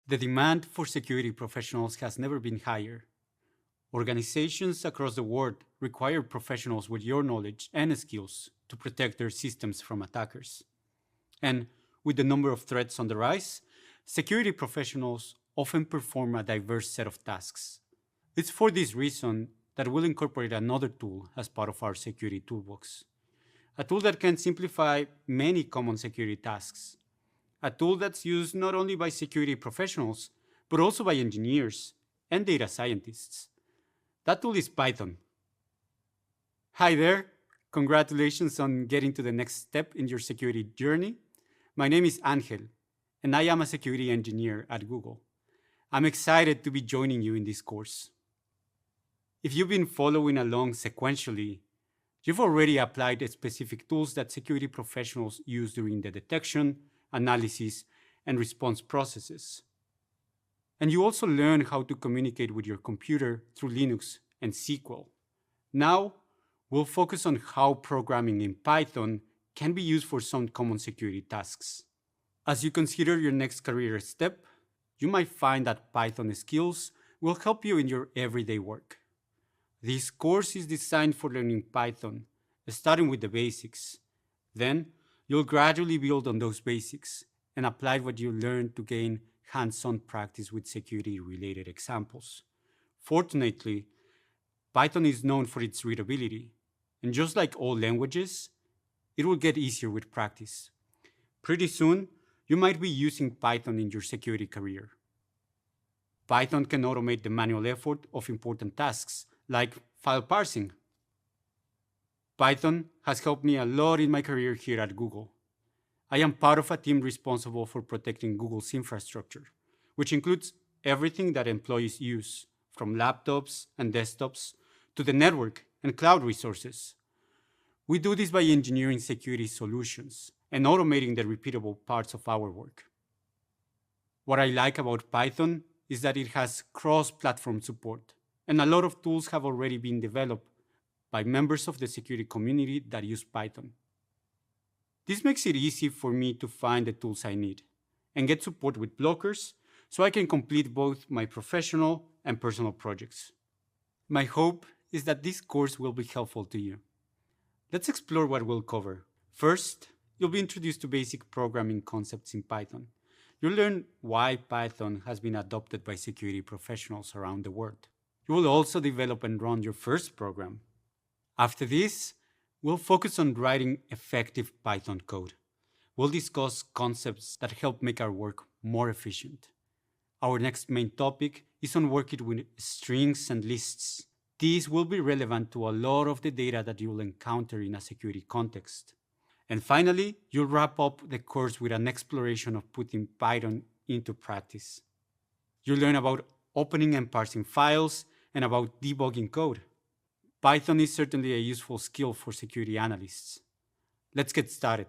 The demand for security professionals has never been higher. Organizations across the world require professionals with your knowledge and skills to protect their systems from attackers. And with the number of threats on the rise, security professionals often perform a diverse set of tasks. It's for this reason that we'll incorporate another tool as part of our security toolbox. A tool that can simplify many common security tasks. A tool that's used not only by security professionals, but also by engineers and data scientists. That tool is Python. Hi there. Congratulations on getting to the next step in your security journey. My name is Angel, and I am a security engineer at Google. I'm excited to be joining you in this course. If you've been following along sequentially, you've already applied the specific tools that security professionals use during the detection, analysis, and response processes. And you also learn how to communicate with your computer through Linux and SQL. Now, we'll focus on how programming in Python can be used for some common security tasks. As you consider your next career step, you might find that Python skills will help you in your everyday work. This course is designed for learning Python, starting with the basics. Then, you'll gradually build on those basics and apply what you learned to gain hands-on practice with security-related examples. Fortunately, Python is known for its readability, and just like all languages, it will get easier with practice. Pretty soon, you might be using Python in your security career. Python can automate the manual effort of important tasks, like file parsing. Python has helped me a lot in my career here at Google. I am part of a team responsible for protecting Google's infrastructure, which includes everything that employees use, from laptops and desktops to the network and cloud resources. We do this by engineering security solutions and automating the repeatable parts of our work. What I like about Python is that it has cross-platform support, and a lot of tools have already been developed by members of the security community that use Python. This makes it easy for me to find the tools I need and get support with blockers so I can complete both my professional and personal projects. My hope is that this course will be helpful to you. Let's explore what we'll cover. First, you'll be introduced to basic programming concepts in Python. You'll learn why Python has been adopted by security professionals around the world. You will also develop and run your first program. After this, we'll focus on writing effective Python code. We'll discuss concepts that help make our work more efficient. Our next main topic is on working with strings and lists. These will be relevant to a lot of the data that you'll encounter in a security context. And finally, you'll wrap up the course with an exploration of putting Python into practice. You'll learn about opening and parsing files and about debugging code. Python is certainly a useful skill for security analysts. Let's get started.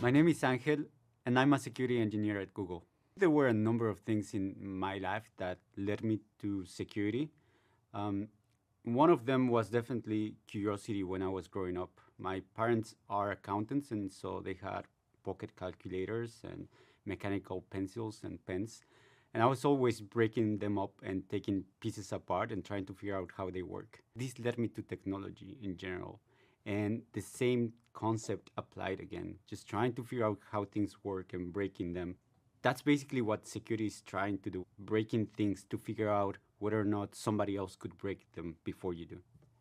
My name is Angel, and I'm a security engineer at Google. There were a number of things in my life that led me to security. One of them was definitely curiosity when I was growing up. My parents are accountants, and so they had pocket calculators and mechanical pencils and pens. And I was always breaking them up and taking pieces apart and trying to figure out how they work. This led me to technology in general. And the same concept applied again, just trying to figure out how things work and breaking them. That's basically what security is trying to do, breaking things to figure out whether or not somebody else could break them before you do.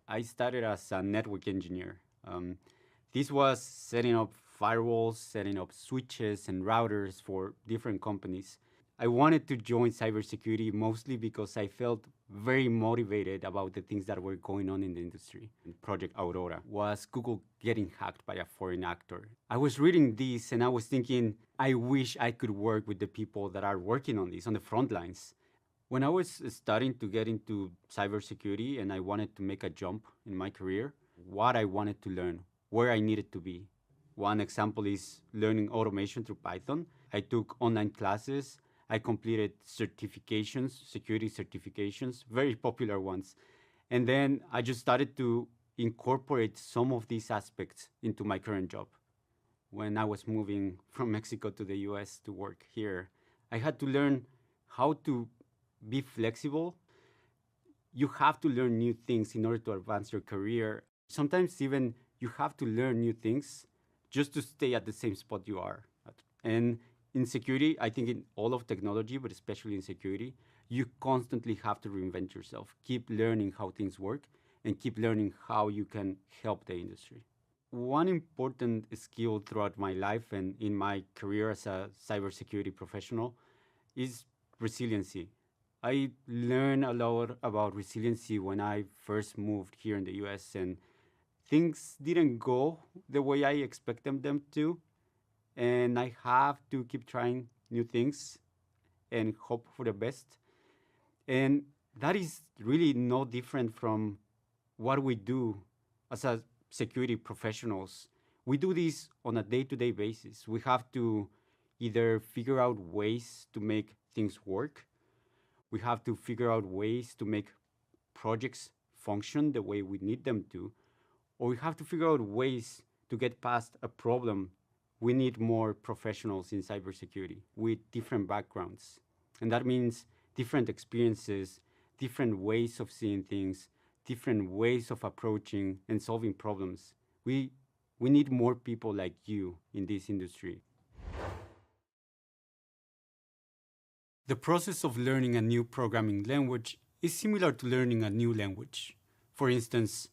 I started as a network engineer. This was setting up firewalls, setting up switches and routers for different companies. I wanted to join cybersecurity mostly because I felt very motivated about the things that were going on in the industry. Project Aurora was Google getting hacked by a foreign actor. I was reading this and I was thinking, I wish I could work with the people that are working on this, on the front lines. When I was starting to get into cybersecurity and I wanted to make a jump in my career, what I wanted to learn, where I needed to be. One example is learning automation through Python. I took online classes. I completed certifications, security certifications, very popular ones. And then I just started to incorporate some of these aspects into my current job. When I was moving from Mexico to the US to work here, I had to learn how to be flexible. You have to learn new things in order to advance your career. Sometimes even you have to learn new things just to stay at the same spot you are at. And in security, I think in all of technology, but especially in security, you constantly have to reinvent yourself, keep learning how things work, and keep learning how you can help the industry. One important skill throughout my life and in my career as a cybersecurity professional is resiliency. I learned a lot about resiliency when I first moved here in the US, and things didn't go the way I expected them to. And I have to keep trying new things and hope for the best. And that is really no different from what we do as a security professionals. We do this on a day-to-day basis. We have to either figure out ways to make things work. We have to figure out ways to make projects function the way we need them to, or we have to figure out ways to get past a problem. We need more professionals in cybersecurity with different backgrounds. And that means different experiences, different ways of seeing things, different ways of approaching and solving problems. We need more people like you in this industry. The process of learning a new programming language is similar to learning a new language. For instance,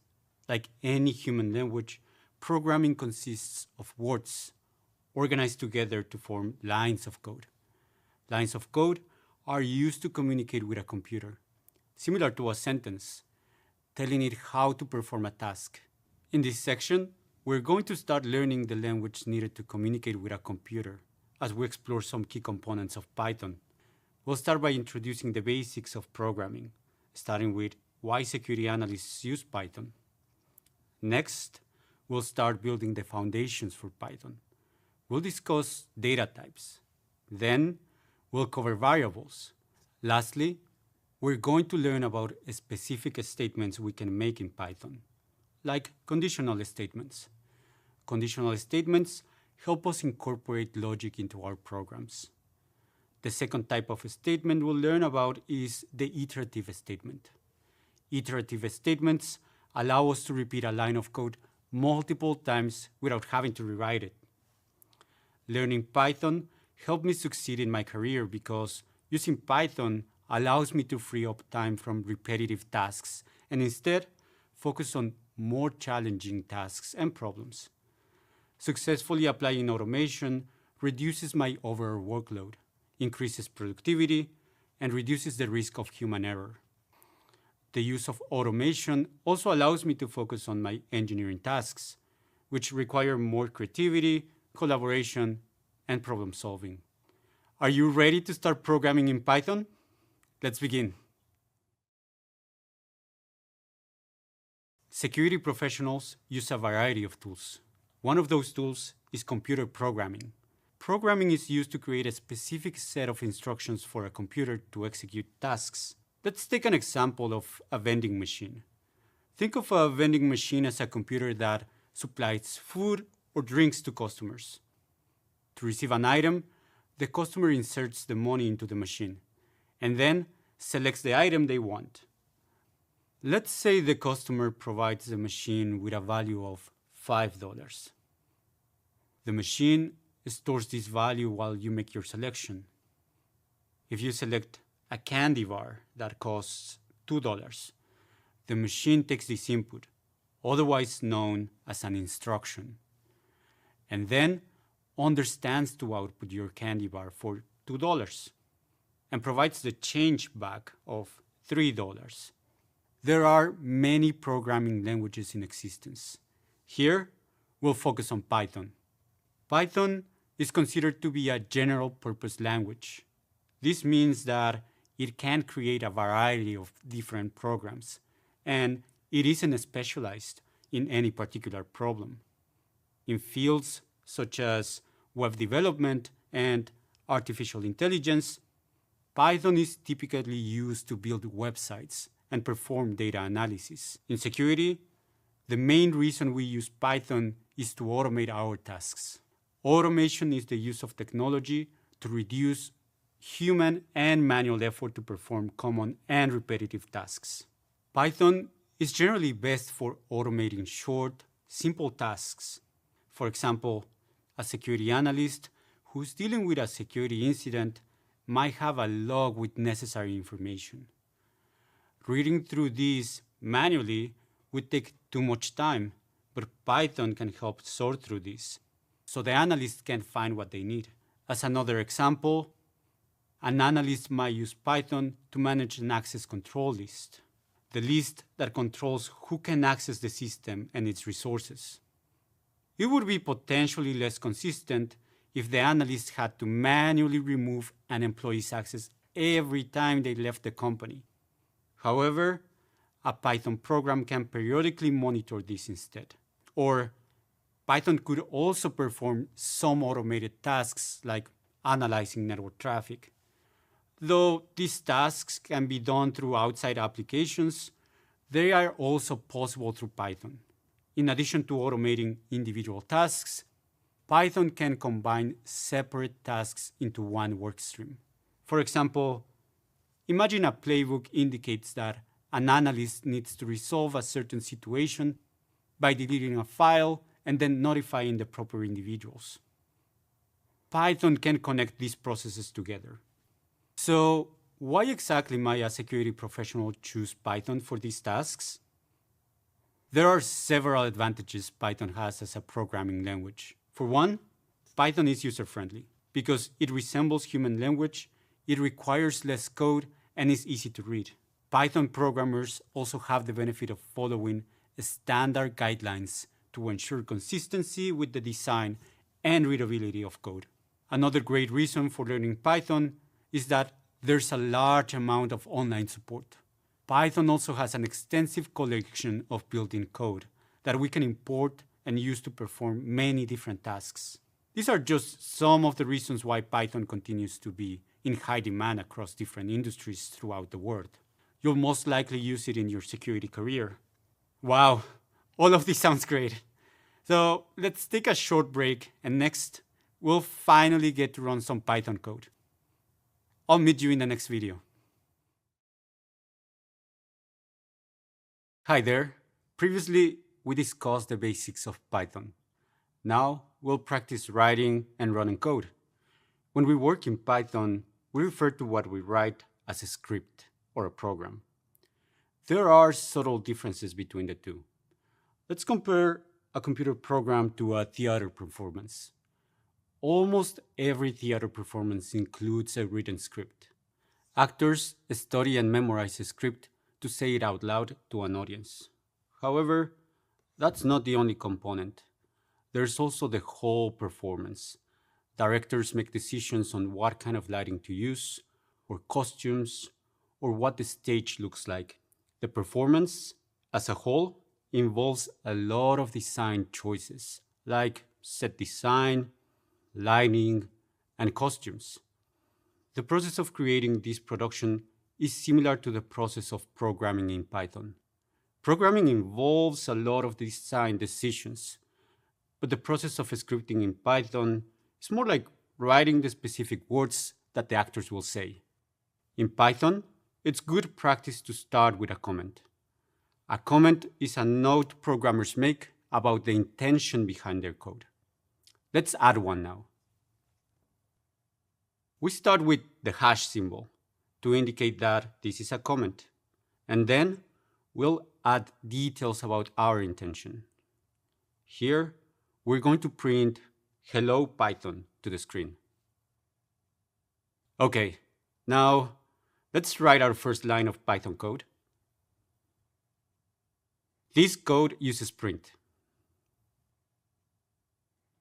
like any human language, programming consists of words organized together to form lines of code. Lines of code are used to communicate with a computer, similar to a sentence, telling it how to perform a task. In this section, we're going to start learning the language needed to communicate with a computer as we explore some key components of Python. We'll start by introducing the basics of programming, starting with why security analysts use Python. Next, we'll start building the foundations for Python. We'll discuss data types. Then, we'll cover variables. Lastly, we're going to learn about specific statements we can make in Python, like conditional statements. Conditional statements help us incorporate logic into our programs. The second type of statement we'll learn about is the iterative statement. Iterative statements allow us to repeat a line of code multiple times without having to rewrite it. Learning Python helped me succeed in my career because using Python allows me to free up time from repetitive tasks and instead focus on more challenging tasks and problems. Successfully applying automation reduces my overall workload, increases productivity, and reduces the risk of human error. The use of automation also allows me to focus on my engineering tasks, which require more creativity, collaboration, and problem solving. Are you ready to start programming in Python? Let's begin. Security professionals use a variety of tools. One of those tools is computer programming. Programming is used to create a specific set of instructions for a computer to execute tasks. Let's take an example of a vending machine. Think of a vending machine as a computer that supplies food or drinks to customers. To receive an item, the customer inserts the money into the machine and then selects the item they want. Let's say the customer provides the machine with a value of $5. The machine stores this value while you make your selection. If you select a candy bar that costs $2, the machine takes this input, otherwise known as an instruction, and then understands to output your candy bar for $2 and provides the change back of $3. There are many programming languages in existence. Here, we'll focus on Python. Python is considered to be a general-purpose language. This means that it can create a variety of different programs, and it isn't specialized in any particular problem. In fields such as web development and artificial intelligence, Python is typically used to build websites and perform data analysis. In security, The main reason we use Python is to automate our tasks. Automation is the use of technology to reduce human and manual effort to perform common and repetitive tasks. Python is generally best for automating short, simple tasks. For example, a security analyst who's dealing with a security incident might have a log with necessary information. Reading through these manually would take too much time, but Python can help sort through this, so the analyst can find what they need. As another example, an analyst might use Python to manage an access control list, the list that controls who can access the system and its resources. It would be potentially less consistent if the analyst had to manually remove an employee's access every time they left the company. However, a Python program can periodically monitor this instead. Or Python could also perform some automated tasks like analyzing network traffic. Though these tasks can be done through outside applications, they are also possible through Python. In addition to automating individual tasks, Python can combine separate tasks into one workstream. For example, imagine a playbook indicates that an analyst needs to resolve a certain situation by deleting a file and then notifying the proper individuals. Python can connect these processes together. So, why exactly might a security professional choose Python for these tasks? There are several advantages Python has as a programming language. For one, Python is user-friendly. Because it resembles human language, it requires less code and is easy to read. Python programmers also have the benefit of following standard guidelines to ensure consistency with the design and readability of code. Another great reason for learning Python is that there's a large amount of online support. Python also has an extensive collection of built-in code that we can import and use to perform many different tasks. These are just some of the reasons why Python continues to be in high demand across different industries throughout the world. You'll most likely use it in your security career. Wow, all of this sounds great. So let's take a short break, and next, we'll finally get to run some Python code. I'll meet you in the next video. Hi there. Previously, we discussed the basics of Python. Now, we'll practice writing and running code. When we work in Python, we refer to what we write as a script or a program. There are subtle differences between the two. Let's compare a computer program to a theater performance. Almost every theater performance includes a written script. Actors study and memorize a script to say it out loud to an audience. However, that's not the only component. There's also the whole performance. Directors make decisions on what kind of lighting to use, or costumes, or what the stage looks like. The performance, as a whole, involves a lot of design choices, like set design, lighting, and costumes. The process of creating this production is similar to the process of programming in Python. Programming involves a lot of design decisions, but the process of scripting in Python is more like writing the specific words that the actors will say. In Python, it's good practice to start with a comment. A comment is a note programmers make about the intention behind their code. Let's add one now. We start with the hash symbol to indicate that this is a comment, and then we'll add details about our intention. Here, we're going to print "Hello Python" to the screen. Okay, now let's write our first line of Python code. This code uses print.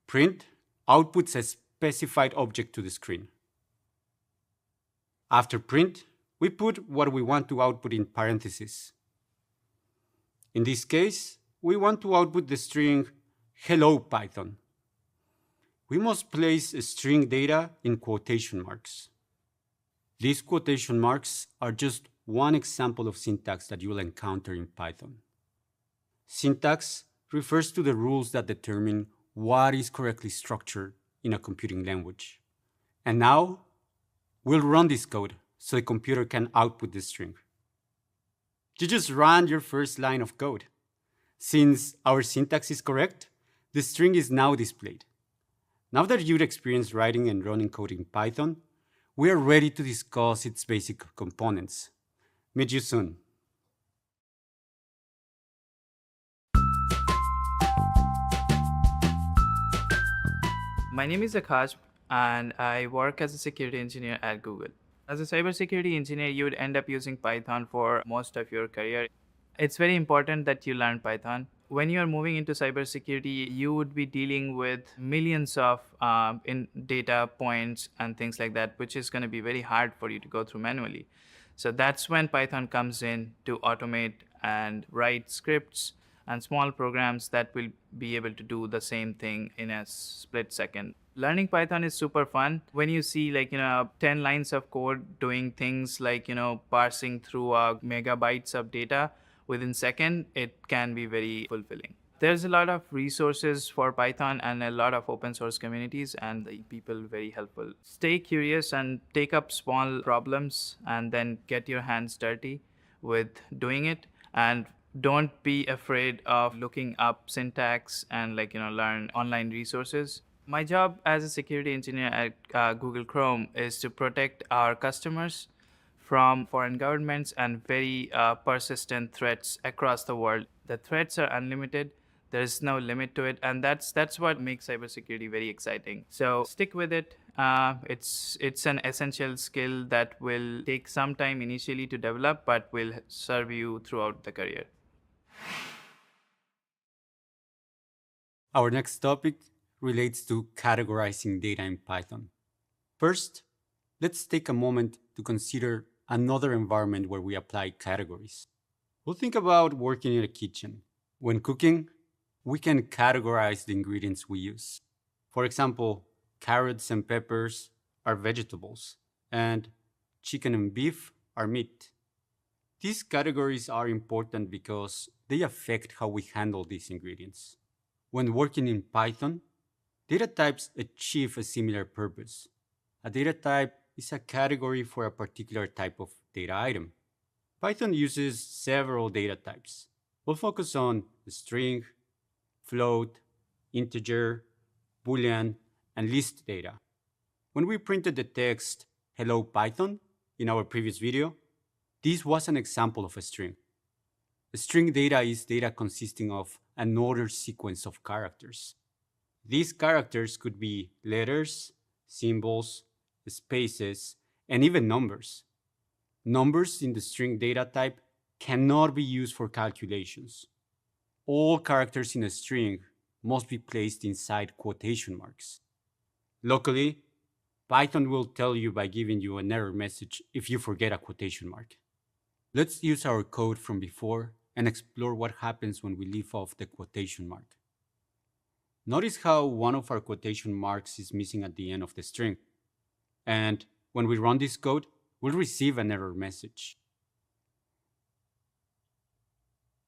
Print outputs a specified object to the screen. After print, we put what we want to output in parentheses. In this case, we want to output the string "Hello Python." We must place string data in quotation marks. These quotation marks are just one example of syntax that you'll encounter in Python. Syntax refers to the rules that determine what is correctly structured in a computing language. And now, we'll run this code so the computer can output the string. You just ran your first line of code. Since our syntax is correct, the string is now displayed. Now that you've experienced writing and running code in Python, we are ready to discuss its basic components. Meet you soon. My name is Akash, and I work as a security engineer at Google. As a cybersecurity engineer, you would end up using Python for most of your career. It's very important that you learn Python. When you are moving into cybersecurity, you would be dealing with millions of in data points and things like that, which is going to be very hard for you to go through manually. So that's when Python comes in to automate and write scripts and small programs that will be able to do the same thing in a split second. Learning Python is super fun. When you see 10 lines of code doing things like parsing through megabytes of data within second, it can be very fulfilling. There's a lot of resources for Python and a lot of open source communities, and the people very helpful. Stay curious and take up small problems and then get your hands dirty with doing it. And don't be afraid of looking up syntax and learn online resources. My job as a security engineer at Google Chrome is to protect our customers from foreign governments and very persistent threats across the world. The threats are unlimited. There's no limit to it, and that's what makes cybersecurity very exciting. So stick with it. It's an essential skill that will take some time initially to develop, but will serve you throughout the career. Our next topic relates to categorizing data in Python. First, let's take a moment to consider another environment where we apply categories. We'll think about working in a kitchen. When cooking, we can categorize the ingredients we use. For example, carrots and peppers are vegetables, and chicken and beef are meat. These categories are important because they affect how we handle these ingredients. When working in Python, data types achieve a similar purpose. A data type is a category for a particular type of data item. Python uses several data types. We'll focus on the string, float, integer, boolean, and list data. When we printed the text "Hello Python" in our previous video, this was an example of a string. A string data is data consisting of an ordered sequence of characters. These characters could be letters, symbols, spaces, and even numbers. Numbers in the string data type cannot be used for calculations. All characters in a string must be placed inside quotation marks. Luckily, Python will tell you by giving you an error message if you forget a quotation mark. Let's use our code from before and explore what happens when we leave off the quotation mark. Notice how one of our quotation marks is missing at the end of the string. And when we run this code, we'll receive an error message.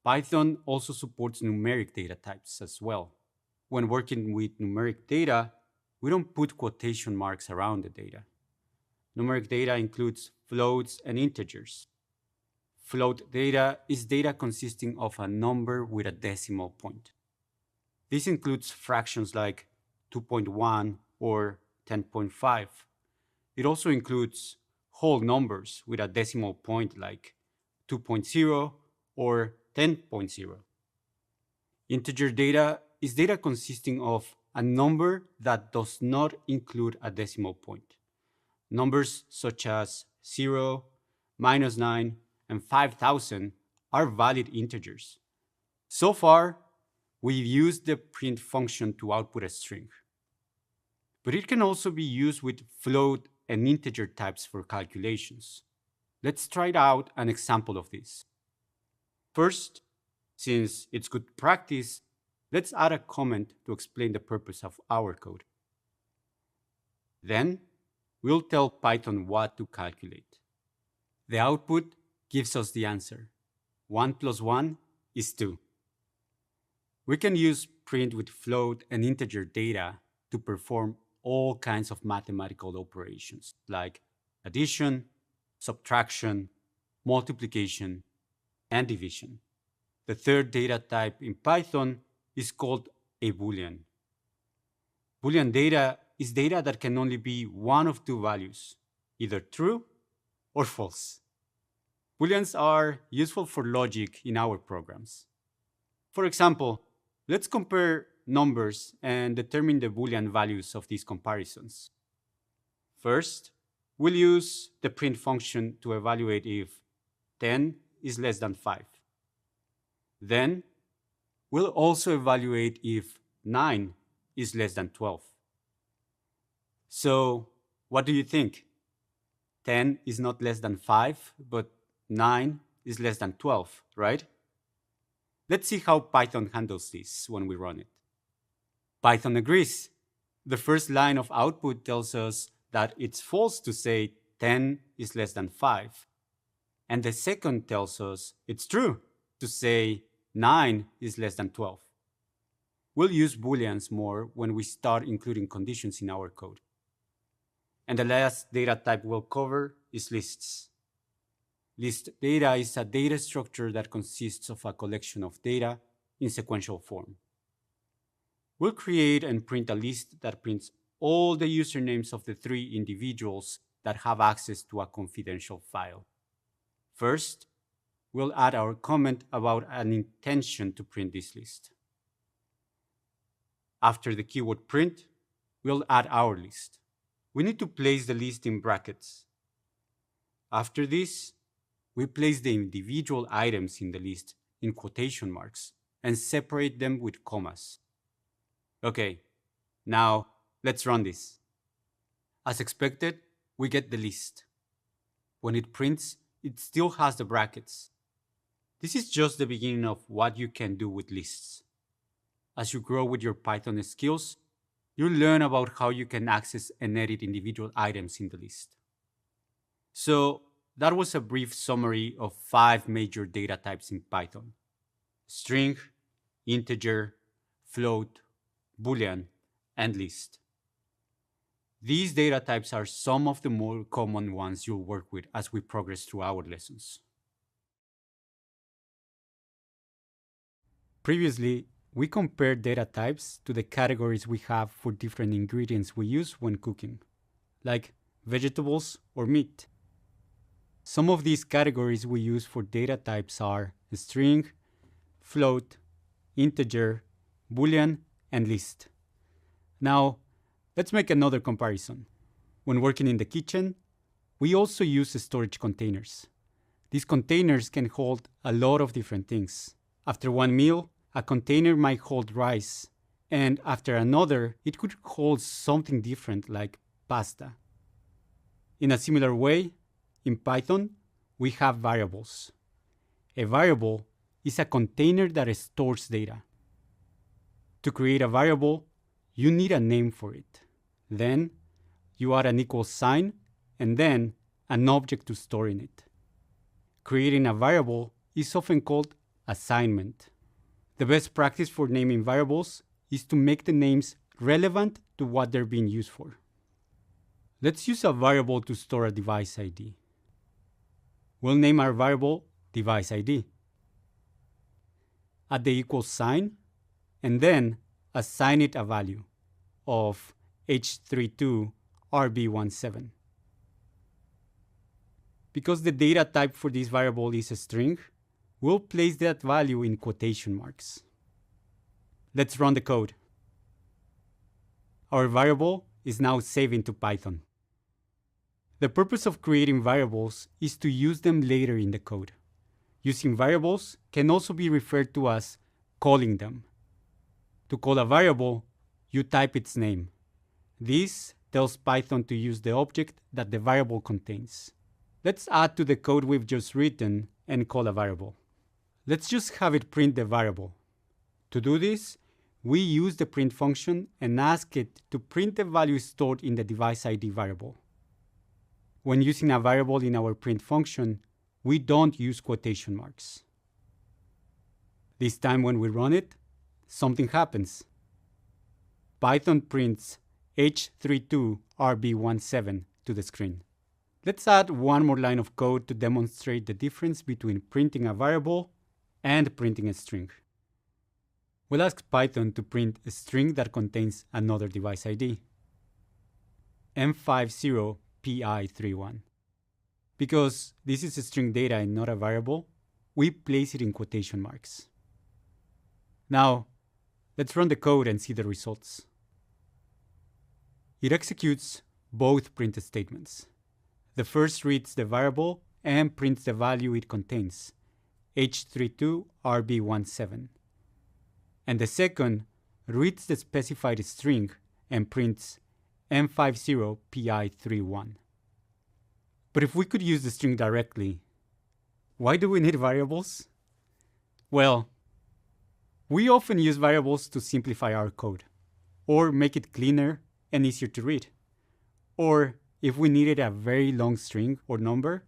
Python also supports numeric data types as well. When working with numeric data, we don't put quotation marks around the data. Numeric data includes floats and integers. Float data is data consisting of a number with a decimal point. This includes fractions like 2.1 or 10.5. It also includes whole numbers with a decimal point like 2.0 or 10.0. Integer data is data consisting of a number that does not include a decimal point. Numbers such as 0, -9, and 5,000 are valid integers. So far, we've used the print function to output a string. But it can also be used with float and integer types for calculations. Let's try out an example of this. First, since it's good practice, let's add a comment to explain the purpose of our code. Then, we'll tell Python what to calculate. The output gives us the answer. 1 + 1 is 2. We can use print with float and integer data to perform all kinds of mathematical operations like addition, subtraction, multiplication, and division. The third data type in Python is called a Boolean. Boolean data is data that can only be one of two values, either true or false. Booleans are useful for logic in our programs. For example, let's compare numbers and determine the Boolean values of these comparisons. First, we'll use the print function to evaluate if 10 is less than 5. Then, we'll also evaluate if 9 is less than 12. So, what do you think? 10 is not less than 5, but 9 is less than 12, right? Let's see how Python handles this when we run it. Python agrees. The first line of output tells us that it's false to say 10 is less than 5. And the second tells us it's true to say 9 is less than 12. We'll use Booleans more when we start including conditions in our code. And the last data type we'll cover is lists. List data is a data structure that consists of a collection of data in sequential form. We'll create and print a list that prints all the usernames of the 3 individuals that have access to a confidential file. First, we'll add our comment about an intention to print this list. After the keyword print, we'll add our list. We need to place the list in brackets. After this, we place the individual items in the list in quotation marks and separate them with commas. Okay, now let's run this. As expected, we get the list. When it prints, it still has the brackets. This is just the beginning of what you can do with lists. As you grow with your Python skills, you'll learn about how you can access and edit individual items in the list. So that was a brief summary of 5 major data types in Python: string, integer, float, Boolean, and list. These data types are some of the more common ones you'll work with as we progress through our lessons. Previously, we compared data types to the categories we have for different ingredients we use when cooking, like vegetables or meat. Some of these categories we use for data types are string, float, integer, Boolean, and list. Now, let's make another comparison. When working in the kitchen, we also use storage containers. These containers can hold a lot of different things. After one meal, a container might hold rice, and after another, it could hold something different like pasta. In a similar way, in Python, we have variables. A variable is a container that stores data. To create a variable, you need a name for it. Then, you add an equal sign, and then an object to store in it. Creating a variable is often called assignment. The best practice for naming variables is to make the names relevant to what they're being used for. Let's use a variable to store a device ID. We'll name our variable device ID. Add the equal sign, and then assign it a value of H32RB17. Because the data type for this variable is a string, we'll place that value in quotation marks. Let's run the code. Our variable is now saved into Python. The purpose of creating variables is to use them later in the code. Using variables can also be referred to as calling them. To call a variable, you type its name. This tells Python to use the object that the variable contains. Let's add to the code we've just written and call a variable. Let's just have it print the variable. To do this, we use the print function and ask it to print the value stored in the device ID variable. When using a variable in our print function, we don't use quotation marks. This time when we run it, something happens. Python prints h32rb17 to the screen. Let's add one more line of code to demonstrate the difference between printing a variable and printing a string. We'll ask Python to print a string that contains another device ID, M50PI31. Because this is a string data and not a variable, we place it in quotation marks. Now, let's run the code and see the results. It executes both print statements. The first reads the variable and prints the value it contains, h32rb17. And the second reads the specified string and prints M50PI31. But if we could use the string directly, why do we need variables? Well, we often use variables to simplify our code, or make it cleaner and easier to read. Or if we needed a very long string or number,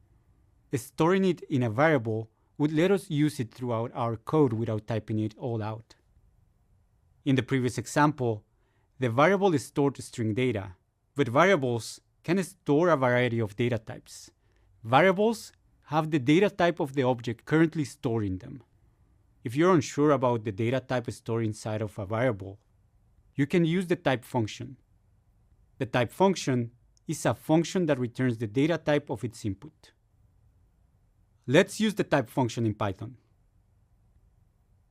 storing it in a variable would let us use it throughout our code without typing it all out. In the previous example, the variable stored string data, but variables can store a variety of data types. Variables have the data type of the object currently stored in them. If you're unsure about the data type stored inside of a variable, you can use the type function. The type function is a function that returns the data type of its input. Let's use the type function in Python.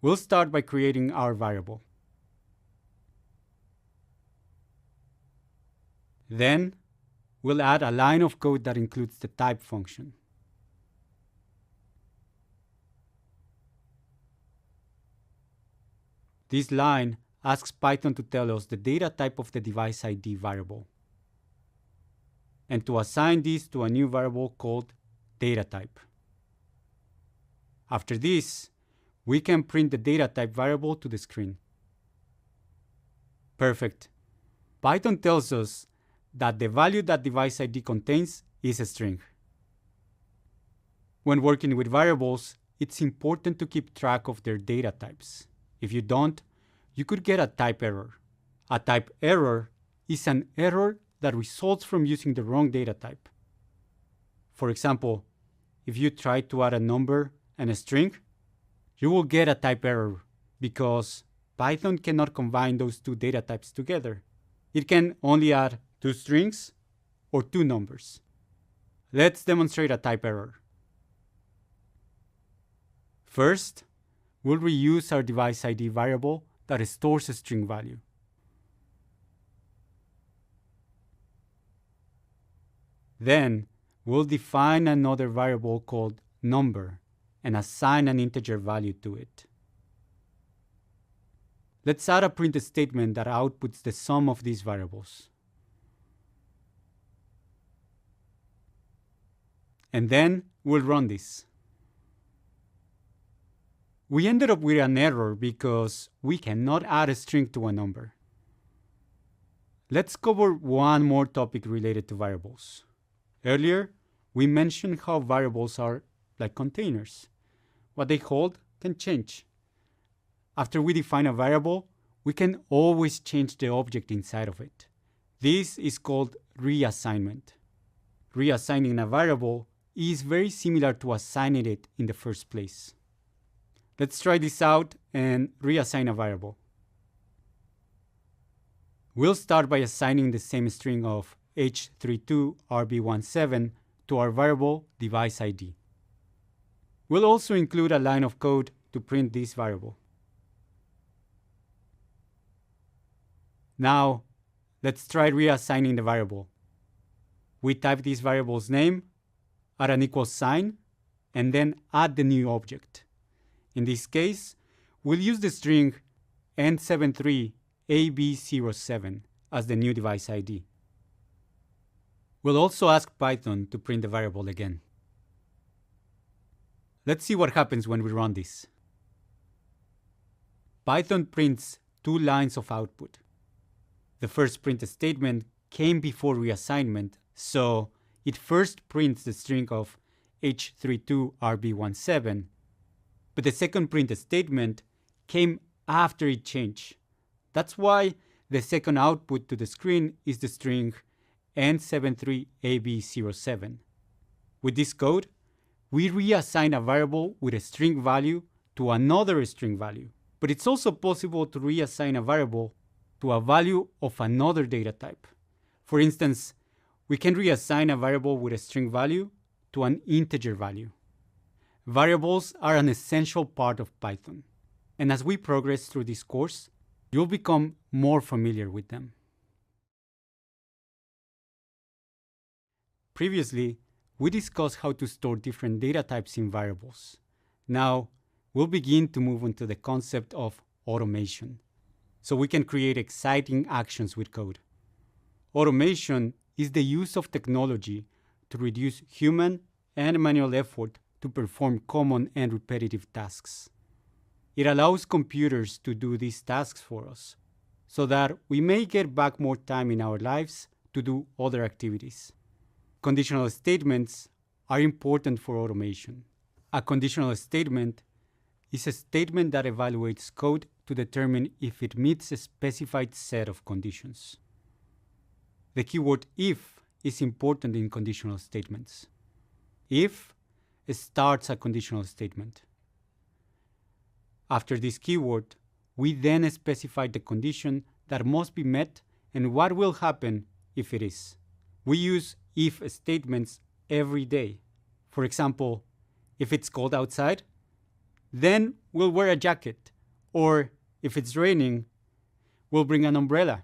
We'll start by creating our variable. Then, we'll add a line of code that includes the type function. This line asks Python to tell us the data type of the device ID variable, and to assign this to a new variable called dataType. After this, we can print the dataType variable to the screen. Perfect. Python tells us that the value that device ID contains is a string. When working with variables, it's important to keep track of their data types. If you don't, you could get a type error. A type error is an error that results from using the wrong data type. For example, if you try to add a number and a string, you will get a type error because Python cannot combine those two data types together. It can only add two strings or two numbers. Let's demonstrate a type error. First, we'll reuse our device ID variable that stores a string value. Then, we'll define another variable called number and assign an integer value to it. Let's add a print statement that outputs the sum of these variables. And then we'll run this. We ended up with an error because we cannot add a string to a number. Let's cover one more topic related to variables. Earlier, we mentioned how variables are like containers. What they hold can change. After we define a variable, we can always change the object inside of it. This is called reassignment. Reassigning a variable is very similar to assigning it in the first place. Let's try this out and reassign a variable. We'll start by assigning the same string of h32rb17 to our variable device ID. We'll also include a line of code to print this variable. Now, let's try reassigning the variable. We type this variable's name, add an equal sign, and then add the new object. In this case, we'll use the string n73ab07 as the new device ID. We'll also ask Python to print the variable again. Let's see what happens when we run this. Python prints two lines of output. The first print statement came before reassignment, so it first prints the string of h32rb17, but the second print statement came after it changed. That's why the second output to the screen is the string N73AB07. With this code, we reassign a variable with a string value to another string value. But it's also possible to reassign a variable to a value of another data type. For instance, we can reassign a variable with a string value to an integer value. Variables are an essential part of Python, and as we progress through this course, you'll become more familiar with them. Previously, we discussed how to store different data types in variables. Now, we'll begin to move into the concept of automation, so we can create exciting actions with code. Automation is the use of technology to reduce human and manual effort to perform common and repetitive tasks. It allows computers to do these tasks for us, so that we may get back more time in our lives to do other activities. Conditional statements are important for automation. A conditional statement is a statement that evaluates code to determine if it meets a specified set of conditions. The keyword if is important in conditional statements. If starts a conditional statement. After this keyword, we then specify the condition that must be met and what will happen if it is. We use if statements every day. For example, if it's cold outside, then we'll wear a jacket. Or if it's raining, we'll bring an umbrella.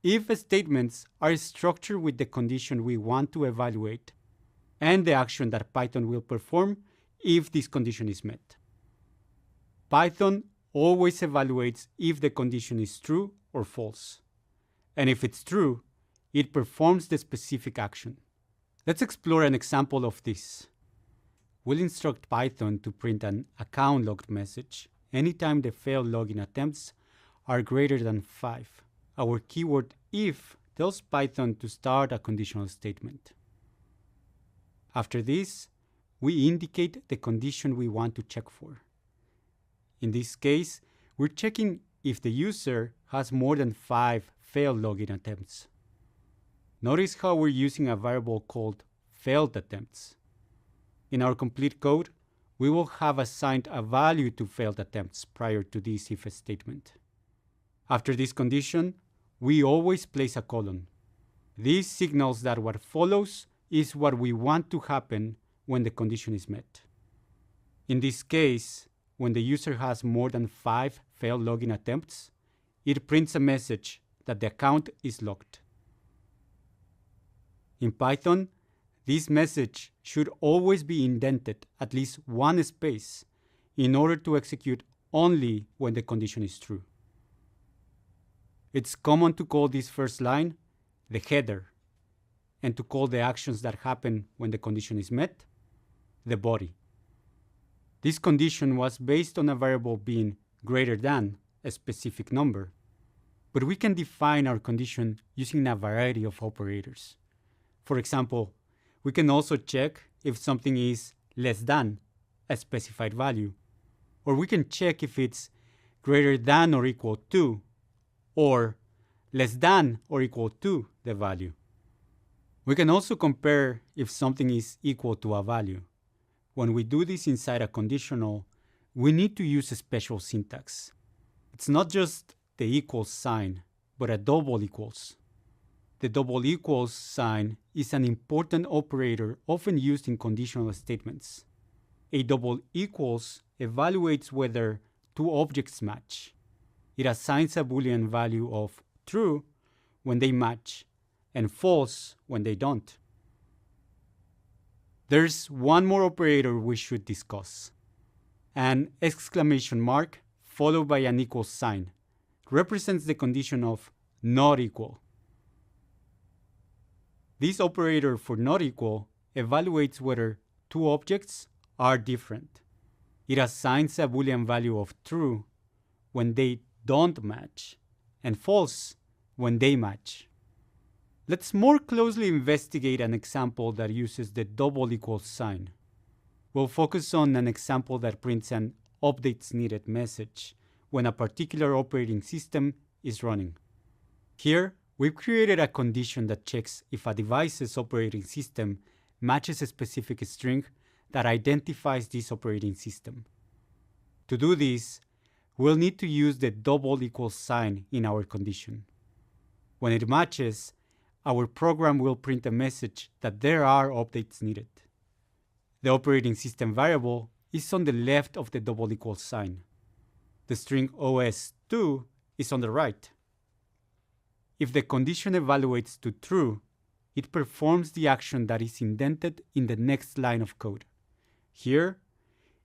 If statements are structured with the condition we want to evaluate and the action that Python will perform if this condition is met. Python always evaluates if the condition is true or false. And if it's true, it performs the specific action. Let's explore an example of this. We'll instruct Python to print an account logged message anytime the failed login attempts are greater than 5. Our keyword if tells Python to start a conditional statement. After this, we indicate the condition we want to check for. In this case, we're checking if the user has more than 5 failed login attempts. Notice how we're using a variable called failed attempts. In our complete code, we will have assigned a value to failed attempts prior to this if statement. After this condition, we always place a colon. This signals that what follows is what we want to happen when the condition is met. In this case, when the user has more than 5 failed login attempts, it prints a message that the account is locked. In Python, this message should always be indented at least one space in order to execute only when the condition is true. It's common to call this first line the header, and to call the actions that happen when the condition is met the body. This condition was based on a variable being greater than a specific number, but we can define our condition using a variety of operators. For example, we can also check if something is less than a specified value, or we can check if it's greater than or equal to, or less than or equal to the value. We can also compare if something is equal to a value. When we do this inside a conditional, we need to use a special syntax. It's not just the equals sign, but a double equals. The double equals sign is an important operator often used in conditional statements. A double equals evaluates whether two objects match. It assigns a Boolean value of true when they match and false when they don't. There's one more operator we should discuss. An exclamation mark followed by an equal sign represents the condition of not equal. This operator for not equal evaluates whether two objects are different. It assigns a Boolean value of true when they don't match and false when they match. Let's more closely investigate an example that uses the double equals sign. We'll focus on an example that prints an updates needed message when a particular operating system is running. Here, we've created a condition that checks if a device's operating system matches a specific string that identifies this operating system. To do this, we'll need to use the double equals sign in our condition. When it matches, our program will print a message that there are updates needed. The operating system variable is on the left of the double equals sign. The string OS2 is on the right. If the condition evaluates to true, it performs the action that is indented in the next line of code. Here,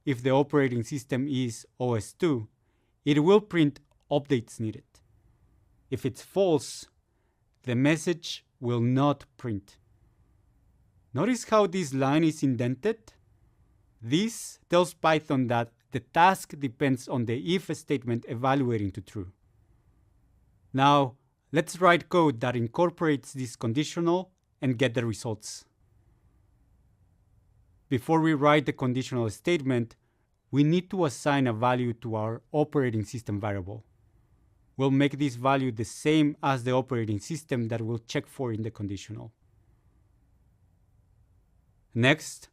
if the operating system is OS2, it will print updates needed. If it's false, the message will not print. Notice how this line is indented? This tells Python that the task depends on the if statement evaluating to true. Now, let's write code that incorporates this conditional and get the results. Before we write the conditional statement, we need to assign a value to our operating system variable. We'll make this value the same as the operating system that we'll check for in the conditional. Next,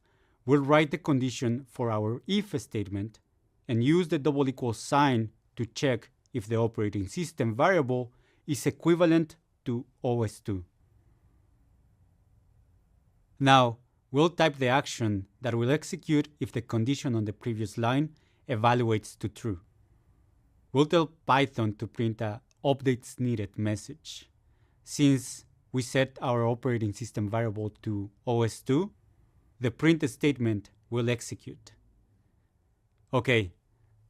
we'll write the condition for our if statement and use the double equals sign to check if the operating system variable is equivalent to OS2. Now, we'll type the action that will execute if the condition on the previous line evaluates to true. We'll tell Python to print a updates needed message. Since we set our operating system variable to OS2, the print statement will execute. Okay,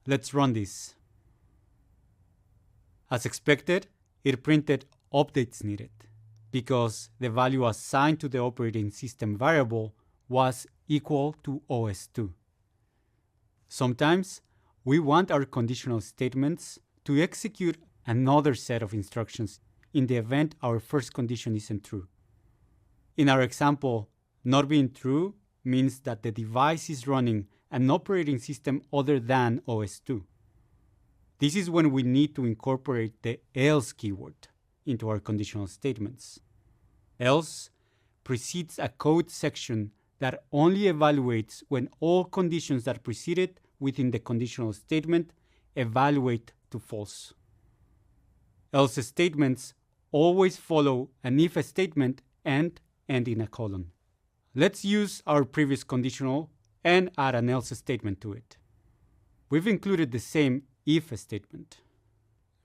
let's run this. As expected, it printed updates needed because the value assigned to the operating system variable was equal to OS2. Sometimes, we want our conditional statements to execute another set of instructions in the event our first condition isn't true. In our example, not being true means that the device is running an operating system other than OS2. This is when we need to incorporate the else keyword into our conditional statements. Else precedes a code section that only evaluates when all conditions that precede it within the conditional statement evaluate to false. Else statements always follow an if statement and end in a colon. Let's use our previous conditional and add an else statement to it. We've included the same if statement,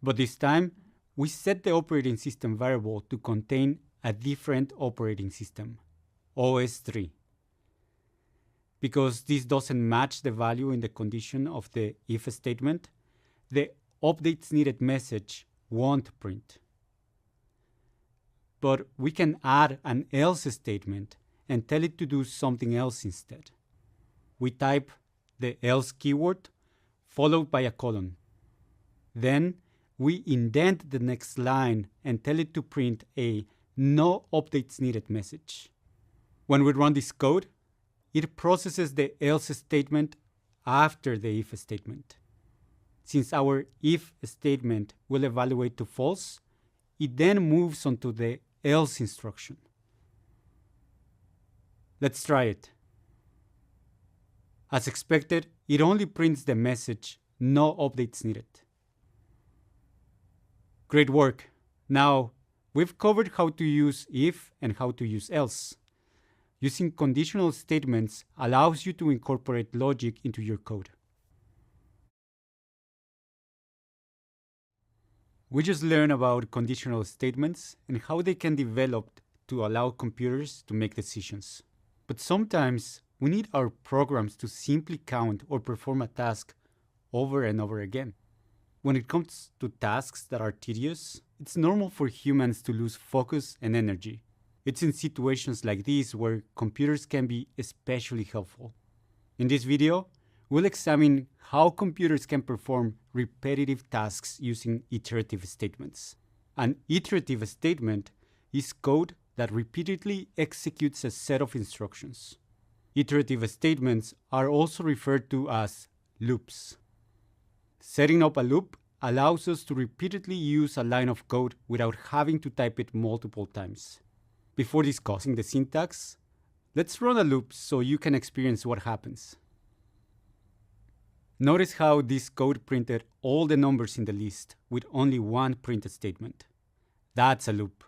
but this time we set the operating system variable to contain a different operating system, OS3. Because this doesn't match the value in the condition of the if statement, the updates needed message won't print. But we can add an else statement and tell it to do something else instead. We type the else keyword followed by a colon. Then we indent the next line and tell it to print a no updates needed message. When we run this code, it processes the else statement after the if statement. Since our if statement will evaluate to false, it then moves on to the else instruction. Let's try it. As expected, it only prints the message, no updates needed. Great work. Now, we've covered how to use if and how to use else. Using conditional statements allows you to incorporate logic into your code. We just learned about conditional statements and how they can develop to allow computers to make decisions. But sometimes we need our programs to simply count or perform a task over and over again. When it comes to tasks that are tedious, it's normal for humans to lose focus and energy. It's in situations like these where computers can be especially helpful. In this video, we'll examine how computers can perform repetitive tasks using iterative statements. An iterative statement is code that repeatedly executes a set of instructions. Iterative statements are also referred to as loops. Setting up a loop allows us to repeatedly use a line of code without having to type it multiple times. Before discussing the syntax, let's run a loop so you can experience what happens. Notice how this code printed all the numbers in the list with only one printed statement. That's a loop.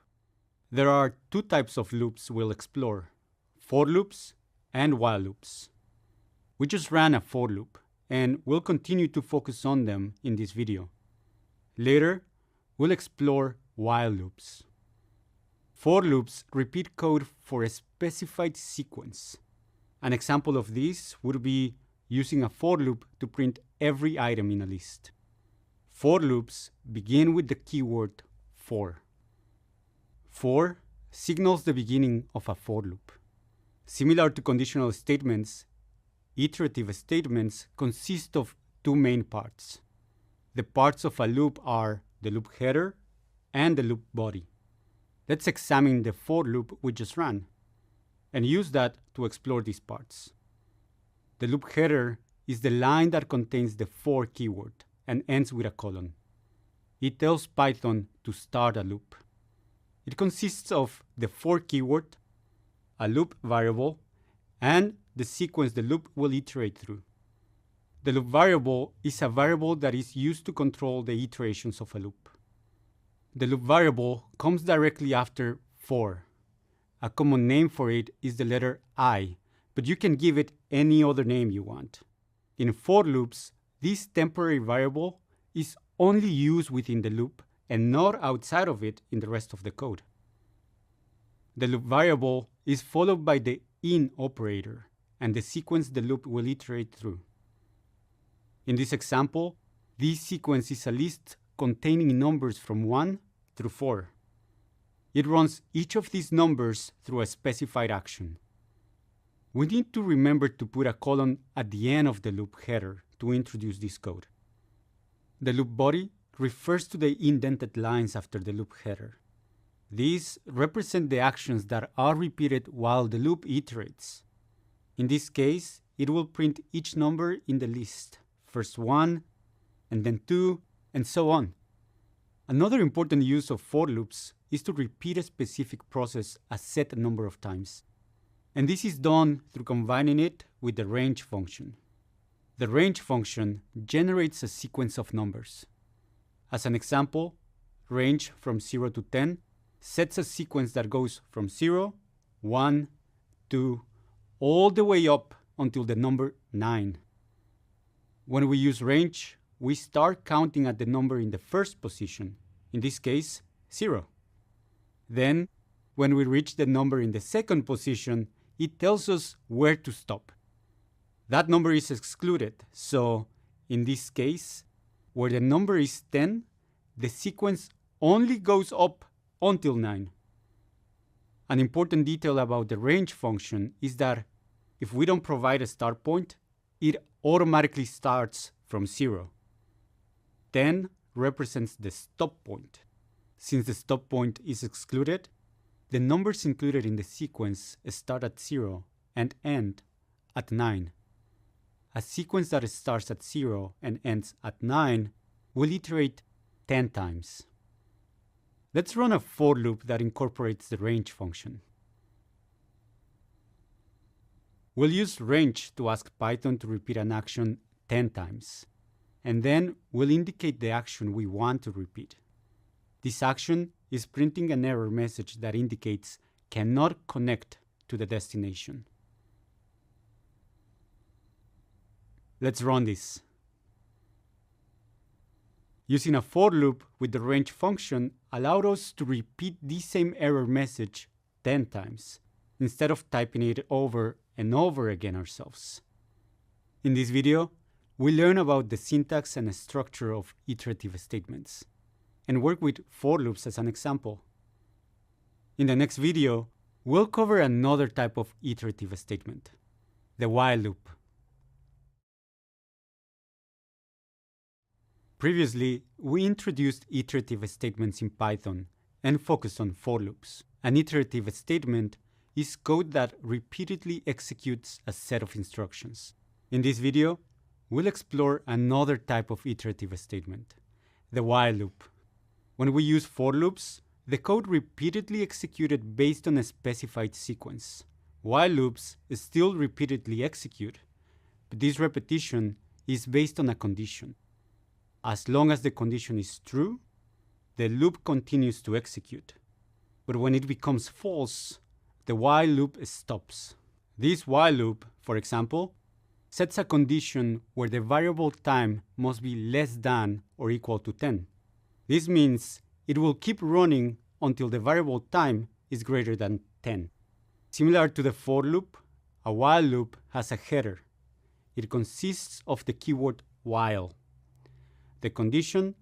There are two types of loops we'll explore: for loops and while loops. We just ran a for loop, and we'll continue to focus on them in this video. Later, we'll explore while loops. For loops repeat code for a specified sequence. An example of this would be using a for loop to print every item in a list. For loops begin with the keyword for. For signals the beginning of a for loop. Similar to conditional statements, iterative statements consist of two main parts. The parts of a loop are the loop header and the loop body. Let's examine the for loop we just ran and use that to explore these parts. The loop header is the line that contains the for keyword and ends with a colon. It tells Python to start a loop. It consists of the for keyword, a loop variable, and the sequence the loop will iterate through. The loop variable is a variable that is used to control the iterations of a loop. The loop variable comes directly after for. A common name for it is the letter I, but you can give it any other name you want. In for loops, this temporary variable is only used within the loop and not outside of it in the rest of the code. The loop variable is followed by the in operator and the sequence the loop will iterate through. In this example, this sequence is a list containing numbers from 1 through 4. It runs each of these numbers through a specified action. We need to remember to put a colon at the end of the loop header to introduce this code. The loop body refers to the indented lines after the loop header. These represent the actions that are repeated while the loop iterates. In this case, it will print each number in the list, first 1, and then 2, and so on. Another important use of for loops is to repeat a specific process a set number of times. And this is done through combining it with the range function. The range function generates a sequence of numbers. As an example, range from 0 to 10 sets a sequence that goes from 0, 1, 2, all the way up until the number 9. When we use range, we start counting at the number in the first position, in this case, 0. Then, when we reach the number in the second position, it tells us where to stop. That number is excluded, so in this case, where the number is 10, the sequence only goes up until 9. An important detail about the range function is that if we don't provide a start point, it automatically starts from 0. 10 represents the stop point. Since the stop point is excluded, the numbers included in the sequence start at 0 and end at 9. A sequence that starts at 0 and ends at 9 will iterate 10 times. Let's run a for loop that incorporates the range function. We'll use range to ask Python to repeat an action 10 times, and then we'll indicate the action we want to repeat. This action is printing an error message that indicates cannot connect to the destination. Let's run this. Using a for loop with the range function allowed us to repeat the same error message 10 times, instead of typing it over and over again ourselves. In this video, we learn about the syntax and structure of iterative statements, and work with for loops as an example. In the next video, we'll cover another type of iterative statement, the while loop. Previously, we introduced iterative statements in Python and focused on for loops. An iterative statement is code that repeatedly executes a set of instructions. In this video, we'll explore another type of iterative statement, the while loop. When we use for loops, the code repeatedly executed based on a specified sequence. While loops still repeatedly execute, but this repetition is based on a condition. As long as the condition is true, the loop continues to execute. But when it becomes false, the while loop stops. This while loop, for example, sets a condition where the variable time must be less than or equal to 10. This means it will keep running until the variable time is greater than 10. Similar to the for loop, a while loop has a header. It consists of the keyword while, the condition,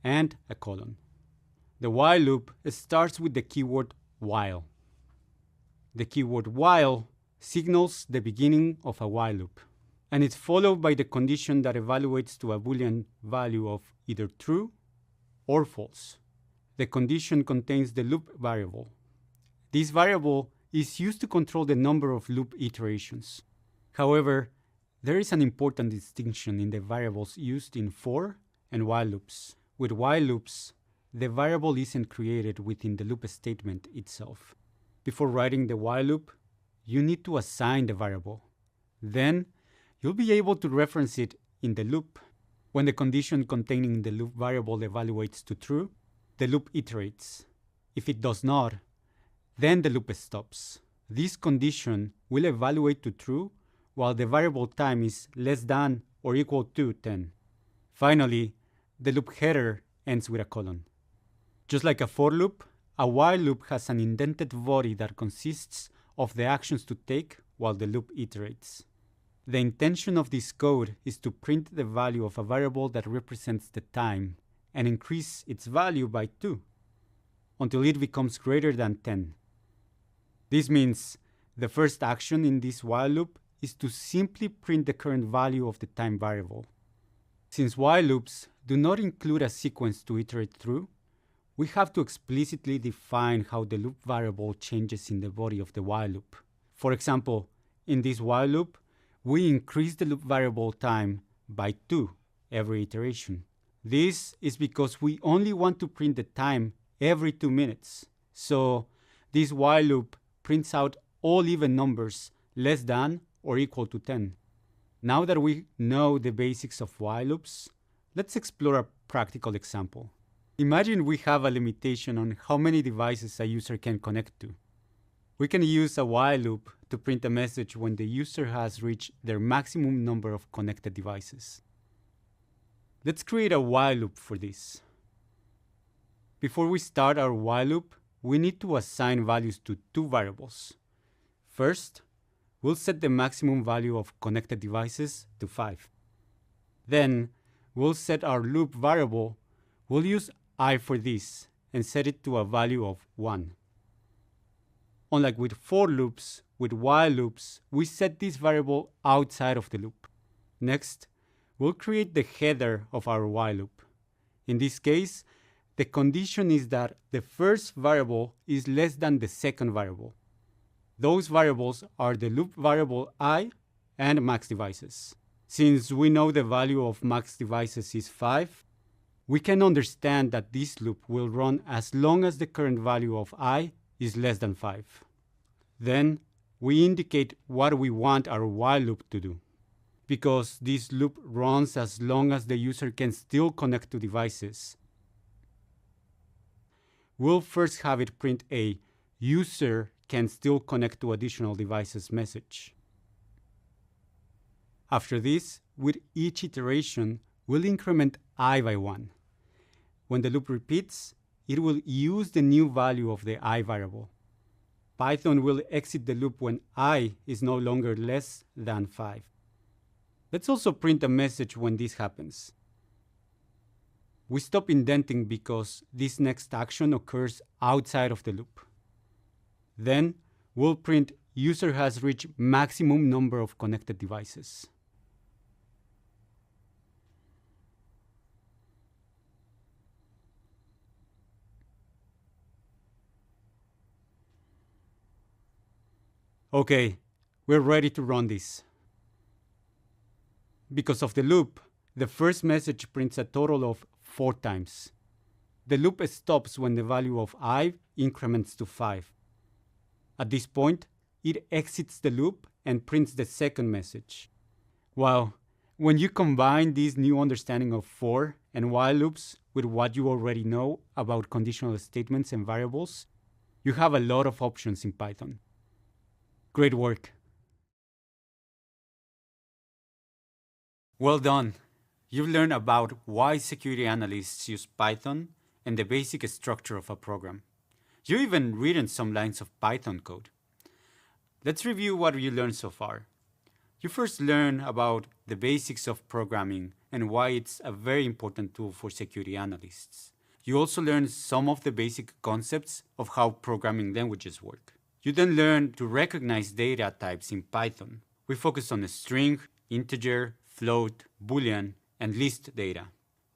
and a colon. The while loop starts with the keyword while. The keyword while signals the beginning of a while loop, and it's followed by the condition that evaluates to a Boolean value of either true or false. The condition contains the loop variable. This variable is used to control the number of loop iterations. However, there is an important distinction in the variables used in for and while loops. With while loops, the variable isn't created within the loop statement itself. Before writing the while loop, you need to assign the variable. Then, you'll be able to reference it in the loop. When the condition containing the loop variable evaluates to true, the loop iterates. If it does not, then the loop stops. This condition will evaluate to true while the variable time is less than or equal to 10. Finally, the loop header ends with a colon. Just like a for loop, a while loop has an indented body that consists of the actions to take while the loop iterates. The intention of this code is to print the value of a variable that represents the time and increase its value by 2 until it becomes greater than 10. This means the first action in this while loop is to simply print the current value of the time variable. Since while loops do not include a sequence to iterate through, we have to explicitly define how the loop variable changes in the body of the while loop. For example, in this while loop, we increase the loop variable time by 2 every iteration. This is because we only want to print the time every 2 minutes. So this while loop prints out all even numbers less than or equal to 10. Now that we know the basics of while loops, let's explore a practical example. Imagine we have a limitation on how many devices a user can connect to. We can use a while loop to print a message when the user has reached their maximum number of connected devices. Let's create a while loop for this. Before we start our while loop, we need to assign values to 2 variables. First, we'll set the maximum value of connected devices to 5. Then, we'll set our loop variable. We'll use I for this and set it to a value of 1. Unlike with for loops, with while loops, we set this variable outside of the loop. Next, we'll create the header of our while loop. In this case, the condition is that the first variable is less than the second variable. Those variables are the loop variable I and max devices. Since we know the value of max devices is 5, we can understand that this loop will run as long as the current value of I is less than 5. Then we indicate what we want our while loop to do. Because this loop runs as long as the user can still connect to devices, we'll first have it print a user can still connect to additional devices message. After this, with each iteration, we'll increment I by 1. When the loop repeats, it will use the new value of the I variable. Python will exit the loop when I is no longer less than 5. Let's also print a message when this happens. We stop indenting because this next action occurs outside of the loop. Then we'll print user has reached maximum number of connected devices. Okay, we're ready to run this. Because of the loop, the first message prints a total of 4 times. The loop stops when the value of I increments to 5. At this point, it exits the loop and prints the second message. Well, when you combine this new understanding of for and while loops with what you already know about conditional statements and variables, you have a lot of options in Python. Great work. Well done. You've learned about why security analysts use Python and the basic structure of a program. You've even written some lines of Python code. Let's review what you learned so far. You first learned about the basics of programming and why it's a very important tool for security analysts. You also learned some of the basic concepts of how programming languages work. You then learned to recognize data types in Python. We focused on string, integer, float, boolean, and list data.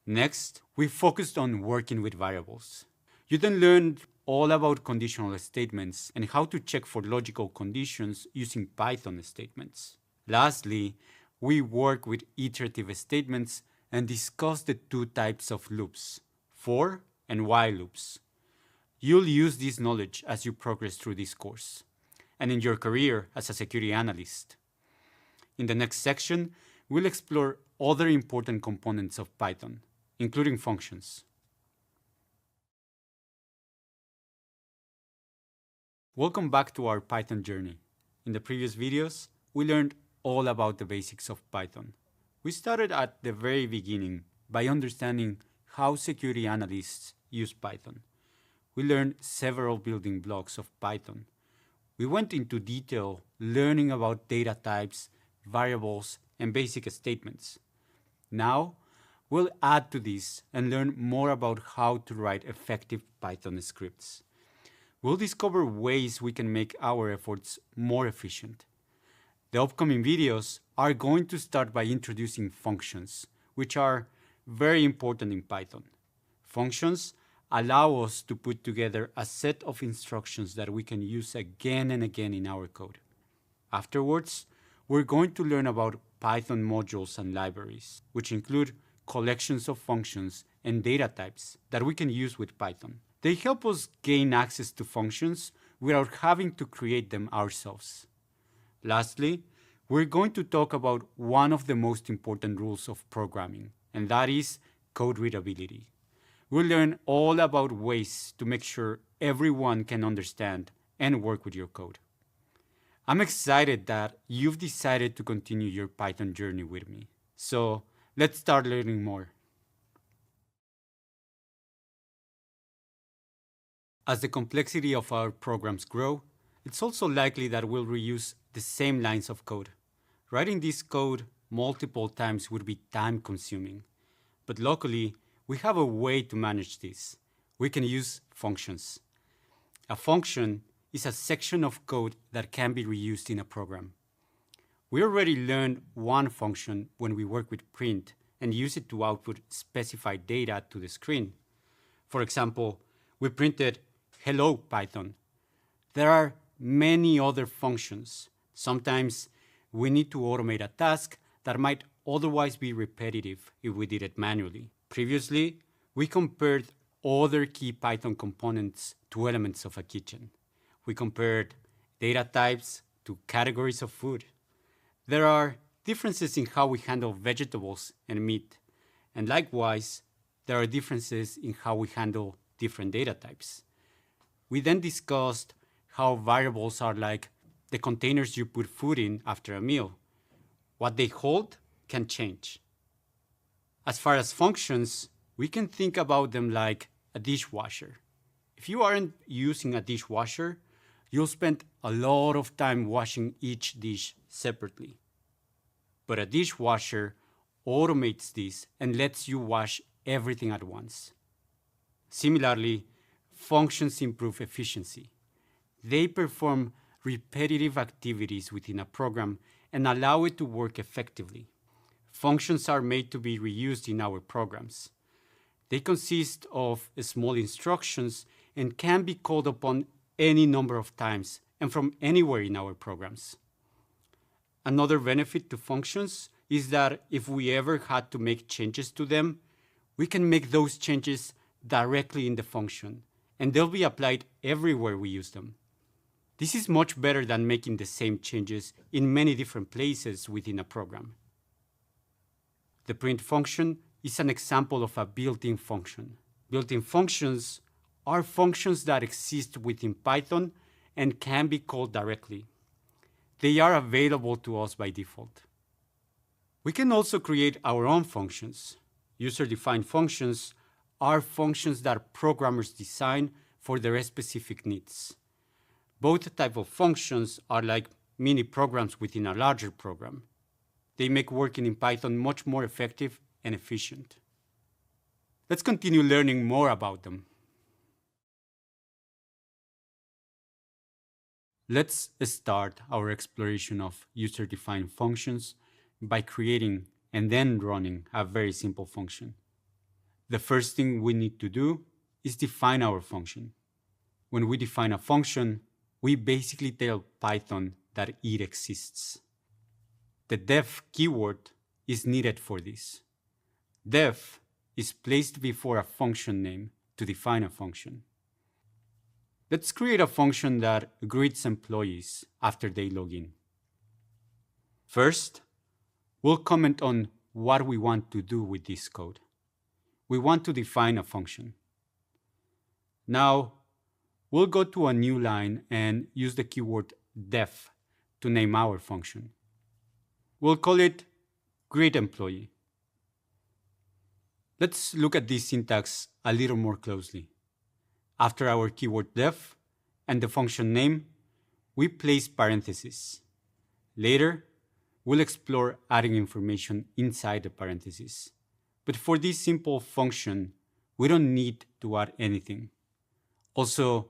Next, we focused on working with variables. You then learned all about conditional statements and how to check for logical conditions using Python statements. Lastly, we work with iterative statements and discuss the two types of loops, for and while loops. You'll use this knowledge as you progress through this course and in your career as a security analyst. In the next section, we'll explore other important components of Python, including functions. Welcome back to our Python journey. In the previous videos, we learned all about the basics of Python. We started at the very beginning by understanding how security analysts use Python. We learned several building blocks of Python. We went into detail learning about data types, variables, and basic statements. Now, we'll add to this and learn more about how to write effective Python scripts. We'll discover ways we can make our efforts more efficient. The upcoming videos are going to start by introducing functions, which are very important in Python. Functions allow us to put together a set of instructions that we can use again and again in our code. Afterwards, we're going to learn about Python modules and libraries, which include collections of functions and data types that we can use with Python. They help us gain access to functions without having to create them ourselves. Lastly, we're going to talk about one of the most important rules of programming, and that is code readability. We'll learn all about ways to make sure everyone can understand and work with your code. I'm excited that you've decided to continue your Python journey with me. So let's start learning more. As the complexity of our programs grow, it's also likely that we'll reuse the same lines of code. Writing this code multiple times would be time-consuming. But luckily, we have a way to manage this. We can use functions. A function is a section of code that can be reused in a program. We already learned one function when we work with print and use it to output specified data to the screen. For example, we printed "Hello Python." There are many other functions. Sometimes we need to automate a task that might otherwise be repetitive if we did it manually. Previously, we compared other key Python components to elements of a kitchen. We compared data types to categories of food. There are differences in how we handle vegetables and meat, and likewise, there are differences in how we handle different data types. We then discussed how variables are like the containers you put food in after a meal. What they hold can change. As far as functions, we can think about them like a dishwasher. If you aren't using a dishwasher, you'll spend a lot of time washing each dish separately. But a dishwasher automates this and lets you wash everything at once. Similarly, functions improve efficiency. They perform repetitive activities within a program and allow it to work effectively. Functions are made to be reused in our programs. They consist of small instructions and can be called upon any number of times and from anywhere in our programs. Another benefit to functions is that if we ever had to make changes to them, we can make those changes directly in the function, and they'll be applied everywhere we use them. This is much better than making the same changes in many different places within a program. The print function is an example of a built-in function. Built-in functions are functions that exist within Python and can be called directly. They are available to us by default. We can also create our own functions. User-defined functions are functions that programmers design for their specific needs. Both types of functions are like mini programs within a larger program. They make working in Python much more effective and efficient. Let's continue learning more about them. Let's start our exploration of user-defined functions by creating and then running a very simple function. The first thing we need to do is define our function. When we define a function, we basically tell Python that it exists. The def keyword is needed for this. Def is placed before a function name to define a function. Let's create a function that greets employees after they log in. First, we'll comment on what we want to do with this code. We want to define a function. Now, we'll go to a new line and use the keyword def to name our function. We'll call it greetEmployee. Let's look at this syntax a little more closely. After our keyword def and the function name, we place parentheses. Later, we'll explore adding information inside the parentheses. But for this simple function, we don't need to add anything. Also,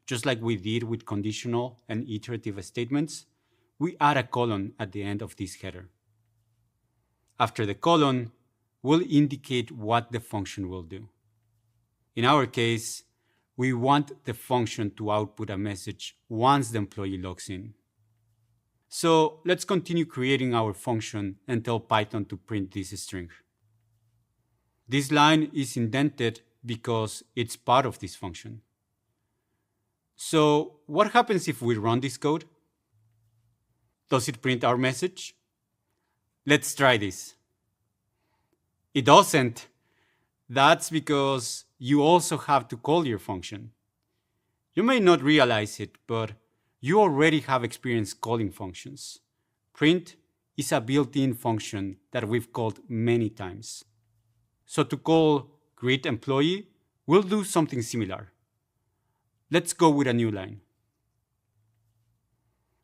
just like we did with conditional and iterative statements, we add a colon at the end of this header. After the colon, we'll indicate what the function will do. In our case, we want the function to output a message once the employee logs in. So let's continue creating our function and tell Python to print this string. This line is indented because it's part of this function. So what happens if we run this code? Does it print our message? Let's try this. It doesn't. That's because you also have to call your function. You may not realize it, but you already have experience calling functions. Print is a built-in function that we've called many times. So to call greetEmployee, we'll do something similar. Let's go with a new line.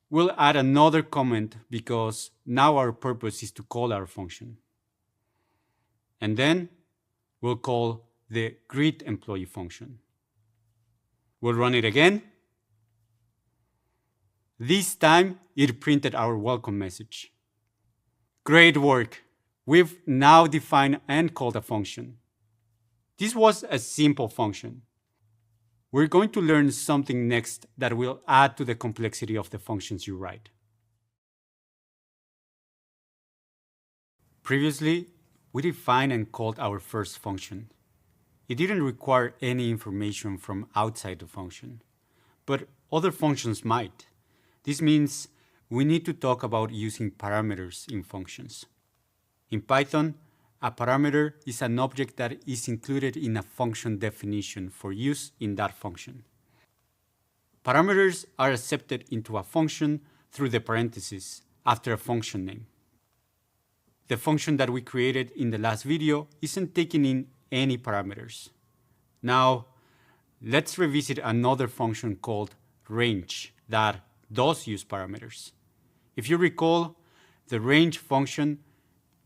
We'll add another comment because now our purpose is to call our function. And then we'll call the greetEmployee function. We'll run it again. This time, it printed our welcome message. Great work! We've now defined and called a function. This was a simple function. We're going to learn something next that will add to the complexity of the functions you write. Previously, we defined and called our first function. It didn't require any information from outside the function, but other functions might. This means we need to talk about using parameters in functions. In Python, a parameter is an object that is included in a function definition for use in that function. Parameters are accepted into a function through the parentheses after a function name. The function that we created in the last video isn't taking in any parameters. Now, let's revisit another function called range that does use parameters. If you recall, the range function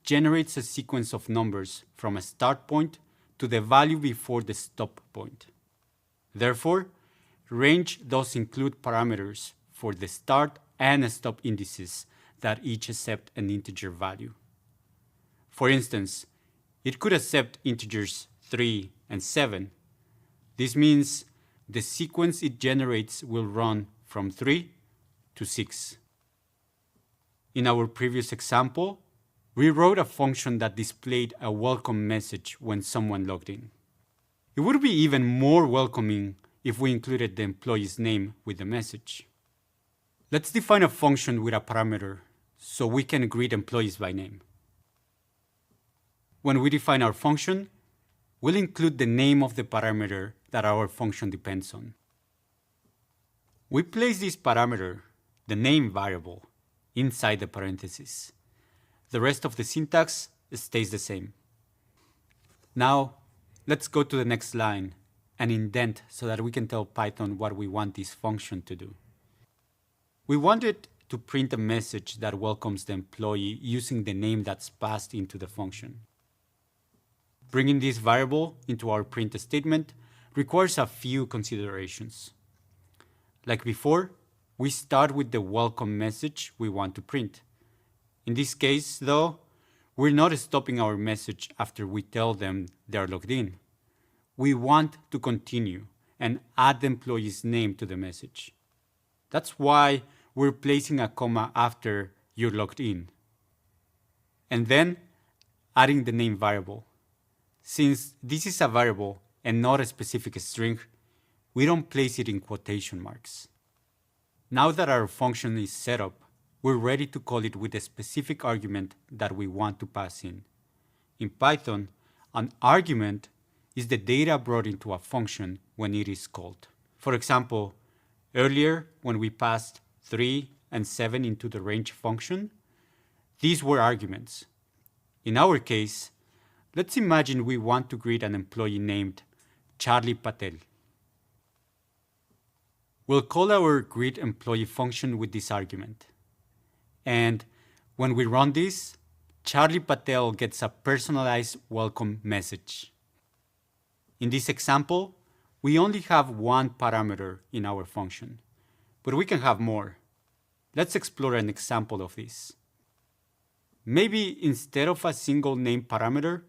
generates a sequence of numbers from a start point to the value before the stop point. Therefore, range does include parameters for the start and stop indices that each accept an integer value. For instance, it could accept integers 3 and 7. This means the sequence it generates will run from 3 to 6. In our previous example, We wrote a function that displayed a welcome message when someone logged in. It would be even more welcoming if we included the employee's name with the message. Let's define a function with a parameter so we can greet employees by name. When we define our function, we'll include the name of the parameter that our function depends on. We place this parameter, the name variable, inside the parentheses. The rest of the syntax stays the same. Now, let's go to the next line and indent so that we can tell Python what we want this function to do. We want it to print a message that welcomes the employee using the name that's passed into the function. Bringing this variable into our print statement requires a few considerations. Like before, we start with the welcome message we want to print. In this case, though, we're not stopping our message after we tell them they're logged in. We want to continue and add the employee's name to the message. That's why we're placing a comma after "you're logged in." And then adding the name variable. Since this is a variable and not a specific string, we don't place it in quotation marks. Now that our function is set up, we're ready to call it with a specific argument that we want to pass in. In Python, an argument is the data brought into a function when it is called. For example, earlier when we passed 3 and 7 into the range function, these were arguments. In our case, let's imagine we want to greet an employee named Charlie Patel. We'll call our greet employee function with this argument. And when we run this, Charlie Patel gets a personalized welcome message. In this example, we only have one parameter in our function, but we can have more. Let's explore an example of this. Maybe instead of a single name parameter,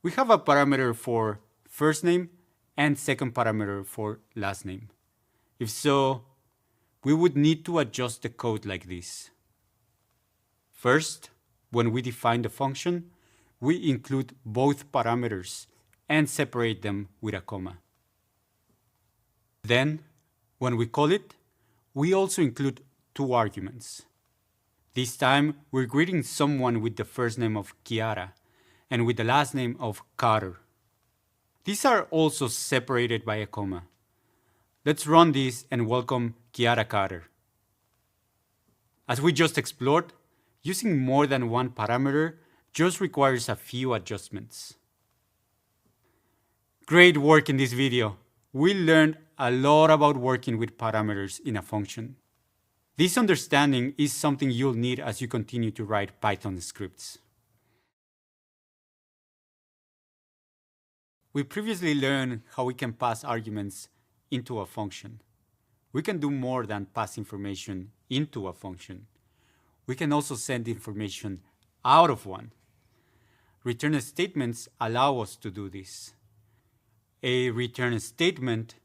we have a parameter for first name and second parameter for last name. If so, we would need to adjust the code like this. First, when we define the function, we include both parameters and separate them with a comma. Then, when we call it, we also include two arguments. This time, we're greeting someone with the first name of Chiara and with the last name of Carter. These are also separated by a comma. Let's run this and welcome Chiara Carter. As we just explored, using more than one parameter just requires a few adjustments. Great work in this video. We learned a lot about working with parameters in a function. This understanding is something you'll need as you continue to write Python scripts. We previously learned how we can pass arguments into a function. We can do more than pass information into a function. We can also send information out of one. Return statements allow us to do this. A return statement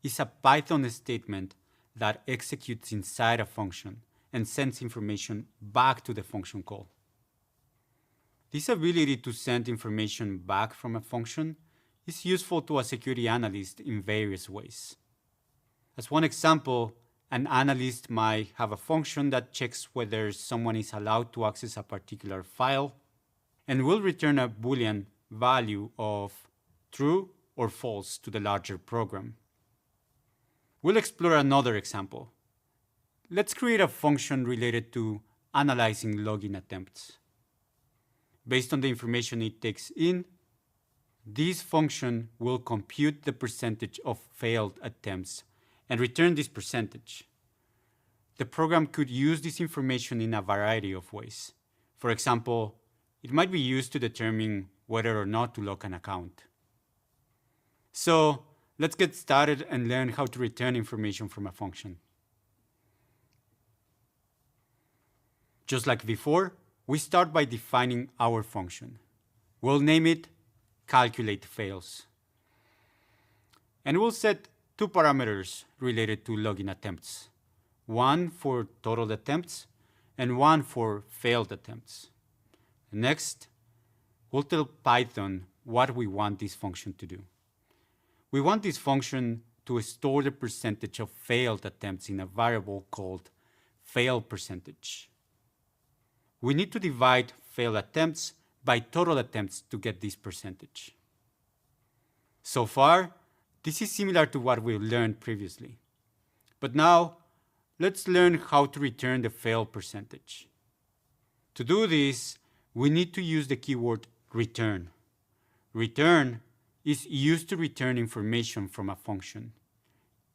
is a Python statement that executes inside a function and sends information back to the function call. This ability to send information back from a function is useful to a security analyst in various ways. As one example, an analyst might have a function that checks whether someone is allowed to access a particular file and will return a Boolean value of true or false to the larger program. We'll explore another example. Let's create a function related to analyzing login attempts. Based on the information it takes in, this function will compute the percentage of failed attempts and return this percentage. The program could use this information in a variety of ways. For example, it might be used to determine whether or not to lock an account. So let's get started and learn how to return information from a function. Just like before, we start by defining our function. We'll name it calculate fails. And we'll set two parameters related to login attempts. One for total attempts and one for failed attempts. Next, we'll tell Python what we want this function to do. We want this function to store the percentage of failed attempts in a variable called fail percentage. We need to divide failed attempts by total attempts to get this percentage. So far, this is similar to what we learned previously. But now, let's learn how to return the fail percentage. To do this, we need to use the keyword return. Return is used to return information from a function.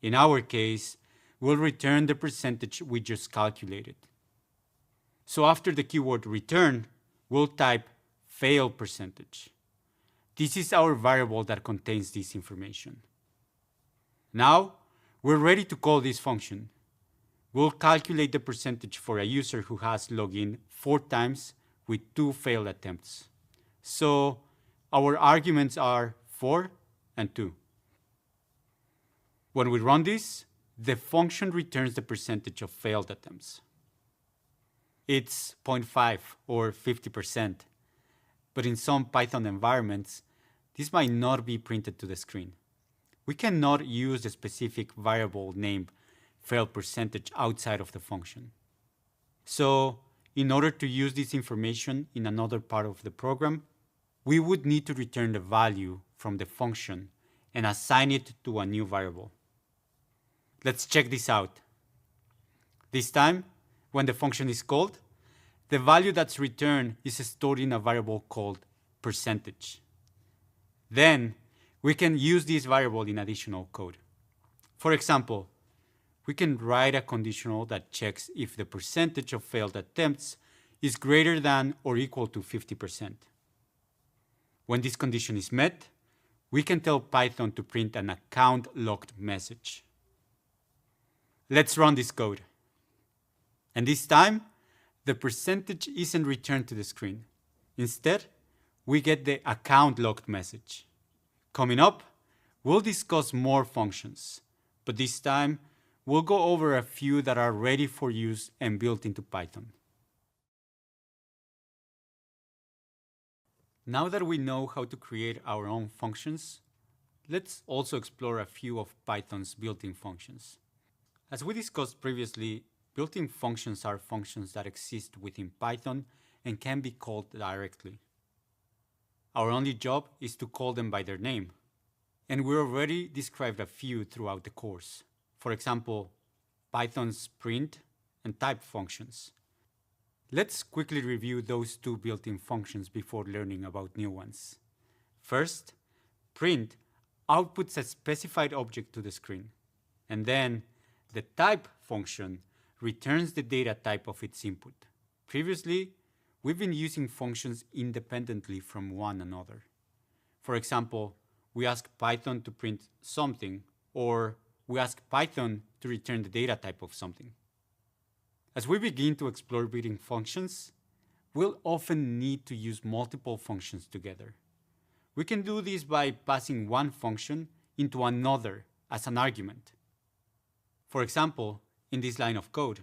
In our case, we'll return the percentage we just calculated. So after the keyword return, we'll type fail percentage. This is our variable that contains this information. Now, we're ready to call this function. We'll calculate the percentage for a user who has logged in 4 times with 2 failed attempts. So our arguments are 4 and 2. When we run this, the function returns the percentage of failed attempts. It's 0.5 or 50%, but in some Python environments, this might not be printed to the screen. We cannot use the specific variable named fail percentage outside of the function. So, in order to use this information in another part of the program, we would need to return the value from the function and assign it to a new variable. Let's check this out. This time, when the function is called, the value that's returned is stored in a variable called percentage. Then, we can use this variable in additional code. For example, we can write a conditional that checks if the percentage of failed attempts is greater than or equal to 50%. When this condition is met, we can tell Python to print an account locked message. Let's run this code. And this time, the percentage isn't returned to the screen. Instead, we get the account locked message. Coming up, we'll discuss more functions, but this time, we'll go over a few that are ready for use and built into Python. Now that we know how to create our own functions, let's also explore a few of Python's built-in functions. As we discussed previously, built-in functions are functions that exist within Python and can be called directly. Our only job is to call them by their name, and we already described a few throughout the course. For example, Python's print and type functions. Let's quickly review those 2 built-in functions before learning about new ones. First, print outputs a specified object to the screen, and then the type function returns the data type of its input. Previously, we've been using functions independently from one another. For example, we ask Python to print something, or we ask Python to return the data type of something. As we begin to explore built-in functions, we'll often need to use multiple functions together. We can do this by passing one function into another as an argument. For example, in this line of code,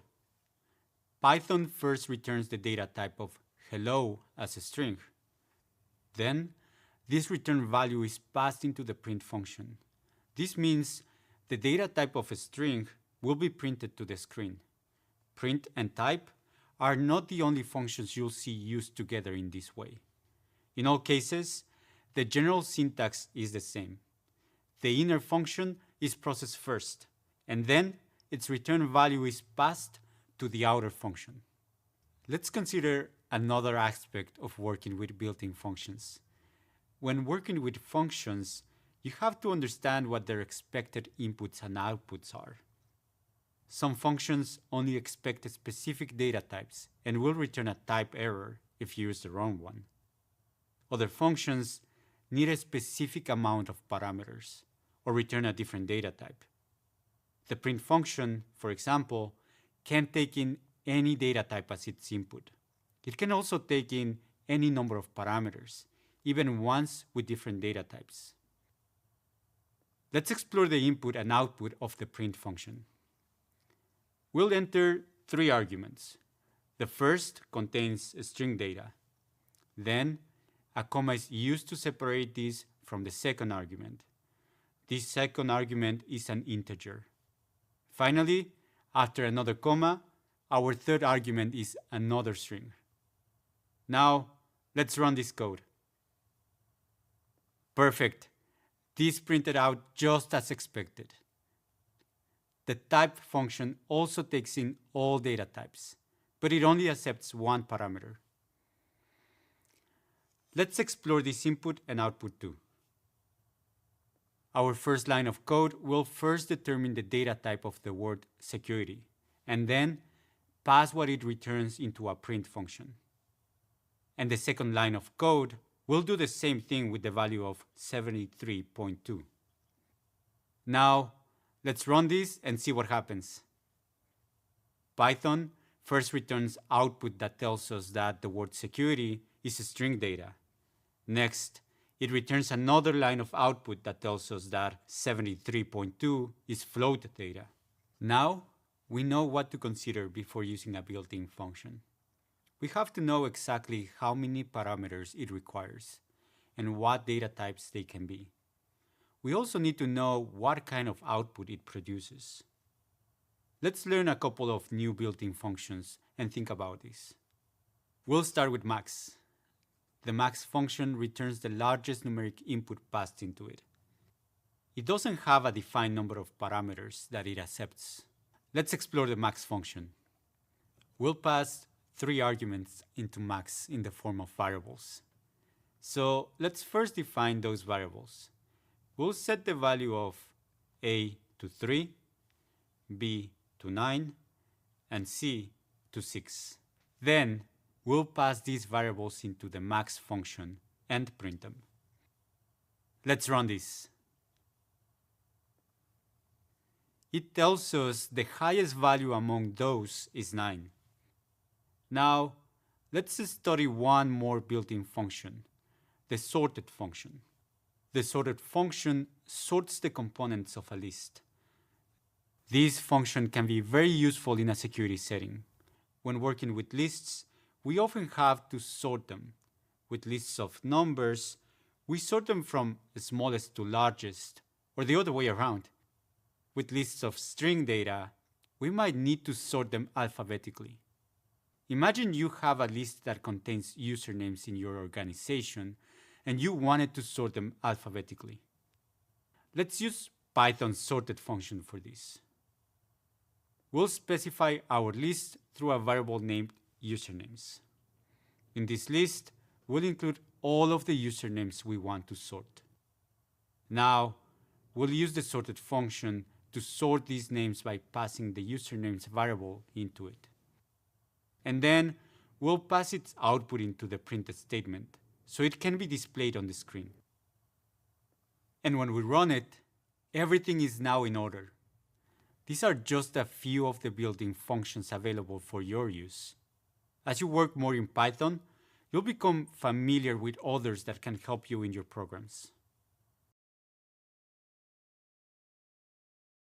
Python first returns the data type of hello as a string. Then, this return value is passed into the print function. This means the data type of a string will be printed to the screen. Print and type are not the only functions you'll see used together in this way. In all cases, the general syntax is the same. The inner function is processed first, and then its return value is passed to the outer function. Let's consider another aspect of working with built-in functions. When working with functions, you have to understand what their expected inputs and outputs are. Some functions only expect specific data types and will return a type error if you use the wrong one. Other functions need a specific amount of parameters or return a different data type. The print function, for example, can take in any data type as its input. It can also take in any number of parameters, even ones with different data types. Let's explore the input and output of the print function. We'll enter 3 arguments. The first contains string data. Then, a comma is used to separate this from the second argument. This second argument is an integer. Finally, after another comma, our third argument is another string. Now, let's run this code. Perfect. This printed out just as expected. The type function also takes in all data types, but it only accepts one parameter. Let's explore this input and output too. Our first line of code will first determine the data type of the word security, and then pass what it returns into a print function. And the second line of code will do the same thing with the value of 73.2. Now, let's run this and see what happens. Python first returns output that tells us that the word security is string data. Next, it returns another line of output that tells us that 73.2 is float data. Now, we know what to consider before using a built-in function. We have to know exactly how many parameters it requires and what data types they can be. We also need to know what kind of output it produces. Let's learn a couple of new built-in functions and think about this. We'll start with max. The max function returns the largest numeric input passed into it. It doesn't have a defined number of parameters that it accepts. Let's explore the max function. We'll pass 3 arguments into max in the form of variables. So let's first define those variables. We'll set the value of a to 3, b to 9, and c to 6. Then, we'll pass these variables into the max function and print them. Let's run this. It tells us the highest value among those is 9. Now, let's study one more built-in function, the sorted function. The sorted function sorts the components of a list. This function can be very useful in a security setting. When working with lists, we often have to sort them. With lists of numbers, we sort them from smallest to largest, or the other way around. With lists of string data, we might need to sort them alphabetically. Imagine you have a list that contains usernames in your organization, and you wanted to sort them alphabetically. Let's use Python's sorted function for this. We'll specify our list through a variable named usernames. In this list, we'll include all of the usernames we want to sort. Now, we'll use the sorted function to sort these names by passing the usernames variable into it. And then, we'll pass its output into the printed statement, so it can be displayed on the screen. And when we run it, everything is now in order. These are just a few of the built-in functions available for your use. As you work more in Python, you'll become familiar with others that can help you in your programs.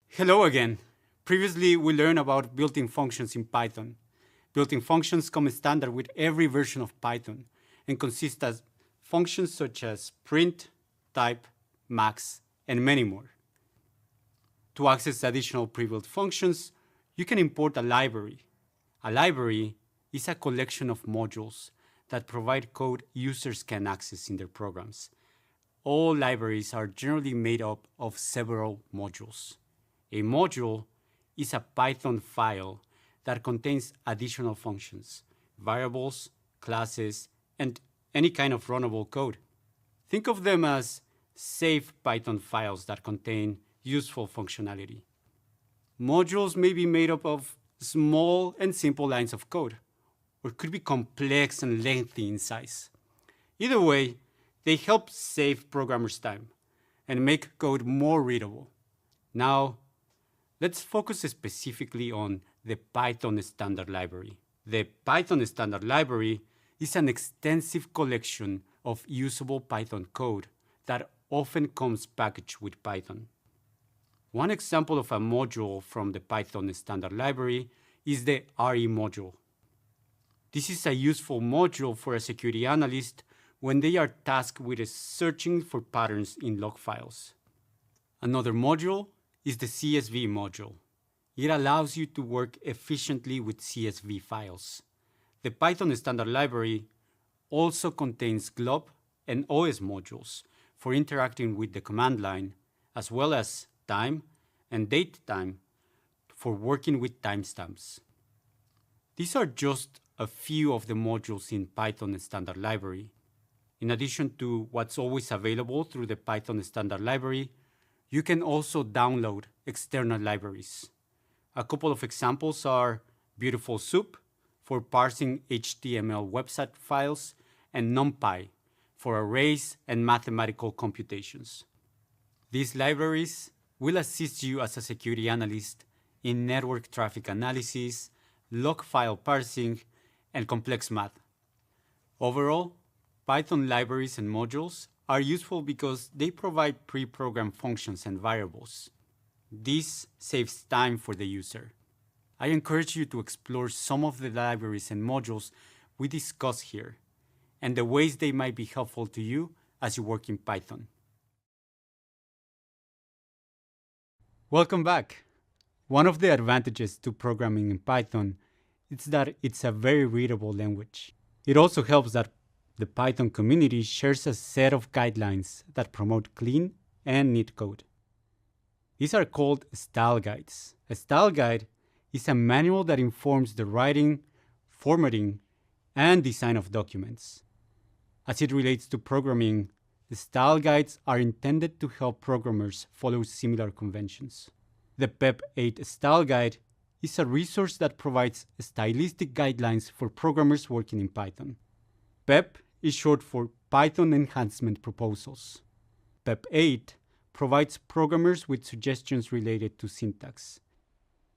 Hello again. Previously, we learned about built-in functions in Python. Built-in functions come standard with every version of Python and consist of functions such as print, type, max, and many more. To access additional pre-built functions, you can import a library. A library is a collection of modules that provide code users can access in their programs. All libraries are generally made up of several modules. A module is a Python file that contains additional functions, variables, classes, and any kind of runnable code. Think of them as safe Python files that contain useful functionality. Modules may be made up of small and simple lines of code, or could be complex and lengthy in size. Either way, they help save programmers' time and make code more readable. Now, let's focus specifically on the Python standard library. The Python standard library is an extensive collection of usable Python code that often comes packaged with Python. One example of a module from the Python standard library is the RE module. This is a useful module for a security analyst when they are tasked with searching for patterns in log files. Another module is the CSV module. It allows you to work efficiently with CSV files. The Python standard library also contains glob and OS modules for interacting with the command line, as well as time and date time for working with timestamps. These are just a few of the modules in Python standard library. In addition to what's always available through the Python standard library, you can also download external libraries. A couple of examples are Beautiful Soup for parsing HTML website files and NumPy for arrays and mathematical computations. These libraries will assist you as a security analyst in network traffic analysis, log file parsing, and complex math. Overall, Python libraries and modules are useful because they provide pre-programmed functions and variables. This saves time for the user. I encourage you to explore some of the libraries and modules we discuss here and the ways they might be helpful to you as you work in Python. Welcome back. One of the advantages to programming in Python is that it's a very readable language. It also helps that the Python community shares a set of guidelines that promote clean and neat code. These are called style guides. A style guide is a manual that informs the writing, formatting, and design of documents. As it relates to programming, the style guides are intended to help programmers follow similar conventions. The PEP8 Style Guide is a resource that provides stylistic guidelines for programmers working in Python. PEP is short for Python Enhancement Proposals. PEP8 provides programmers with suggestions related to syntax.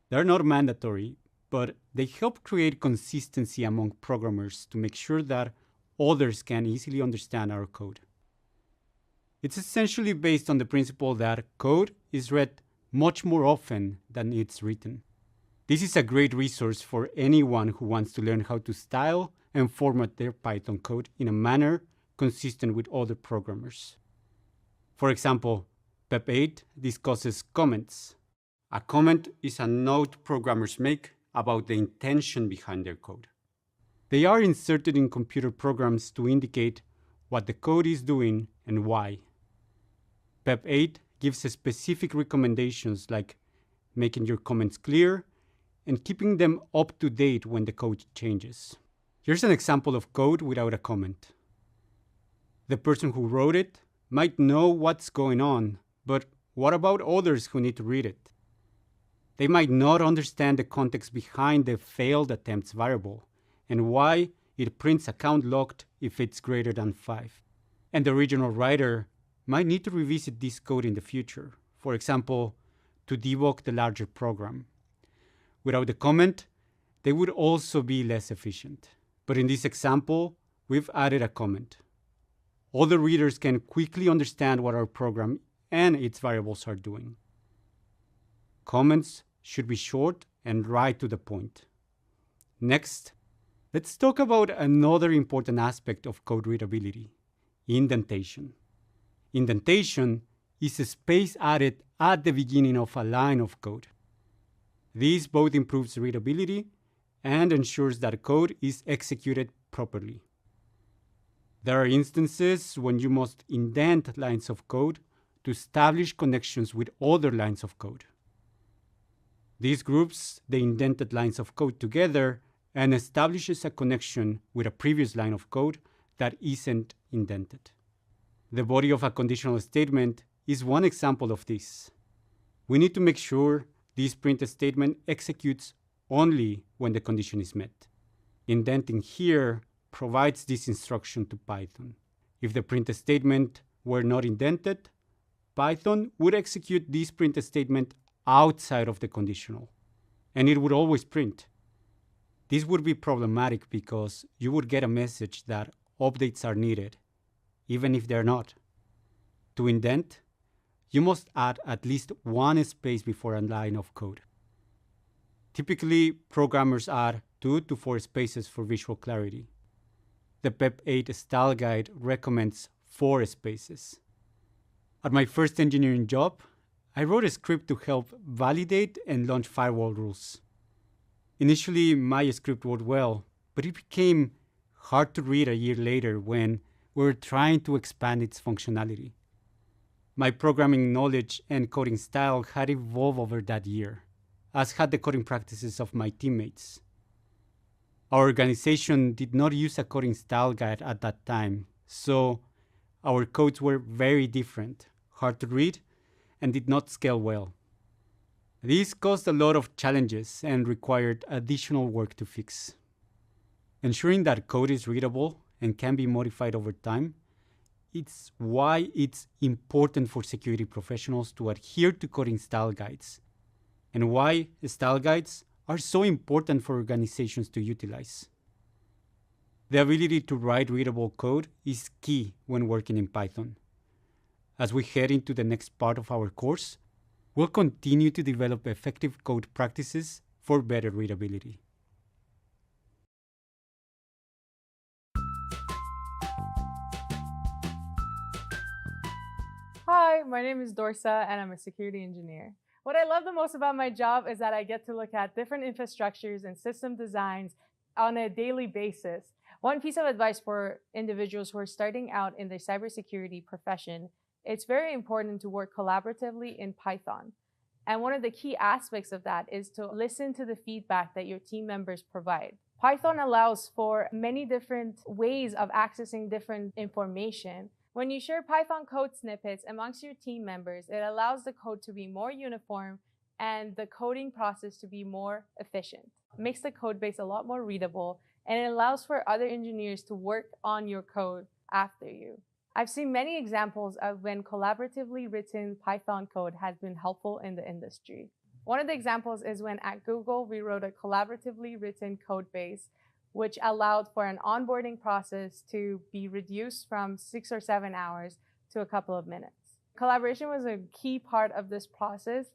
They're not mandatory, but they help create consistency among programmers to make sure that others can easily understand our code. It's essentially based on the principle that code is read much more often than it's written. This is a great resource for anyone who wants to learn how to style and format their Python code in a manner consistent with other programmers. For example, PEP8 discusses comments. A comment is a note programmers make about the intention behind their code. They are inserted in computer programs to indicate what the code is doing and why. PEP8 gives specific recommendations like making your comments clear and keeping them up to date when the code changes. Here's an example of code without a comment. The person who wrote it might know what's going on, but what about others who need to read it? They might not understand the context behind the failed attempts variable and why it prints account locked if it's greater than 5. And the original writer might need to revisit this code in the future, for example, to debug the larger program. Without the comment, they would also be less efficient. But in this example, we've added a comment. Other readers can quickly understand what our program and its variables are doing. Comments should be short and right to the point. Next, let's talk about another important aspect of code readability: indentation. Indentation is a space added at the beginning of a line of code. This both improves readability and ensures that code is executed properly. There are instances when you must indent lines of code to establish connections with other lines of code. This groups the indented lines of code together and establishes a connection with a previous line of code that isn't indented. The body of a conditional statement is one example of this. We need to make sure this print statement executes only when the condition is met. Indenting here provides this instruction to Python. If the print statement were not indented, Python would execute this print statement outside of the conditional, and it would always print. This would be problematic because you would get a message that updates are needed, even if they're not. To indent, you must add at least one space before a line of code. Typically, programmers add 2 to 4 spaces for visual clarity. The PEP 8 style guide recommends 4 spaces. At my first engineering job, I wrote a script to help validate and launch firewall rules. Initially, my script worked well, but it became hard to read a year later when we were trying to expand its functionality. My programming knowledge and coding style had evolved over that year, as had the coding practices of my teammates. Our organization did not use a coding style guide at that time, so our codes were very different, hard to read, and did not scale well. This caused a lot of challenges and required additional work to fix. Ensuring that code is readable and can be modified over time, it's why it's important for security professionals to adhere to coding style guides, and why style guides are so important for organizations to utilize. The ability to write readable code is key when working in Python. As we head into the next part of our course, we'll continue to develop effective code practices for better readability. Hi, my name is Dorsa and I'm a security engineer. What I love the most about my job is that I get to look at different infrastructures and system designs on a daily basis. One piece of advice for individuals who are starting out in the cybersecurity profession, it's very important to work collaboratively in Python. And one of the key aspects of that is to listen to the feedback that your team members provide. Python allows for many different ways of accessing different information. When you share Python code snippets amongst your team members, it allows the code to be more uniform and the coding process to be more efficient. It makes the code base a lot more readable, and it allows for other engineers to work on your code after you. I've seen many examples of when collaboratively written Python code has been helpful in the industry. One of the examples is when at Google, we wrote a collaboratively written code base which allowed for an onboarding process to be reduced from 6 or 7 hours to a couple of minutes. Collaboration was a key part of this process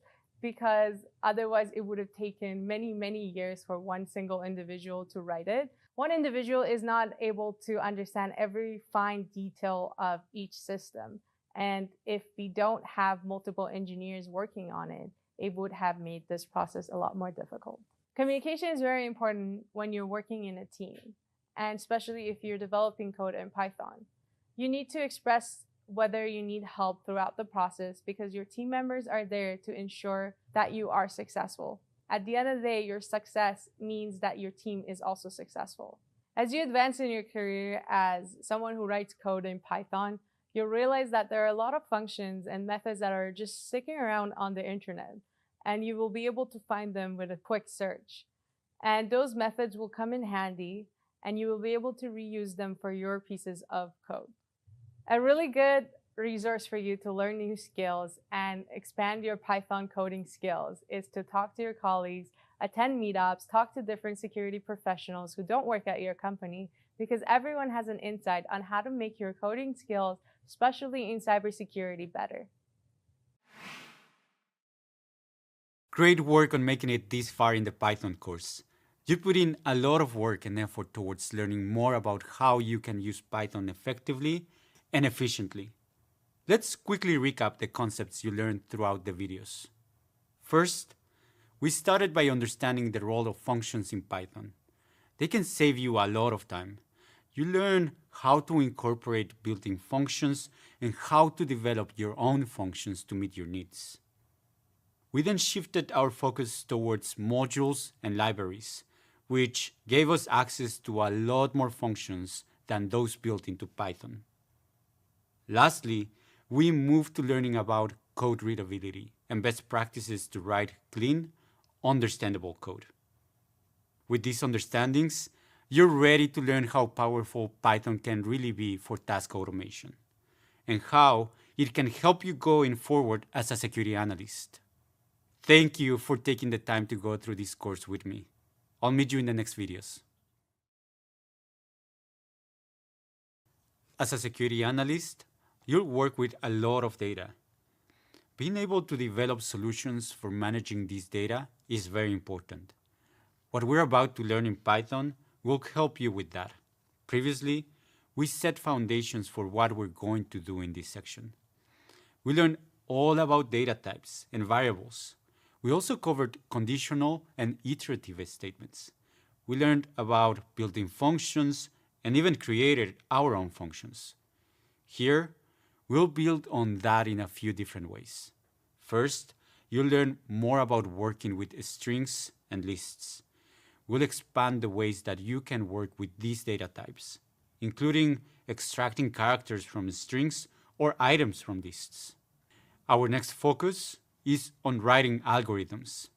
because otherwise it would have taken many, many years for one single individual to write it. One individual is not able to understand every fine detail of each system. And if we don't have multiple engineers working on it, it would have made this process a lot more difficult. Communication is very important when you're working in a team, and especially if you're developing code in Python. You need to express whether you need help throughout the process because your team members are there to ensure that you are successful. At the end of the day, your success means that your team is also successful. As you advance in your career as someone who writes code in Python, you'll realize that there are a lot of functions and methods that are just sticking around on the internet, and you will be able to find them with a quick search. And those methods will come in handy, and you will be able to reuse them for your pieces of code. A really good resource for you to learn new skills and expand your Python coding skills is to talk to your colleagues, attend meetups, talk to different security professionals who don't work at your company, because everyone has an insight on how to make your coding skills, especially in cybersecurity, better. Great work on making it this far in the Python course. You put in a lot of work and effort towards learning more about how you can use Python effectively and efficiently. Let's quickly recap the concepts you learned throughout the videos. First, we started by understanding the role of functions in Python. They can save you a lot of time. You learn how to incorporate built-in functions and how to develop your own functions to meet your needs. We then shifted our focus towards modules and libraries, which gave us access to a lot more functions than those built into Python. Lastly, we moved to learning about code readability and best practices to write clean, understandable code. With these understandings, you're ready to learn how powerful Python can really be for task automation, and how it can help you going forward as a security analyst. Thank you for taking the time to go through this course with me. I'll meet you in the next videos. As a security analyst, you'll work with a lot of data. Being able to develop solutions for managing this data is very important. What we're about to learn in Python will help you with that. Previously, we set foundations for what we're going to do in this section. We learned all about data types and variables. We also covered conditional and iterative statements. We learned about built-in functions and even created our own functions. Here, we'll build on that in a few different ways. First, you'll learn more about working with strings and lists. We'll expand the ways that you can work with these data types, including extracting characters from strings or items from lists. Our next focus is on writing algorithms.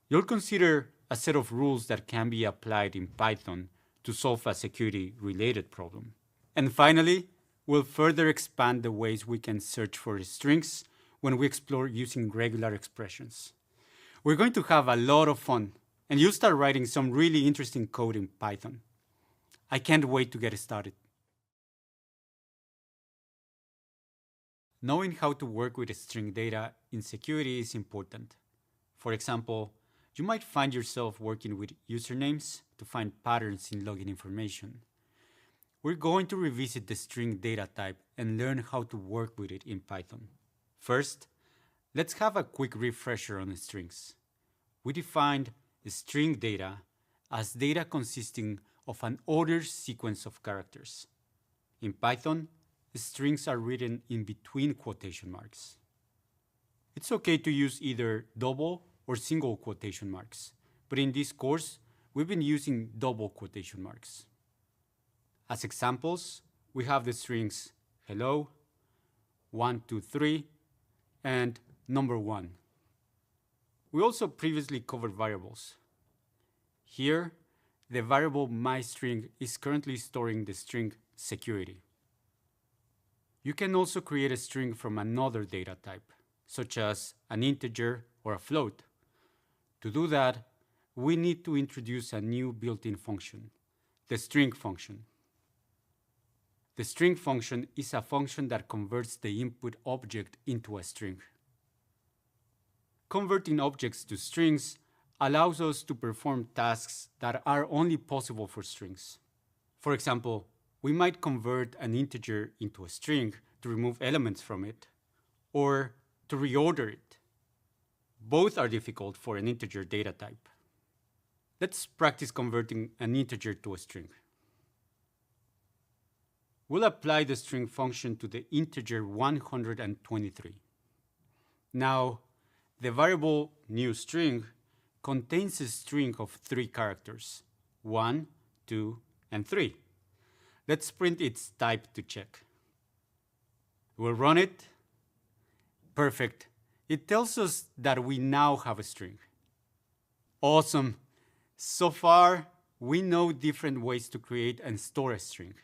You'll consider a set of rules that can be applied in Python to solve a security-related problem. And finally, we'll further expand the ways we can search for strings when we explore using regular expressions. We're going to have a lot of fun, and you'll start writing some really interesting code in Python. I can't wait to get started. Knowing how to work with string data in security is important. For example, you might find yourself working with usernames to find patterns in login information. We're going to revisit the string data type and learn how to work with it in Python. First, let's have a quick refresher on strings. We defined string data as data consisting of an ordered sequence of characters. In Python, strings are written in between quotation marks. It's okay to use either double or single quotation marks, but in this course, we've been using double quotation marks. As examples, we have the strings hello, 1, 2, 3, and number 1. We also previously covered variables. Here, the variable myString is currently storing the string security. You can also create a string from another data type, such as an integer or a float. To do that, we need to introduce a new built-in function, the string function. The string function is a function that converts the input object into a string. Converting objects to strings allows us to perform tasks that are only possible for strings. For example, we might convert an integer into a string to remove elements from it, or to reorder it. Both are difficult for an integer data type. Let's practice converting an integer to a string. We'll apply the string function to the integer 123. Now, the variable newString contains a string of 3 characters, 1, 2, and 3. Let's print its type to check. We'll run it. Perfect. It tells us that we now have a string. Awesome. So far, we know different ways to create and store a string.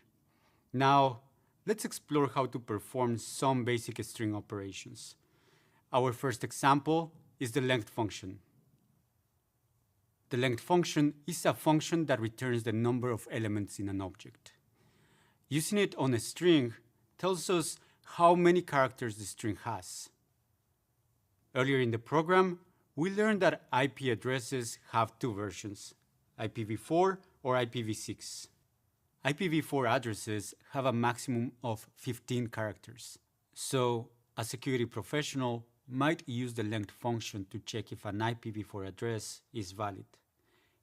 Now, let's explore how to perform some basic string operations. Our first example is the length function. The length function is a function that returns the number of elements in an object. Using it on a string tells us how many characters the string has. Earlier in the program, we learned that IP addresses have 2 versions, IPv4 or IPv6. IPv4 addresses have a maximum of 15 characters. So, a security professional might use the length function to check if an IPv4 address is valid.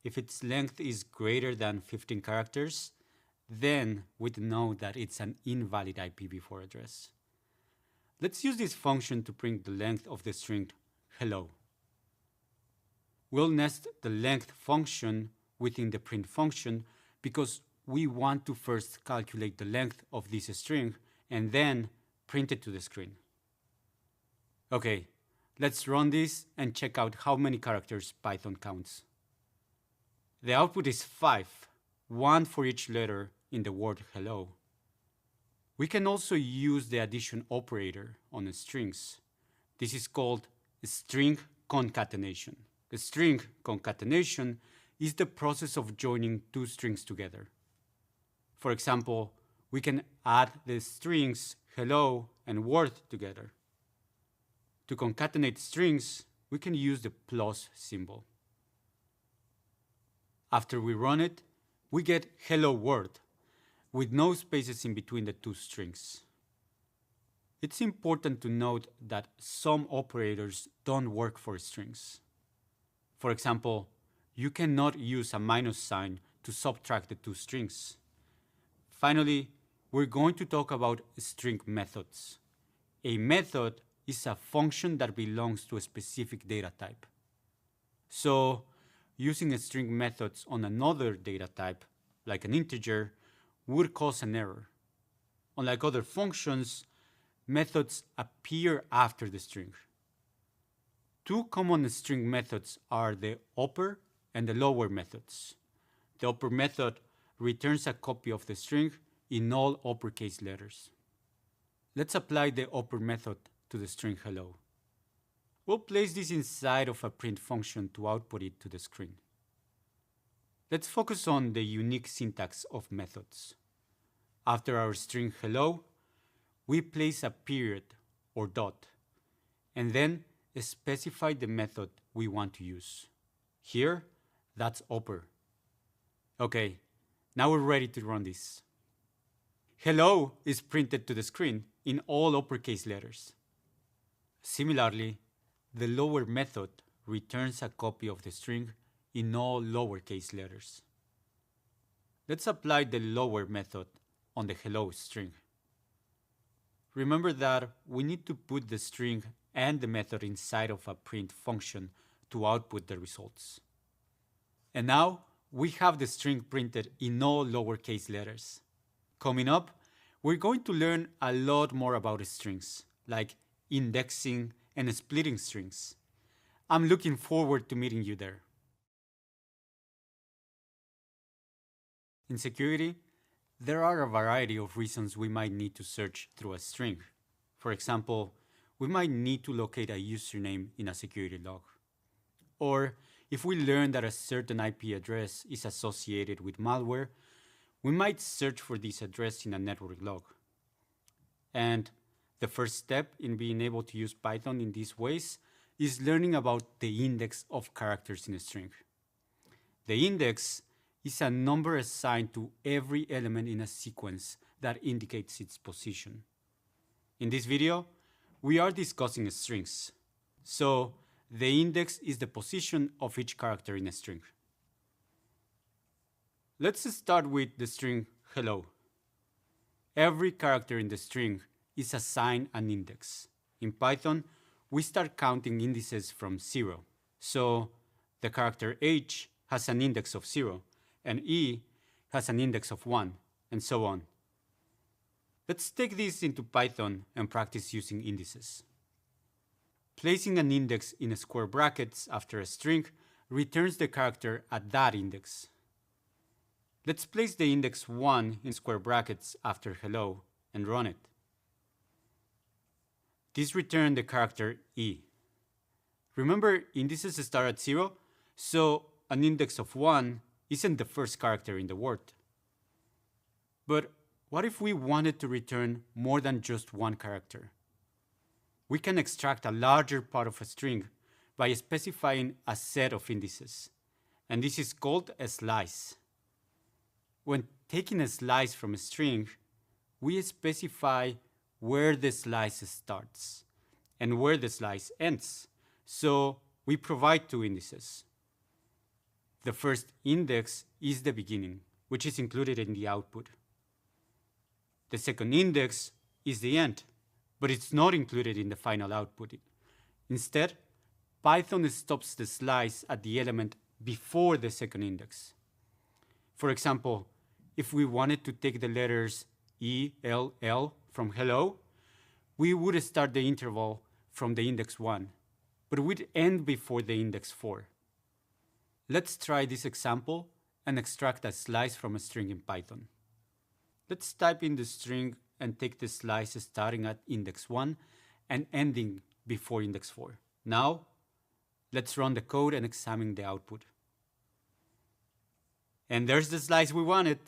If its length is greater than 15 characters, then we'd know that it's an invalid IPv4 address. Let's use this function to print the length of the string hello. We'll nest the length function within the print function because we want to first calculate the length of this string and then print it to the screen. Okay, let's run this and check out how many characters Python counts. The output is 5, 1 for each letter in the word hello. We can also use the addition operator on strings. This is called string concatenation. The string concatenation is the process of joining 2 strings together. For example, we can add the strings hello and word together. To concatenate strings, we can use the plus symbol. After we run it, we get hello world, with no spaces in between the two strings. It's important to note that some operators don't work for strings. For example, you cannot use a minus sign to subtract the two strings. Finally, we're going to talk about string methods. A method is a function that belongs to a specific data type. So, using string methods on another data type, like an integer, would cause an error. Unlike other functions, methods appear after the string. Two common string methods are the upper and the lower methods. The upper method returns a copy of the string in all uppercase letters. Let's apply the upper method to the string hello. We'll place this inside of a print function to output it to the screen. Let's focus on the unique syntax of methods. After our string hello, we place a period or dot, and then specify the method we want to use. Here, that's upper. Okay, now we're ready to run this. Hello is printed to the screen in all uppercase letters. Similarly, the lower method returns a copy of the string in all lowercase letters. Let's apply the lower method on the hello string. Remember that we need to put the string and the method inside of a print function to output the results. And now we have the string printed in all lowercase letters. Coming up, we're going to learn a lot more about strings, like indexing and splitting strings. I'm looking forward to meeting you there. In security, there are a variety of reasons we might need to search through a string. For example, we might need to locate a username in a security log. Or if we learn that a certain IP address is associated with malware, we might search for this address in a network log. And the first step in being able to use Python in these ways is learning about the index of characters in a string. The index is a number assigned to every element in a sequence that indicates its position. In this video, we are discussing strings. So the index is the position of each character in a string. Let's start with the string hello. Every character in the string is assigned an index. In Python, we start counting indices from 0. So the character H has an index of 0, and E has an index of 1, and so on. Let's take this into Python and practice using indices. Placing an index in square brackets after a string returns the character at that index. Let's place the index 1 in square brackets after hello and run it. This returns the character E. Remember, indices start at 0, so an index of 1 isn't the first character in the word. But what if we wanted to return more than just one character? We can extract a larger part of a string by specifying a set of indices, and this is called a slice. When taking a slice from a string, we specify where the slice starts and where the slice ends, so we provide two indices. The first index is the beginning, which is included in the output. The second index is the end, but it's not included in the final output. Instead, Python stops the slice at the element before the second index. For example, if we wanted to take the letters E, L, L from hello, we would start the interval from the index 1, but we'd end before the index 4. Let's try this example and extract a slice from a string in Python. Let's type in the string and take the slice starting at index 1 and ending before index 4. Now, let's run the code and examine the output. And there's the slice we wanted.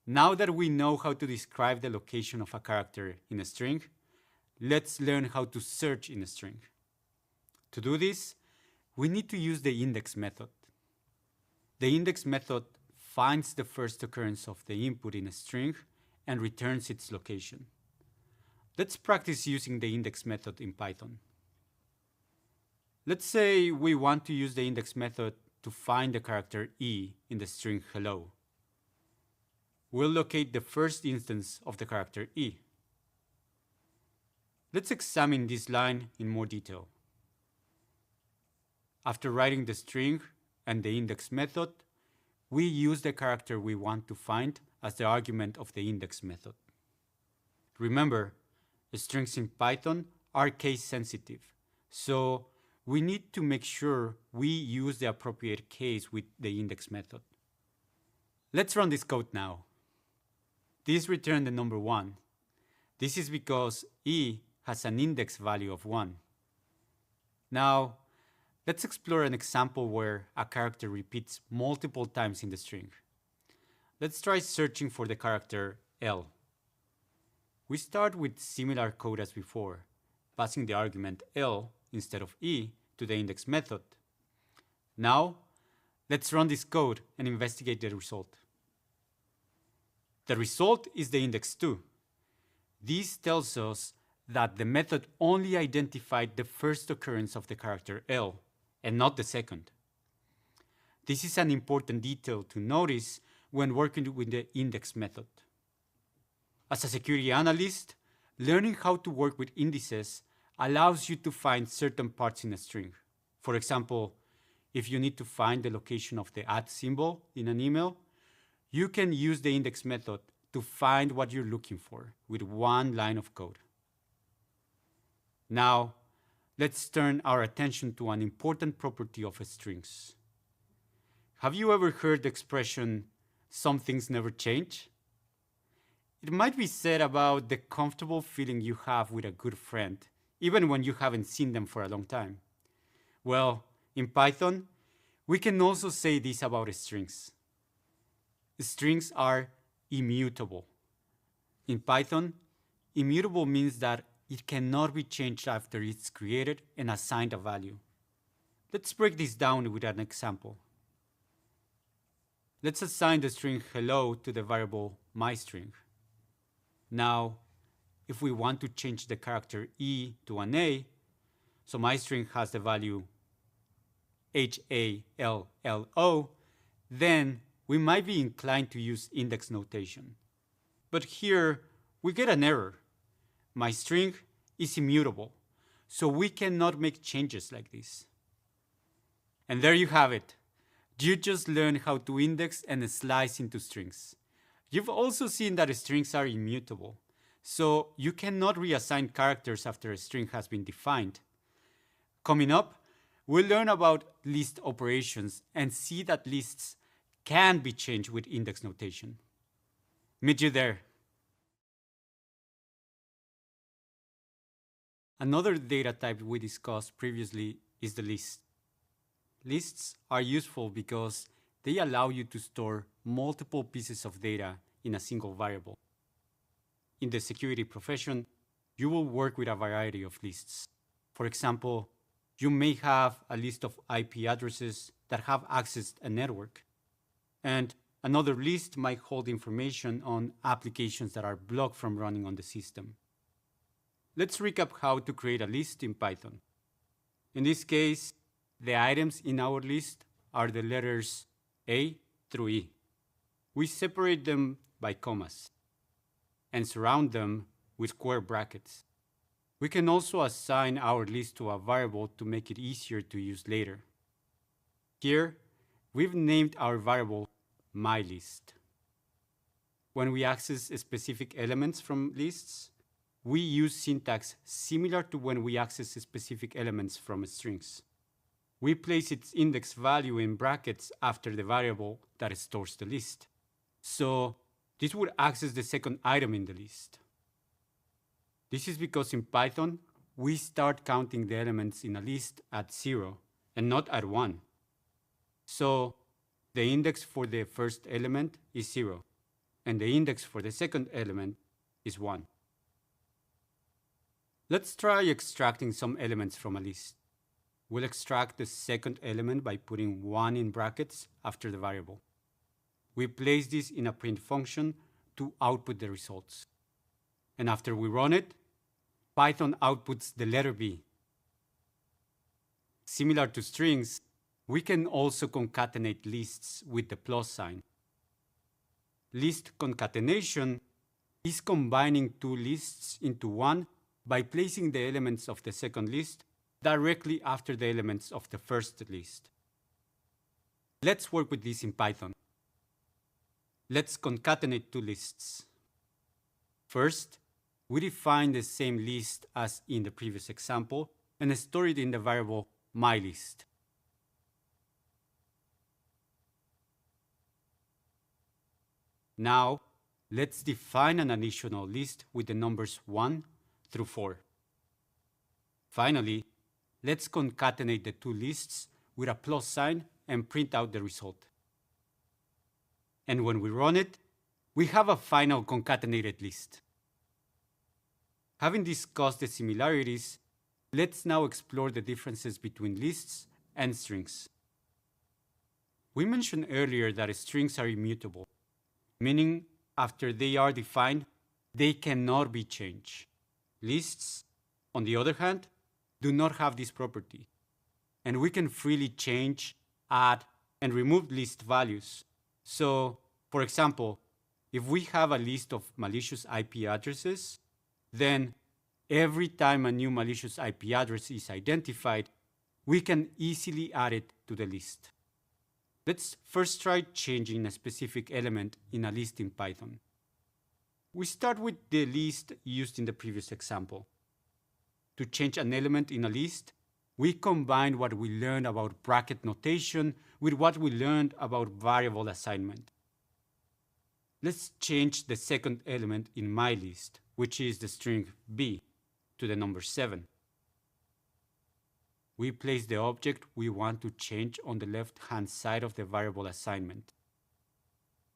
Now that we know how to describe the location of a character in a string, let's learn how to search in a string. To do this, we need to use the index method. The index method finds the first occurrence of the input in a string and returns its location. Let's practice using the index method in Python. Let's say we want to use the index method to find the character E in the string hello. We'll locate the first instance of the character E. Let's examine this line in more detail. After writing the string and the index method, we use the character we want to find as the argument of the index method. Remember, strings in Python are case sensitive, so we need to make sure we use the appropriate case with the index method. Let's run this code now. This returned the number 1. This is because E has an index value of 1. Now, let's explore an example where a character repeats multiple times in the string. Let's try searching for the character L. We start with similar code as before, passing the argument L instead of E to the index method. Now, let's run this code and investigate the result. The result is the index 2. This tells us that the method only identified the first occurrence of the character L and not the second. This is an important detail to notice when working with the index method. As a security analyst, learning how to work with indices allows you to find certain parts in a string. For example, if you need to find the location of the @ symbol in an email, you can use the index method to find what you're looking for with one line of code. Now, let's turn our attention to an important property of strings. Have you ever heard the expression, "some things never change"? It might be said about the comfortable feeling you have with a good friend, even when you haven't seen them for a long time. Well, in Python, we can also say this about strings. Strings are immutable. In Python, immutable means that it cannot be changed after it's created and assigned a value. Let's break this down with an example. Let's assign the string hello to the variable myString. Now, if we want to change the character E to an A, so myString has the value HALLO, then we might be inclined to use index notation. But here, we get an error. MyString is immutable, so we cannot make changes like this. And there you have it. You just learned how to index and slice into strings. You've also seen that strings are immutable, so you cannot reassign characters after a string has been defined. Coming up, we'll learn about list operations and see that lists can be changed with index notation. Meet you there. Another data type we discussed previously is the list. Lists are useful because they allow you to store multiple pieces of data in a single variable. In the security profession, you will work with a variety of lists. For example, you may have a list of IP addresses that have accessed a network, and another list might hold information on applications that are blocked from running on the system. Let's recap how to create a list in Python. In this case, the items in our list are the letters A through E. We separate them by commas and surround them with square brackets. We can also assign our list to a variable to make it easier to use later. Here, we've named our variable myList. When we access specific elements from lists, we use syntax similar to when we access specific elements from strings. We place its index value in brackets after the variable that stores the list. So this would access the second item in the list. This is because in Python, we start counting the elements in a list at 0 and not at 1. So the index for the first element is 0, and the index for the second element is 1. Let's try extracting some elements from a list. We'll extract the second element by putting 1 in brackets after the variable. We place this in a print function to output the results. And after we run it, Python outputs the letter B. Similar to strings, we can also concatenate lists with the plus sign. List concatenation is combining two lists into one by placing the elements of the second list directly after the elements of the first list. Let's work with this in Python. Let's concatenate two lists. First, we define the same list as in the previous example and store it in the variable mylist. Now, let's define an additional list with the numbers 1 through 4. Finally, let's concatenate the two lists with a plus sign and print out the result. And when we run it, we have a final concatenated list. Having discussed the similarities, let's now explore the differences between lists and strings. We mentioned earlier that strings are immutable, meaning after they are defined, they cannot be changed. Lists, on the other hand, do not have this property, and we can freely change, add, and remove list values. So, for example, if we have a list of malicious IP addresses, then every time a new malicious IP address is identified, we can easily add it to the list. Let's first try changing a specific element in a list in Python. We start with the list used in the previous example. To change an element in a list, we combine what we learned about bracket notation with what we learned about variable assignment. Let's change the second element in my list, which is the string b, to the number 7. We place the object we want to change on the left-hand side of the variable assignment.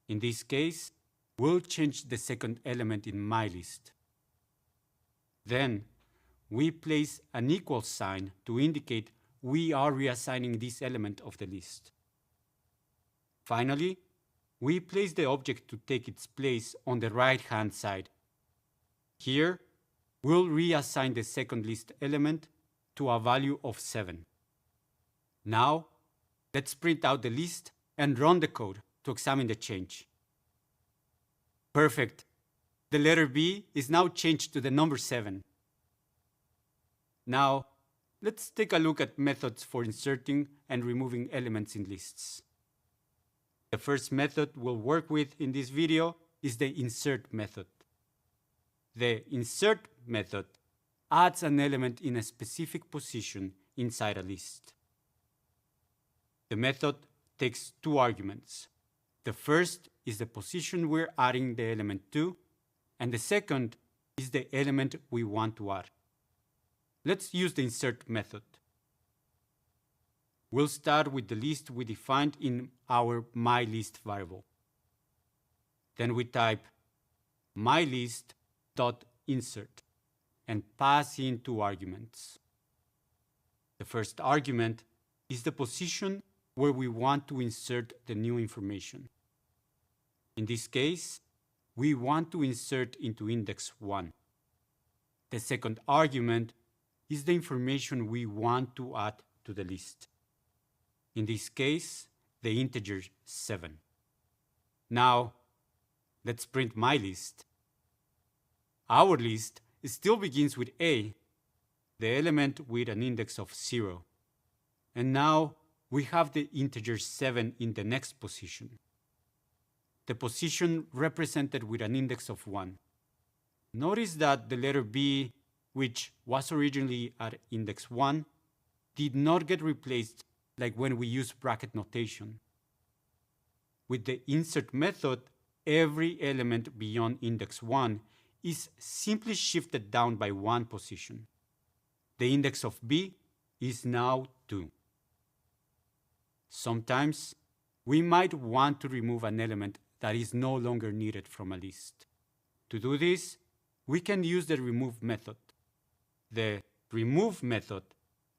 In this case, we'll change the second element in my list. Then, we place an equal sign to indicate we are reassigning this element of the list. Finally, we place the object to take its place on the right-hand side. Here, we'll reassign the second list element to a value of 7. Now, let's print out the list and run the code to examine the change. Perfect! The letter B is now changed to the number 7. Now, let's take a look at methods for inserting and removing elements in lists. The first method we'll work with in this video is the insert method. The insert method adds an element in a specific position inside a list. The method takes two arguments. The first is the position we're adding the element to, and the second is the element we want to add. Let's use the insert method. We'll start with the list we defined in our mylist variable. Then we type mylist.insert and pass in two arguments. The first argument is the position where we want to insert the new information. In this case, we want to insert into index 1. The second argument is the information we want to add to the list. In this case, the integer 7. Now, let's print my list. Our list still begins with A, the element with an index of 0. And now we have the integer 7 in the next position. The position represented with an index of 1. Notice that the letter B, which was originally at index 1, did not get replaced like when we use bracket notation. With the insert method, every element beyond index 1 is simply shifted down by 1 position. The index of B is now 2. Sometimes, we might want to remove an element that is no longer needed from a list. To do this, we can use the remove method. The remove method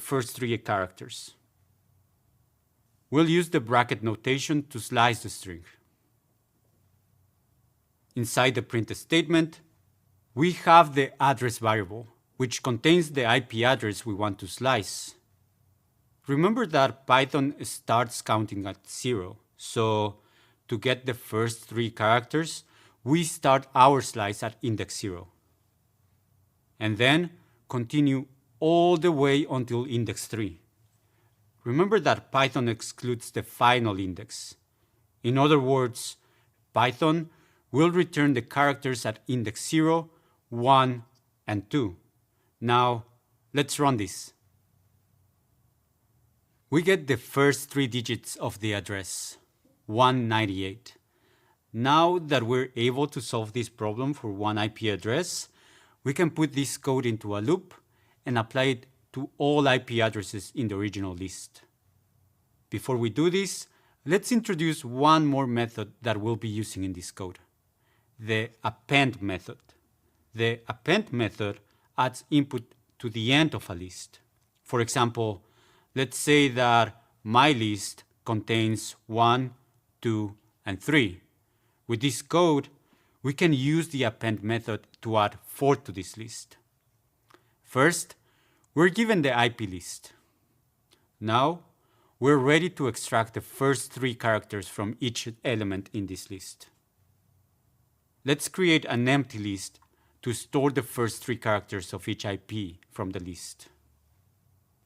first 3 characters. We'll use the bracket notation to slice the string. Inside the print statement, we have the address variable, which contains the IP address we want to slice. Remember that Python starts counting at 0, so to get the first 3 characters, we start our slice at index 0. And then continue all the way until index 3. Remember that Python excludes the final index. In other words, Python will return the characters at index 0, 1, and 2. Now, let's run this. We get the first 3 digits of the address, 198. Now that we're able to solve this problem for one IP address, we can put this code into a loop and apply it to all IP addresses in the original list. Before we do this, let's introduce one more method that we'll be using in this code, the append method. The append method adds input to the end of a list. For example, let's say that my list contains 1, 2, and 3. With this code, we can use the append method to add 4 to this list. First, we're given the IP list. Now, we're ready to extract the first 3 characters from each element in this list. Let's create an empty list to store the first 3 characters of each IP from the list.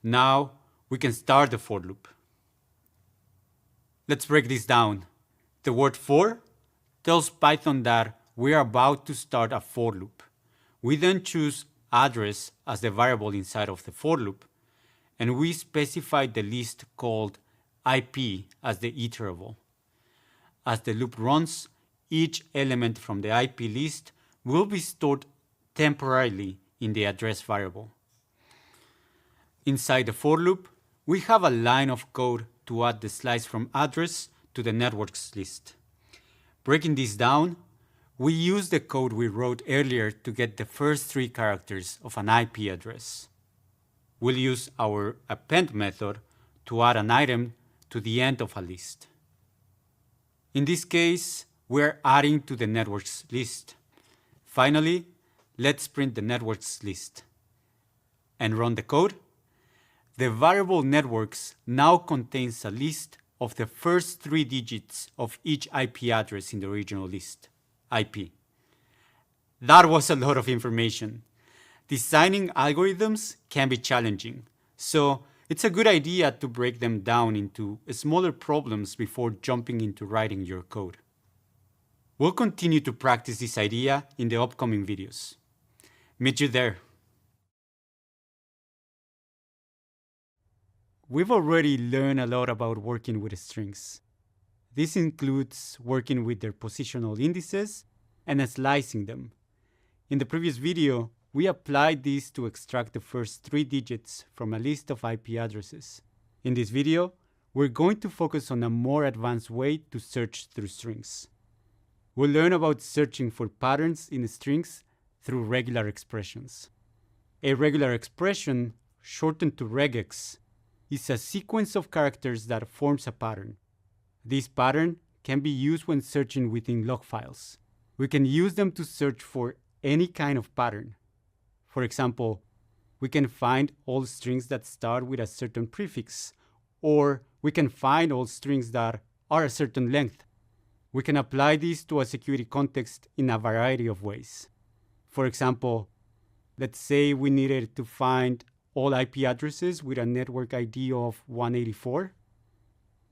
Now, we can start the for loop. Let's break this down. The word for tells Python that we are about to start a for loop. We then choose address as the variable inside of the for loop, and we specify the list called IP as the iterable. As the loop runs, each element from the IP list will be stored temporarily in the address variable. Inside the for loop, we have a line of code to add the slice from address to the networks list. Breaking this down, we use the code we wrote earlier to get the first 3 characters of an IP address. We'll use our append method to add an item to the end of a list. In this case, we're adding to the networks list. Finally, let's print the networks list and run the code. The variable networks now contains a list of the first 3 digits of each IP address in the original list, IP. That was a lot of information. Designing algorithms can be challenging, so it's a good idea to break them down into smaller problems before jumping into writing your code. We'll continue to practice this idea in the upcoming videos. Meet you there. We've already learned a lot about working with strings. This includes working with their positional indices and slicing them. In the previous video, we applied this to extract the first 3 digits from a list of IP addresses. In this video, we're going to focus on a more advanced way to search through strings. We'll learn about searching for patterns in strings through regular expressions. A regular expression, shortened to regex, is a sequence of characters that forms a pattern. This pattern can be used when searching within log files. We can use them to search for any kind of pattern. For example, we can find all strings that start with a certain prefix, or we can find all strings that are a certain length. We can apply this to a security context in a variety of ways. For example, let's say we needed to find all IP addresses with a network ID of 184.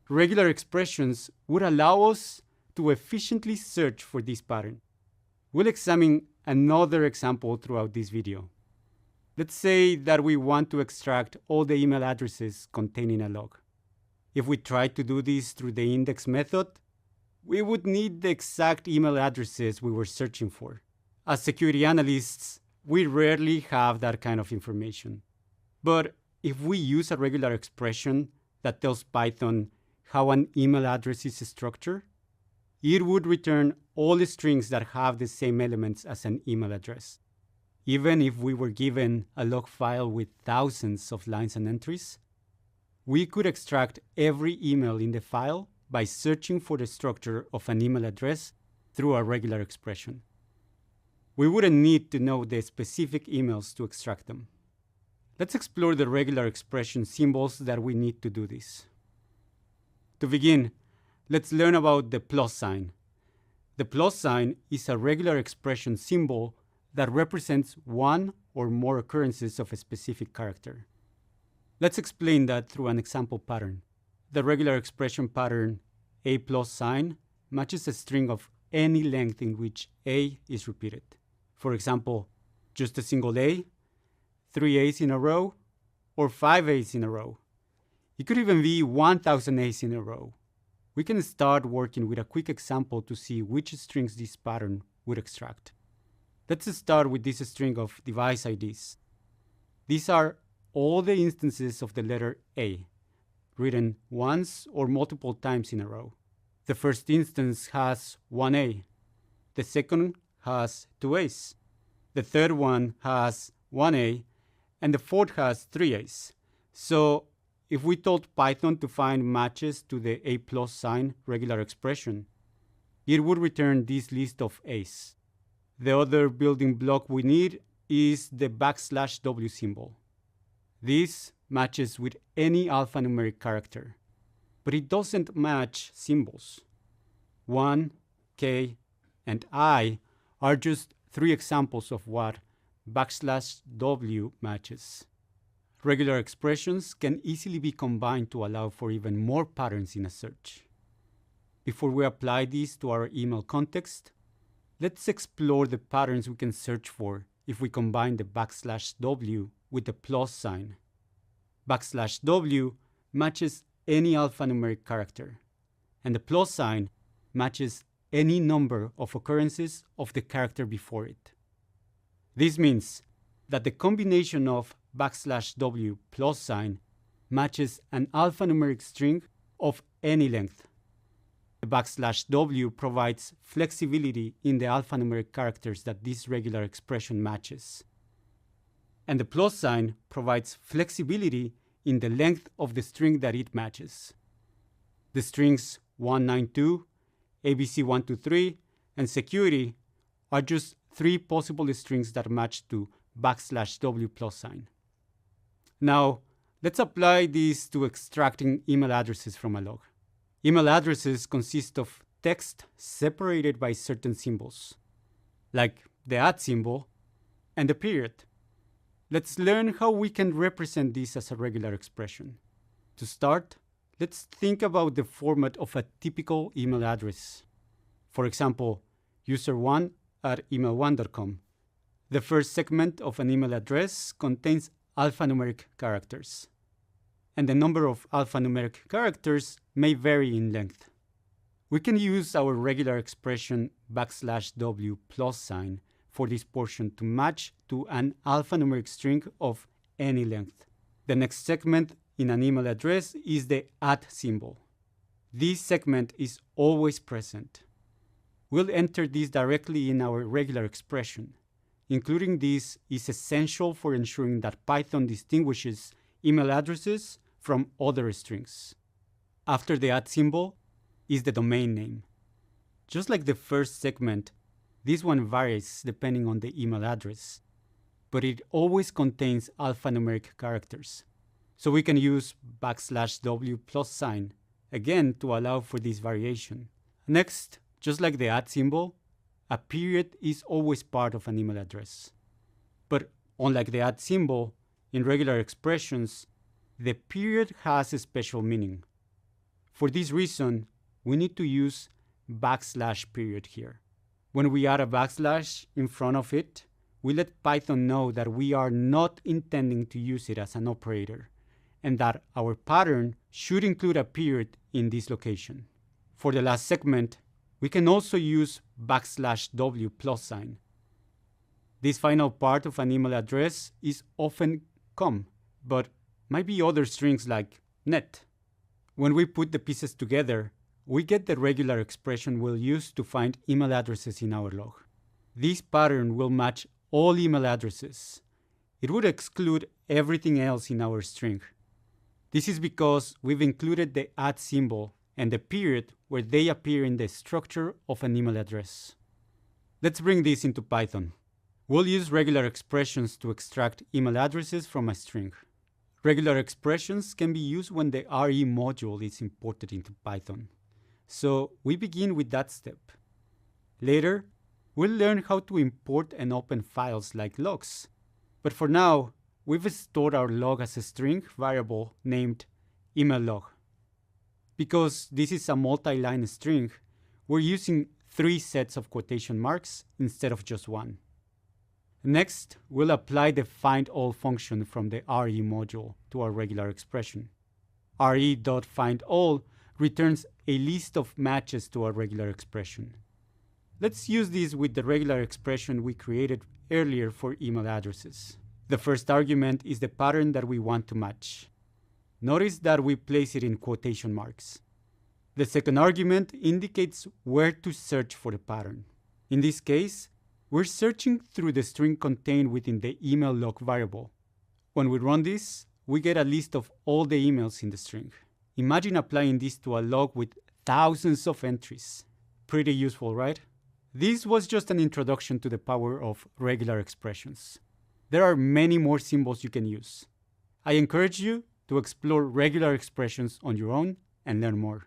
Regular expressions would allow us to efficiently search for this pattern. We'll examine another example throughout this video. Let's say that we want to extract all the email addresses containing a log. If we try to do this through the index method, we would need the exact email addresses we were searching for. As security analysts, we rarely have that kind of information. But if we use a regular expression that tells Python how an email address is structured, it would return all the strings that have the same elements as an email address. Even if we were given a log file with thousands of lines and entries, we could extract every email in the file by searching for the structure of an email address through a regular expression. We wouldn't need to know the specific emails to extract them. Let's explore the regular expression symbols that we need to do this. To begin, let's learn about the plus sign. The plus sign is a regular expression symbol that represents one or more occurrences of a specific character. Let's explain that through an example pattern. The regular expression pattern a plus sign matches a string of any length in which a is repeated. For example, just a single a, 3 a's in a row, or 5 a's in a row. It could even be 1000 A's in a row. We can start working with a quick example to see which strings this pattern would extract. Let's start with this string of device IDs. These are all the instances of the letter A, written once or multiple times in a row. The first instance has 1A. The second has 2 A's. The third one has 1A, and the fourth has 3 A's. So if we told Python to find matches to the A plus sign regular expression, it would return this list of A's. The other building block we need is the \W symbol. This matches with any alphanumeric character, but it doesn't match symbols. 1, K, and I are just 3 examples of what \W matches. Regular expressions can easily be combined to allow for even more patterns in a search. Before we apply this to our email context, let's explore the patterns we can search for if we combine the \W with the plus sign. \W matches any alphanumeric character, and the plus sign matches any number of occurrences of the character before it. This means that the combination of \W plus sign matches an alphanumeric string of any length. The \W provides flexibility in the alphanumeric characters that this regular expression matches. And the plus sign provides flexibility in the length of the string that it matches. The strings 192, ABC123, and security are just 3 possible strings that match to \W plus sign. Now, let's apply this to extracting email addresses from a log. Email addresses consist of text separated by certain symbols, like the @ symbol and the period. Let's learn how we can represent this as a regular expression. To start, let's think about the format of a typical email address. For example, user1@email1.com. The first segment of an email address contains alphanumeric characters, and the number of alphanumeric characters may vary in length. We can use our regular expression \W plus sign for this portion to match to an alphanumeric string of any length. The next segment in an email address is the @ symbol. This segment is always present. We'll enter this directly in our regular expression. Including this is essential for ensuring that Python distinguishes email addresses from other strings. After the @ symbol is the domain name. Just like the first segment, this one varies depending on the email address, but it always contains alphanumeric characters. So we can use \W plus sign again to allow for this variation. Next, just like the @ symbol, a period is always part of an email address. But unlike the @ symbol, in regular expressions, the period has a special meaning. For this reason, we need to use \period here. When we add a backslash in front of it, we let Python know that we are not intending to use it as an operator, and that our pattern should include a period in this location. For the last segment, we can also use \W plus sign. This final part of an email address is often com, but might be other strings like net. When we put the pieces together, we get the regular expression we'll use to find email addresses in our log. This pattern will match all email addresses. It would exclude everything else in our string. This is because we've included the @ symbol and the period where they appear in the structure of an email address. Let's bring this into Python. We'll use regular expressions to extract email addresses from a string. Regular expressions can be used when the RE module is imported into Python. So we begin with that step. Later, we'll learn how to import and open files like logs. But for now, we've stored our log as a string variable named email log. Because this is a multi-line string, we're using 3 sets of quotation marks instead of just 1. Next, we'll apply the findAll function from the RE module to our regular expression. re.findAll returns a list of matches to our regular expression. Let's use this with the regular expression we created earlier for email addresses. The first argument is the pattern that we want to match. Notice that we place it in quotation marks. The second argument indicates where to search for the pattern. In this case, we're searching through the string contained within the email log variable. When we run this, we get a list of all the emails in the string. Imagine applying this to a log with thousands of entries. Pretty useful, right? This was just an introduction to the power of regular expressions. There are many more symbols you can use. I encourage you to explore regular expressions on your own and learn more.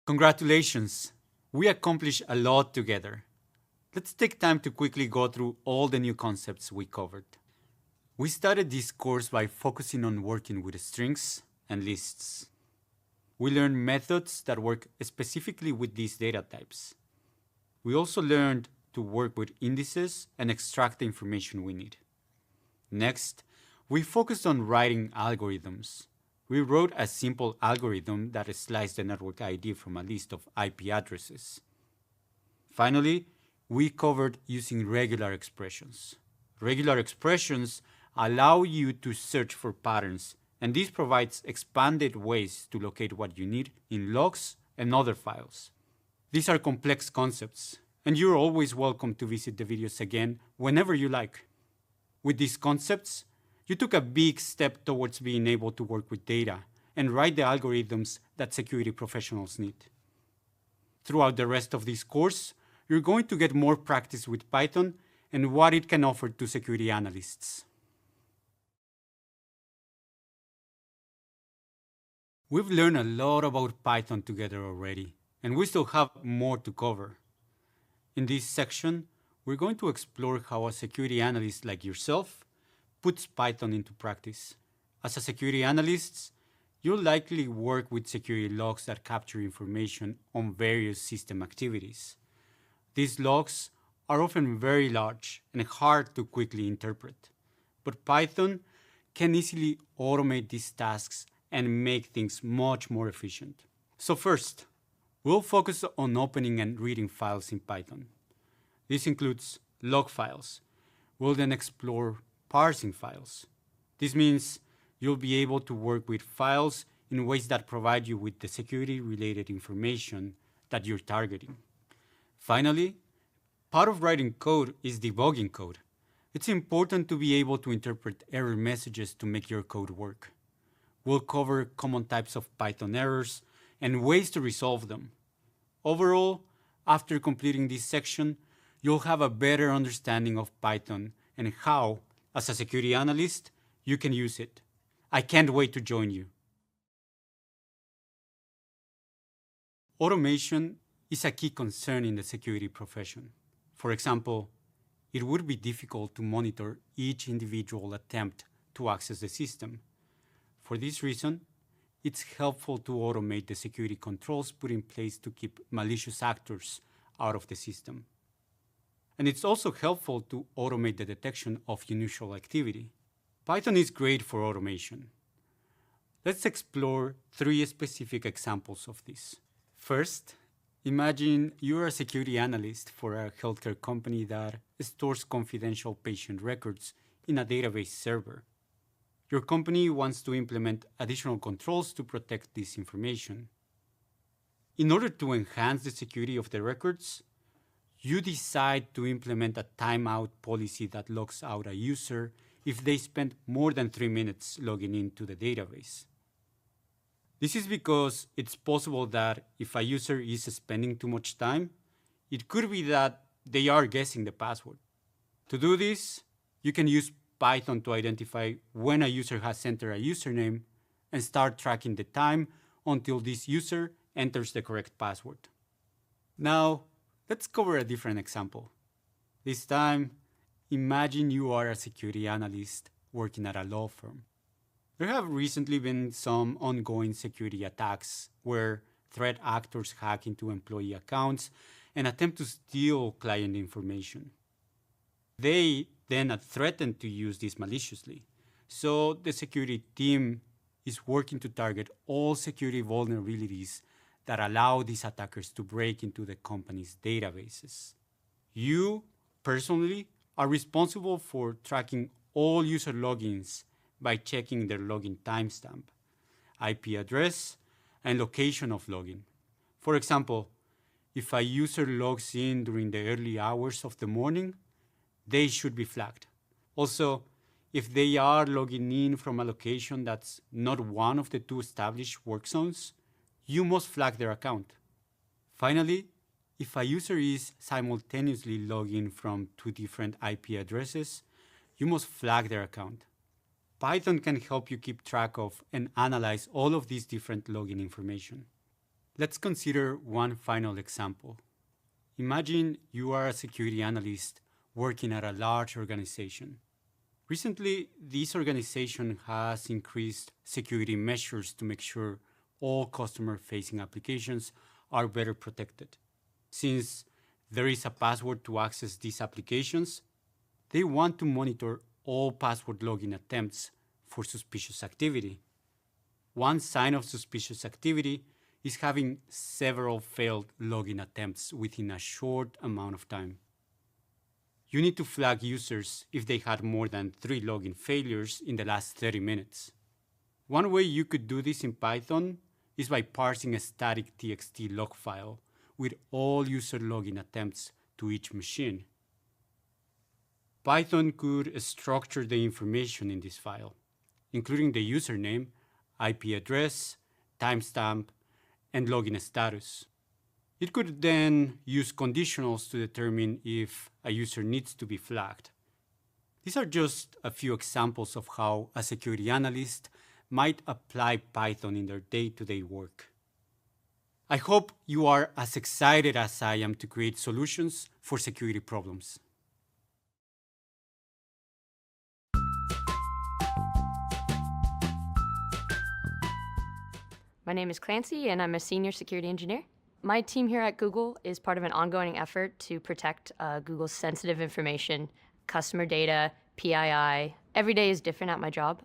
Congratulations! We accomplished a lot together. Let's take time to quickly go through all the new concepts we covered. We started this course by focusing on working with strings and lists. We learned methods that work specifically with these data types. We also learned to work with indices and extract the information we need. Next, we focused on writing algorithms. We wrote a simple algorithm that sliced the network ID from a list of IP addresses. Finally, we covered using regular expressions. Regular expressions allow you to search for patterns, and this provides expanded ways to locate what you need in logs and other files. These are complex concepts, and you're always welcome to visit the videos again whenever you like. With these concepts, you took a big step towards being able to work with data and write the algorithms that security professionals need. Throughout the rest of this course, you're going to get more practice with Python and what it can offer to security analysts. We've learned a lot about Python together already, and we still have more to cover. In this section, we're going to explore how a security analyst like yourself puts Python into practice. As a security analyst, you'll likely work with security logs that capture information on various system activities. These logs are often very large and hard to quickly interpret, but Python can easily automate these tasks and make things much more efficient. So first, we'll focus on opening and reading files in Python. This includes log files. We'll then explore parsing files. This means you'll be able to work with files in ways that provide you with the security-related information that you're targeting. Finally, part of writing code is debugging code. It's important to be able to interpret error messages to make your code work. We'll cover common types of Python errors and ways to resolve them. Overall, after completing this section, you'll have a better understanding of Python and how, as a security analyst, you can use it. I can't wait to join you. Automation is a key concern in the security profession. For example, it would be difficult to monitor each individual attempt to access the system. For this reason, it's helpful to automate the security controls put in place to keep malicious actors out of the system. And it's also helpful to automate the detection of unusual activity. Python is great for automation. Let's explore 3 specific examples of this. First, imagine you're a security analyst for a healthcare company that stores confidential patient records in a database server. Your company wants to implement additional controls to protect this information. In order to enhance the security of the records, you decide to implement a timeout policy that logs out a user if they spend more than 3 minutes logging into the database. This is because it's possible that if a user is spending too much time, it could be that they are guessing the password. To do this, you can use Python to identify when a user has entered a username and start tracking the time until this user enters the correct password. Now, let's cover a different example. This time, imagine you are a security analyst working at a law firm. There have recently been some ongoing security attacks where threat actors hack into employee accounts and attempt to steal client information. They then threaten to use this maliciously. So the security team is working to target all security vulnerabilities that allow these attackers to break into the company's databases. You, personally, are responsible for tracking all user logins by checking their login timestamp, IP address, and location of login. For example, if a user logs in during the early hours of the morning, they should be flagged. Also, if they are logging in from a location that's not one of the two established work zones, you must flag their account. Finally, if a user is simultaneously logging from two different IP addresses, you must flag their account. Python can help you keep track of and analyze all of these different login information. Let's consider one final example. Imagine you are a security analyst working at a large organization. Recently, this organization has increased security measures to make sure all customer-facing applications are better protected. Since there is a password to access these applications, they want to monitor all password login attempts for suspicious activity. One sign of suspicious activity is having several failed login attempts within a short amount of time. You need to flag users if they had more than 3 login failures in the last 30 minutes. One way you could do this in Python is by parsing a static txt log file with all user login attempts to each machine. Python could structure the information in this file, including the username, IP address, timestamp, and login status. It could then use conditionals to determine if a user needs to be flagged. These are just a few examples of how a security analyst might apply Python in their day-to-day work. I hope you are as excited as I am to create solutions for security problems. My name is Clancy, and I'm a senior security engineer. My team here at Google is part of an ongoing effort to protect Google's sensitive information, customer data, PII. Every day is different at my job.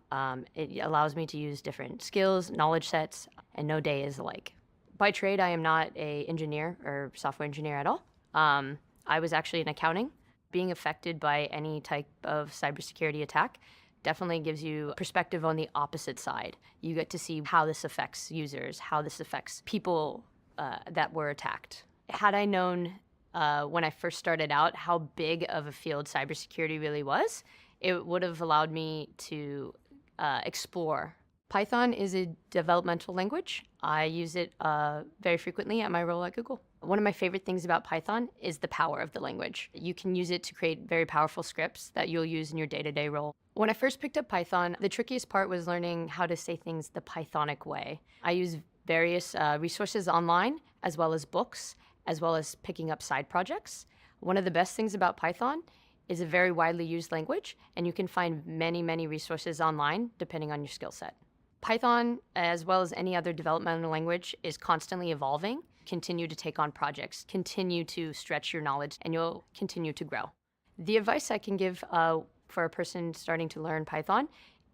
It allows me to use different skills, knowledge sets, and no day is alike. By trade, I am not an engineer or software engineer at all. I was actually in accounting. Being affected by any type of cybersecurity attack definitely gives you perspective on the opposite side. You get to see how this affects users, how this affects people that were attacked. Had I known when I first started out how big of a field cybersecurity really was, it would have allowed me to explore. Python is a developmental language. I use it very frequently at my role at Google. One of my favorite things about Python is the power of the language. You can use it to create very powerful scripts that you'll use in your day-to-day role. When I first picked up Python, the trickiest part was learning how to say things the Pythonic way. I use various resources online, as well as books, as well as picking up side projects. One of the best things about Python is a very widely used language, and you can find many, many resources online depending on your skill set. Python, as well as any other developmental language, is constantly evolving. Continue to take on projects, continue to stretch your knowledge, and you'll continue to grow. The advice I can give for a person starting to learn Python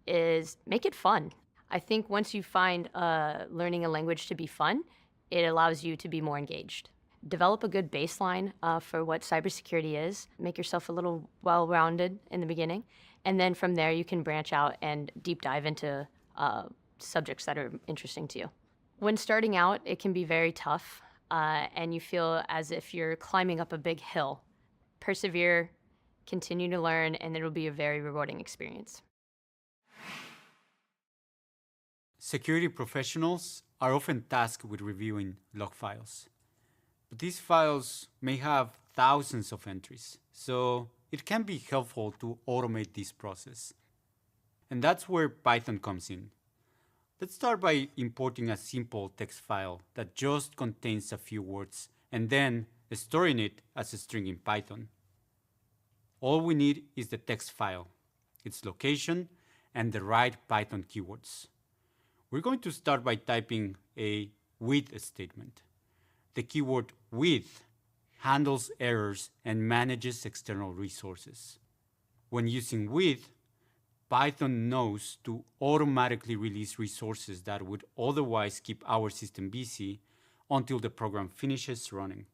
is make it fun. I think once you find learning a language to be fun, it allows you to be more engaged. Develop a good baseline for what cybersecurity is. Make yourself a little well-rounded in the beginning. And then from there, you can branch out and deep dive into subjects that are interesting to you. When starting out, it can be very tough, and you feel as if you're climbing up a big hill. Persevere, continue to learn, and it'll be a very rewarding experience. Security professionals are often tasked with reviewing log files. But these files may have thousands of entries, so it can be helpful to automate this process. And that's where Python comes in. Let's start by importing a simple text file that just contains a few words and then storing it as a string in Python. All we need is the text file, its location, and the right Python keywords. We're going to start by typing a with statement. The keyword with handles errors and manages external resources. When using with, Python knows to automatically release resources that would otherwise keep our system busy until the program finishes running.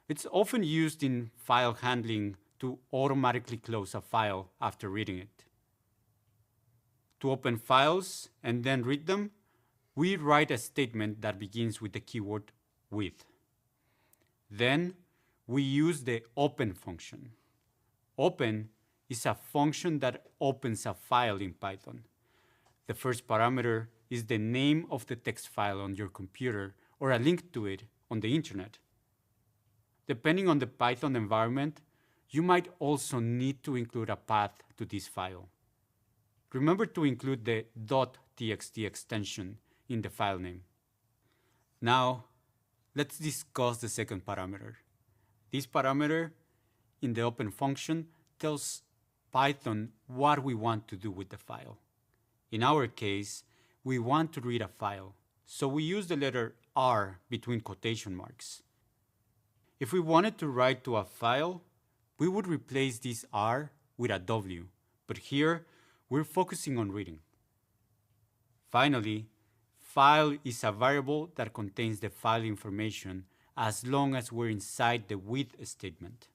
It's often used in file handling to automatically close a file after reading it. To open files and then read them, we write a statement that begins with the keyword with. Then we use the open function. Open is a function that opens a file in Python. The first parameter is the name of the text file on your computer or a link to it on the internet. Depending on the Python environment, you might also need to include a path to this file. Remember to include the .txt extension in the file name. Now, let's discuss the second parameter. This parameter in the open function tells Python what we want to do with the file. In our case, we want to read a file, so we use the letter R between quotation marks. If we wanted to write to a file, we would replace this R with a W, but here we're focusing on reading. Finally, file is a variable that contains the file information as long as we're inside the with statement.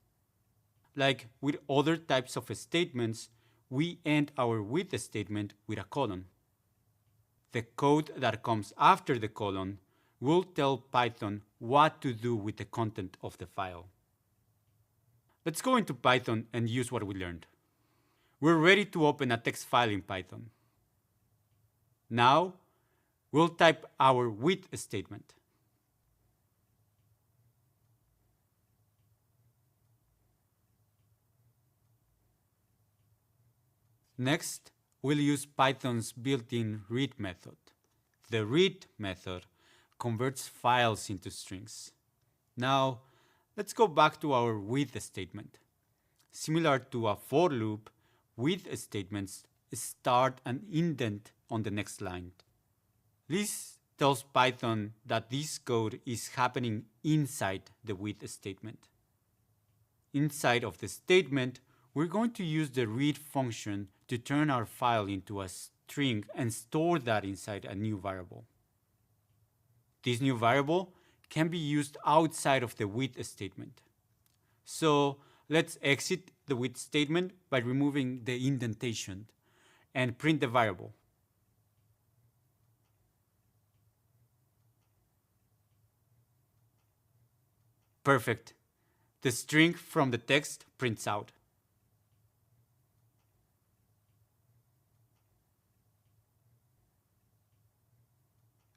Like with other types of statements, we end our with statement with a colon. The code that comes after the colon will tell Python what to do with the content of the file. Let's go into Python and use what we learned. We're ready to open a text file in Python. Now, we'll type our with statement. Next, we'll use Python's built-in read method. The read method converts files into strings. Now, let's go back to our with statement. Similar to a for loop, with statements start an indent on the next line. This tells Python that this code is happening inside the with statement. Inside of the statement, we're going to use the read function to turn our file into a string and store that inside a new variable. This new variable can be used outside of the with statement. So let's exit the with statement by removing the indentation and print the variable. Perfect. The string from the text prints out.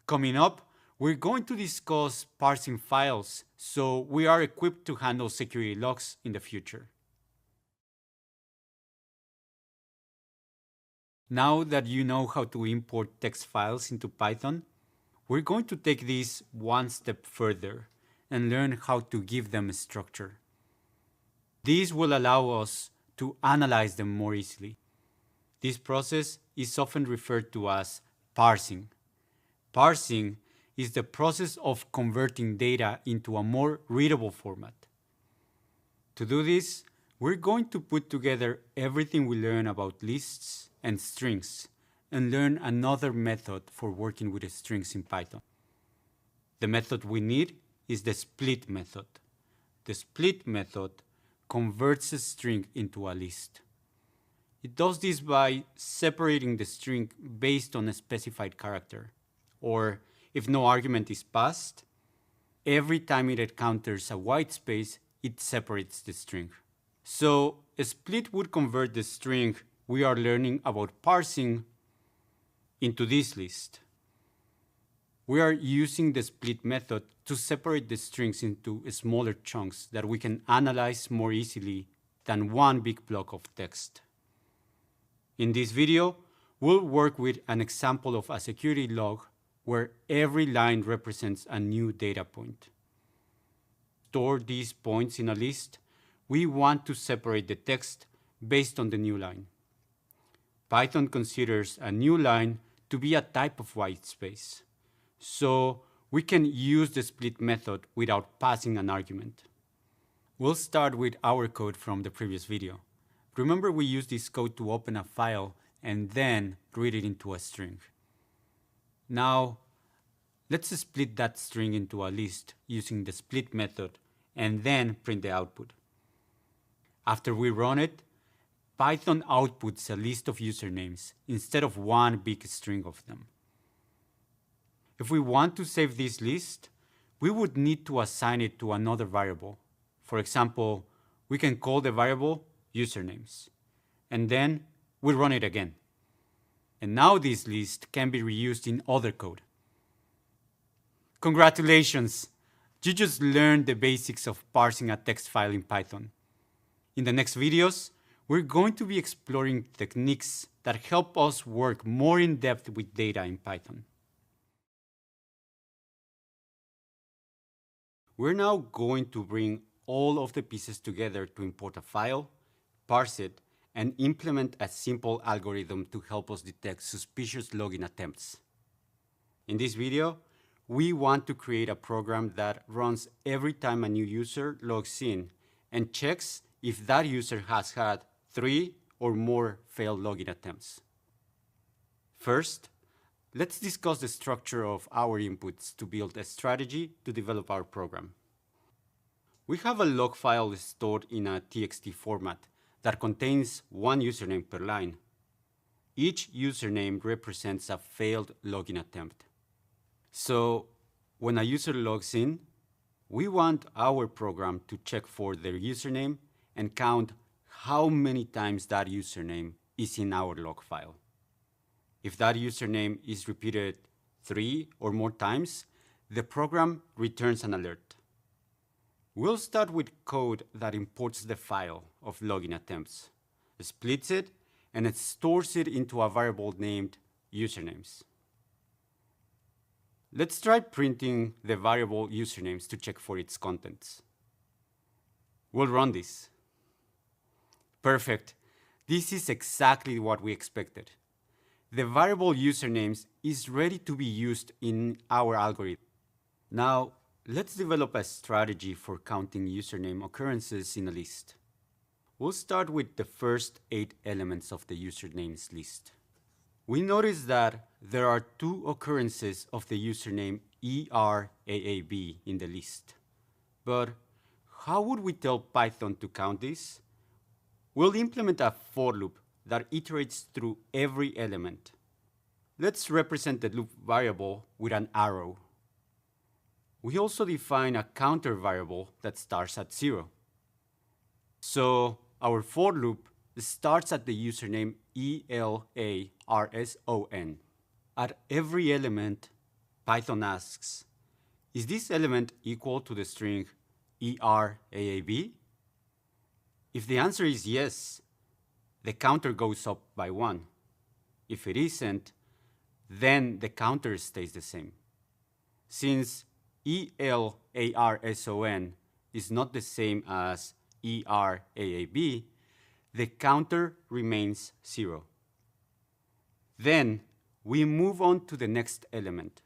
Coming up, we're going to discuss parsing files, so we are equipped to handle security logs in the future. Now that you know how to import text files into Python, we're going to take this one step further and learn how to give them a structure. This will allow us to analyze them more easily. This process is often referred to as parsing. Parsing is the process of converting data into a more readable format. To do this, we're going to put together everything we learn about lists and strings and learn another method for working with strings in Python. The method we need is the split method. The split method converts a string into a list. It does this by separating the string based on a specified character, or if no argument is passed, every time it encounters a white space, it separates the string. So a split would convert the string we are learning about parsing into this list. We are using the split method to separate the strings into smaller chunks that we can analyze more easily than one big block of text. In this video, we'll work with an example of a security log where every line represents a new data point. Store these points in a list. We want to separate the text based on the new line. Python considers a new line to be a type of white space, so we can use the split method without passing an argument. We'll start with our code from the previous video. Remember, we use this code to open a file and then read it into a string. Now, let's split that string into a list using the split method and then print the output. After we run it, Python outputs a list of usernames instead of one big string of them. If we want to save this list, we would need to assign it to another variable. For example, we can call the variable usernames, and then we run it again. And now this list can be reused in other code. Congratulations! You just learned the basics of parsing a text file in Python. In the next videos, we're going to be exploring techniques that help us work more in depth with data in Python. We're now going to bring all of the pieces together to import a file, parse it, and implement a simple algorithm to help us detect suspicious login attempts. In this video, we want to create a program that runs every time a new user logs in and checks if that user has had 3 or more failed login attempts. First, let's discuss the structure of our inputs to build a strategy to develop our program. We have a log file stored in a txt format that contains one username per line. Each username represents a failed login attempt. So when a user logs in, we want our program to check for their username and count how many times that username is in our log file. If that username is repeated 3 or more times, the program returns an alert. We'll start with code that imports the file of login attempts, splits it, and it stores it into a variable named usernames. Let's try printing the variable usernames to check for its contents. We'll run this. Perfect. This is exactly what we expected. The variable usernames is ready to be used in our algorithm. Now, let's develop a strategy for counting username occurrences in a list. We'll start with the first 8 elements of the usernames list. We notice that there are 2 occurrences of the username ERAAB in the list. But how would we tell Python to count this? We'll implement a for loop that iterates through every element. Let's represent the loop variable with an arrow. We also define a counter variable that starts at 0. So our for loop starts at the username ELARSON. At every element, Python asks, is this element equal to the string ERAAB? If the answer is yes, the counter goes up by 1. If it isn't, then the counter stays the same. Since ELARSON is not the same as ERAAB, the counter remains 0. Then we move on to the next element.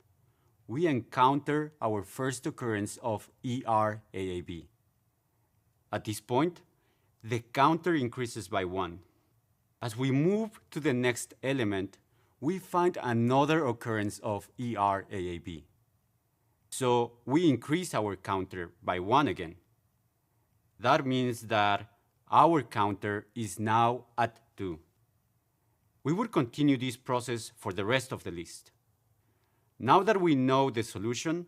We encounter our first occurrence of ERAAB. At this point, the counter increases by 1. As we move to the next element, we find another occurrence of ERAAB. So we increase our counter by 1 again. That means that our counter is now at 2. We would continue this process for the rest of the list. Now that we know the solution,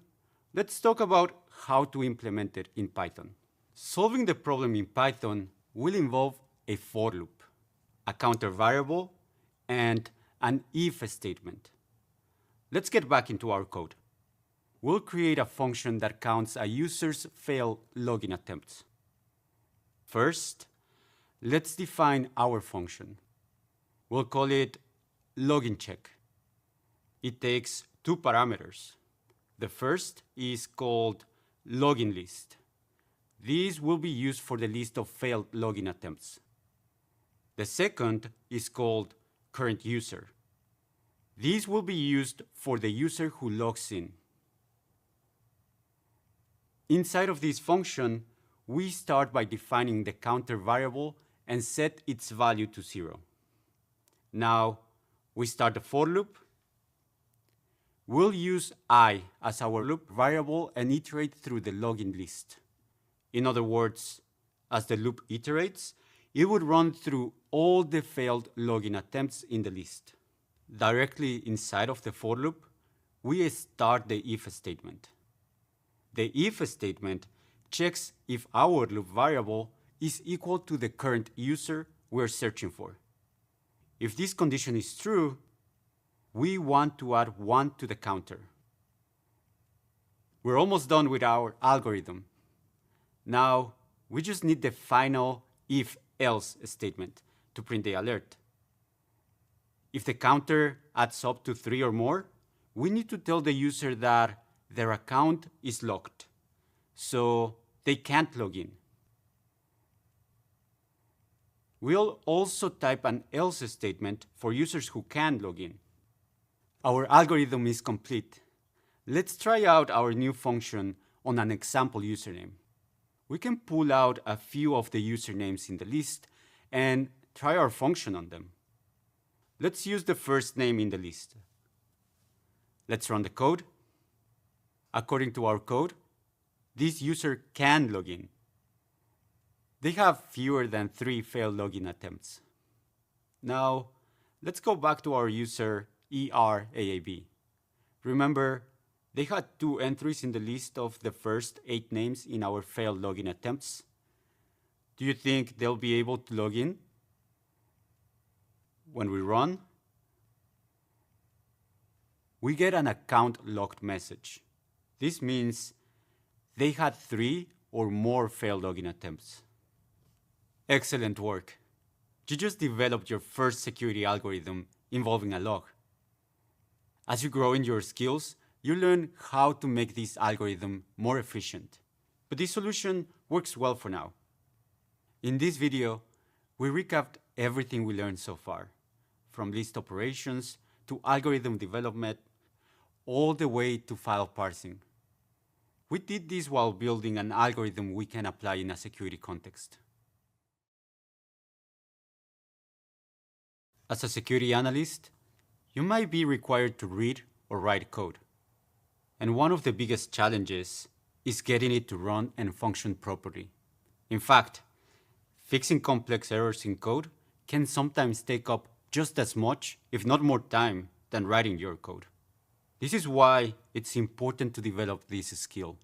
let's talk about how to implement it in Python. Solving the problem in Python will involve a for loop, a counter variable, and an if statement. Let's get back into our code. We'll create a function that counts a user's failed login attempts. First, let's define our function. We'll call it login check. It takes 2 parameters. The first is called login list. These will be used for the list of failed login attempts. The second is called current user. These will be used for the user who logs in. Inside of this function, we start by defining the counter variable and set its value to 0. Now, we start the for loop. We'll use I as our loop variable and iterate through the login list. In other words, as the loop iterates, it would run through all the failed login attempts in the list. Directly inside of the for loop, we start the if statement. The if statement checks if our loop variable is equal to the current user we're searching for. If this condition is true, we want to add 1 to the counter. We're almost done with our algorithm. Now, we just need the final if-else statement to print the alert. If the counter adds up to 3 or more, we need to tell the user that their account is locked, so they can't log in. We'll also type an else statement for users who can log in. Our algorithm is complete. Let's try out our new function on an example username. We can pull out a few of the usernames in the list and try our function on them. Let's use the first name in the list. Let's run the code. According to our code, this user can log in. They have fewer than 3 failed login attempts. Now, let's go back to our user ERAAB. Remember, they had 2 entries in the list of the first 8 names in our failed login attempts. Do you think they'll be able to log in? When we run, we get an account locked message. This means they had 3 or more failed login attempts. Excellent work. You just developed your first security algorithm involving a log. As you grow in your skills, you learn how to make this algorithm more efficient. But this solution works well for now. In this video, we recapped everything we learned so far, from list operations to algorithm development, all the way to file parsing. We did this while building an algorithm we can apply in a security context. As a security analyst, you might be required to read or write code. And one of the biggest challenges is getting it to run and function properly. In fact, fixing complex errors in code can sometimes take up just as much, if not more time, than writing your code. This is why it's important to develop this skill.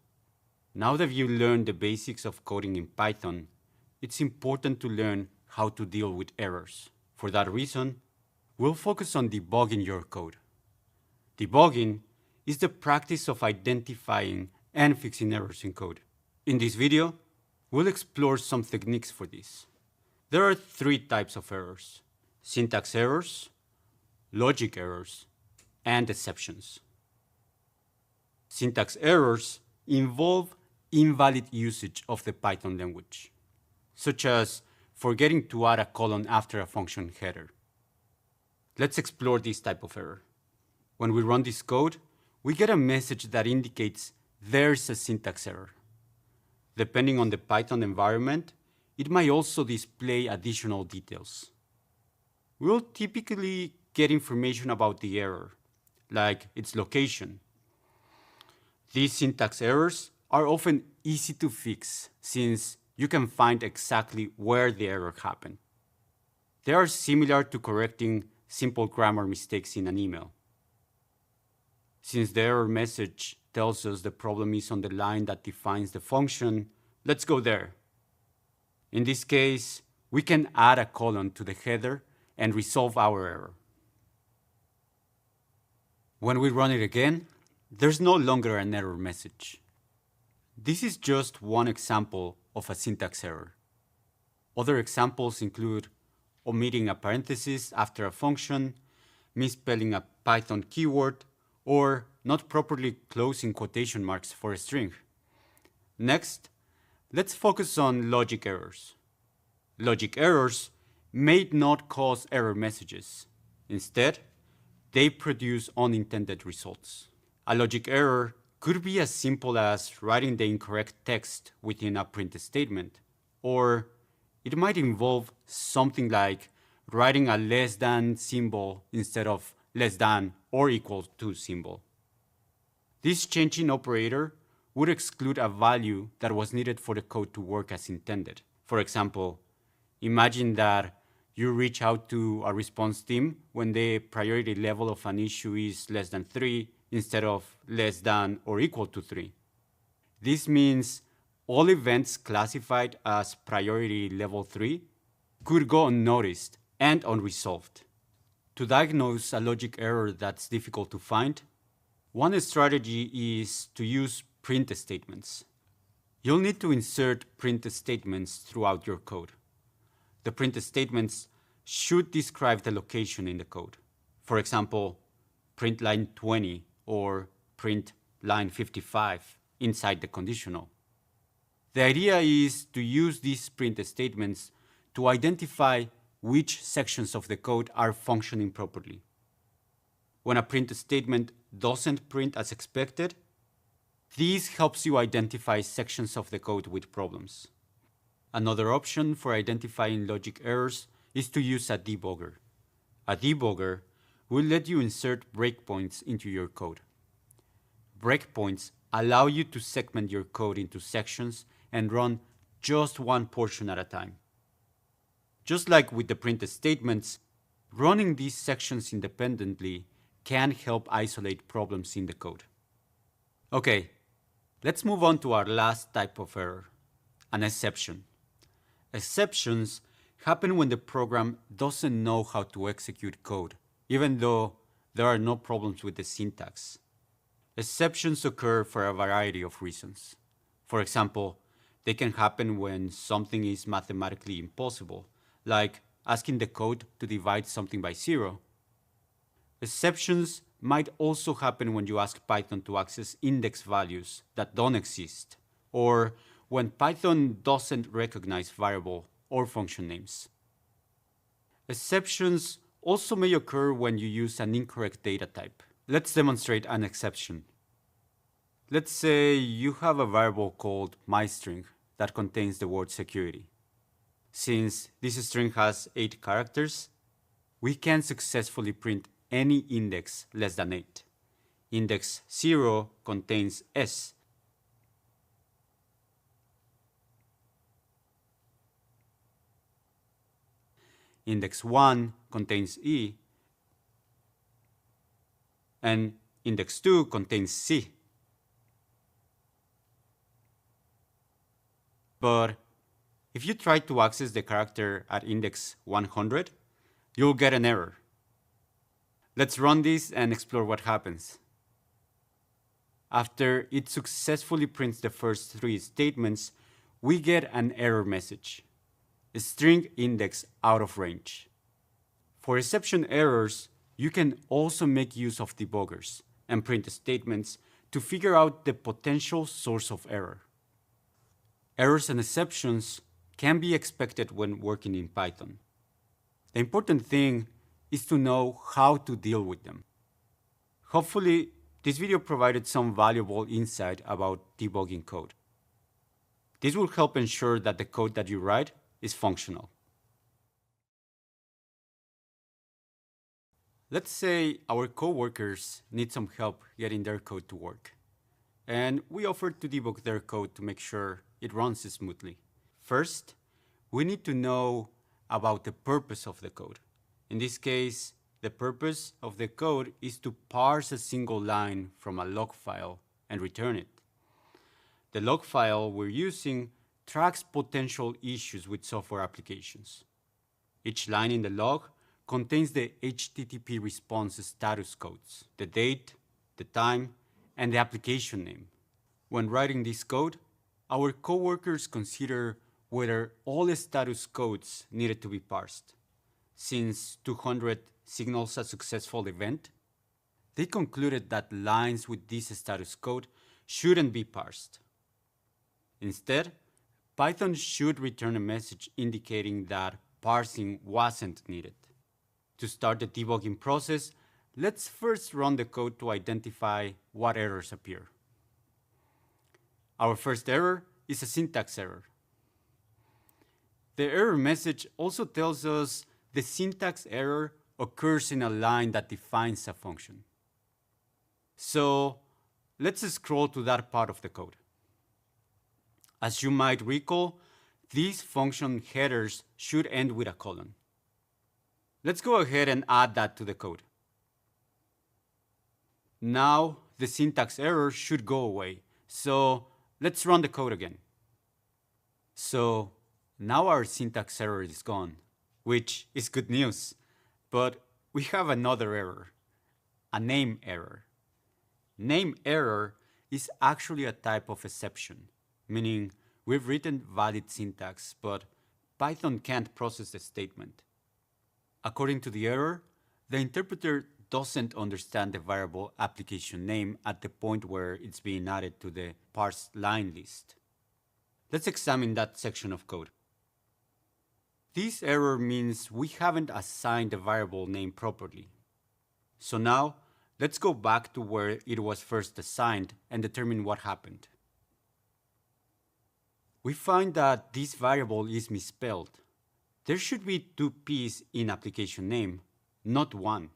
Now that you learned the basics of coding in Python, it's important to learn how to deal with errors. For that reason, we'll focus on debugging your code. Debugging is the practice of identifying and fixing errors in code. In this video, we'll explore some techniques for this. There are 3 types of errors: syntax errors, logic errors, and exceptions. Syntax errors involve invalid usage of the Python language, such as forgetting to add a colon after a function header. Let's explore this type of error. When we run this code, we get a message that indicates there's a syntax error. Depending on the Python environment, it might also display additional details. We'll typically get information about the error, like its location. These syntax errors are often easy to fix since you can find exactly where the error happened. They are similar to correcting simple grammar mistakes in an email. Since the error message tells us the problem is on the line that defines the function, let's go there. In this case, we can add a colon to the header and resolve our error. When we run it again, there's no longer an error message. This is just one example of a syntax error. Other examples include omitting a parenthesis after a function, misspelling a Python keyword, or not properly closing quotation marks for a string. Next, let's focus on logic errors. Logic errors may not cause error messages. Instead, they produce unintended results. A logic error could be as simple as writing the incorrect text within a print statement, or It might involve something like writing a less than symbol instead of less than or equal to symbol. This changing operator would exclude a value that was needed for the code to work as intended. For example, imagine that you reach out to a response team when the priority level of an issue is less than 3 instead of less than or equal to 3. This means all events classified as priority level 3 could go unnoticed and unresolved. To diagnose a logic error that's difficult to find, one strategy is to use print statements. You'll need to insert print statements throughout your code. The print statements should describe the location in the code. For example, print line 20 or print line 55 inside the conditional. The idea is to use these print statements to identify which sections of the code are functioning properly. When a print statement doesn't print as expected, this helps you identify sections of the code with problems. Another option for identifying logic errors is to use a debugger. A debugger will let you insert breakpoints into your code. Breakpoints allow you to segment your code into sections and run just one portion at a time. Just like with the print statements, running these sections independently can help isolate problems in the code. Okay, let's move on to our last type of error, an exception. Exceptions happen when the program doesn't know how to execute code, even though there are no problems with the syntax. Exceptions occur for a variety of reasons. For example, they can happen when something is mathematically impossible, like asking the code to divide something by 0. Exceptions might also happen when you ask Python to access index values that don't exist, or when Python doesn't recognize variable or function names. Exceptions also may occur when you use an incorrect data type. Let's demonstrate an exception. Let's say you have a variable called myString that contains the word security. Since this string has 8 characters, we can successfully print any index less than 8. Index 0 contains S. Index 1 contains E. And index 2 contains C. But if you try to access the character at index 100, you'll get an error. Let's run this and explore what happens. After it successfully prints the first 3 statements, we get an error message. String index out of range. For exception errors, you can also make use of debuggers and print statements to figure out the potential source of error. Errors and exceptions can be expected when working in Python. The important thing is to know how to deal with them. Hopefully, this video provided some valuable insight about debugging code. This will help ensure that the code that you write is functional. Let's say our coworkers need some help getting their code to work, and we offer to debug their code to make sure it runs smoothly. First, we need to know about the purpose of the code. In this case, the purpose of the code is to parse a single line from a log file and return it. The log file we're using tracks potential issues with software applications. Each line in the log contains the HTTP response status codes, the date, the time, and the application name. When writing this code, our coworkers consider whether all the status codes needed to be parsed. Since 200 signals a successful event, they concluded that lines with this status code shouldn't be parsed. Instead, Python should return a message indicating that parsing wasn't needed. To start the debugging process, let's first run the code to identify what errors appear. Our first error is a syntax error. The error message also tells us the syntax error occurs in a line that defines a function. So let's scroll to that part of the code. As you might recall, these function headers should end with a colon. Let's go ahead and add that to the code. Now the syntax error should go away. So let's run the code again. So now our syntax error is gone, which is good news. But we have another error, a name error. Name error is actually a type of exception, meaning we've written valid syntax, but Python can't process the statement. According to the error, the interpreter doesn't understand the variable application name at the point where it's being added to the parsed line list. Let's examine that section of code. This error means we haven't assigned the variable name properly. So now, let's go back to where it was first assigned and determine what happened. We find that this variable is misspelled. There should be 2 P's in application name, not 1.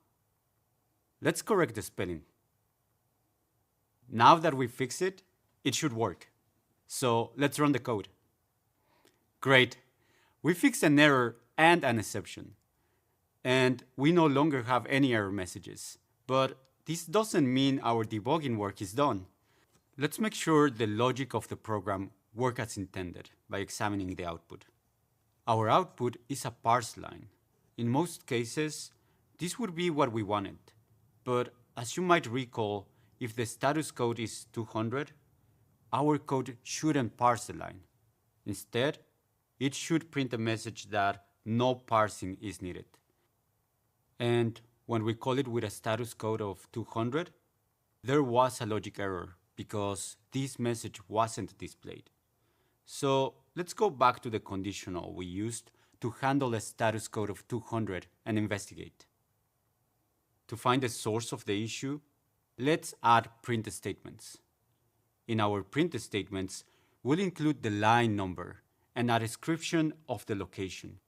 Let's correct the spelling. Now that we fix it, it should work. So let's run the code. Great. We fixed an error and an exception. And we no longer have any error messages. But this doesn't mean our debugging work is done. Let's make sure the logic of the program works as intended by examining the output. Our output is a parse line. In most cases, this would be what we wanted. But as you might recall, if the status code is 200, our code shouldn't parse the line. Instead, it should print a message that no parsing is needed. And when we call it with a status code of 200, there was a logic error because this message wasn't displayed. So let's go back to the conditional we used to handle a status code of 200 and investigate. To find the source of the issue, let's add print statements. In our print statements, we'll include the line number and a description of the location.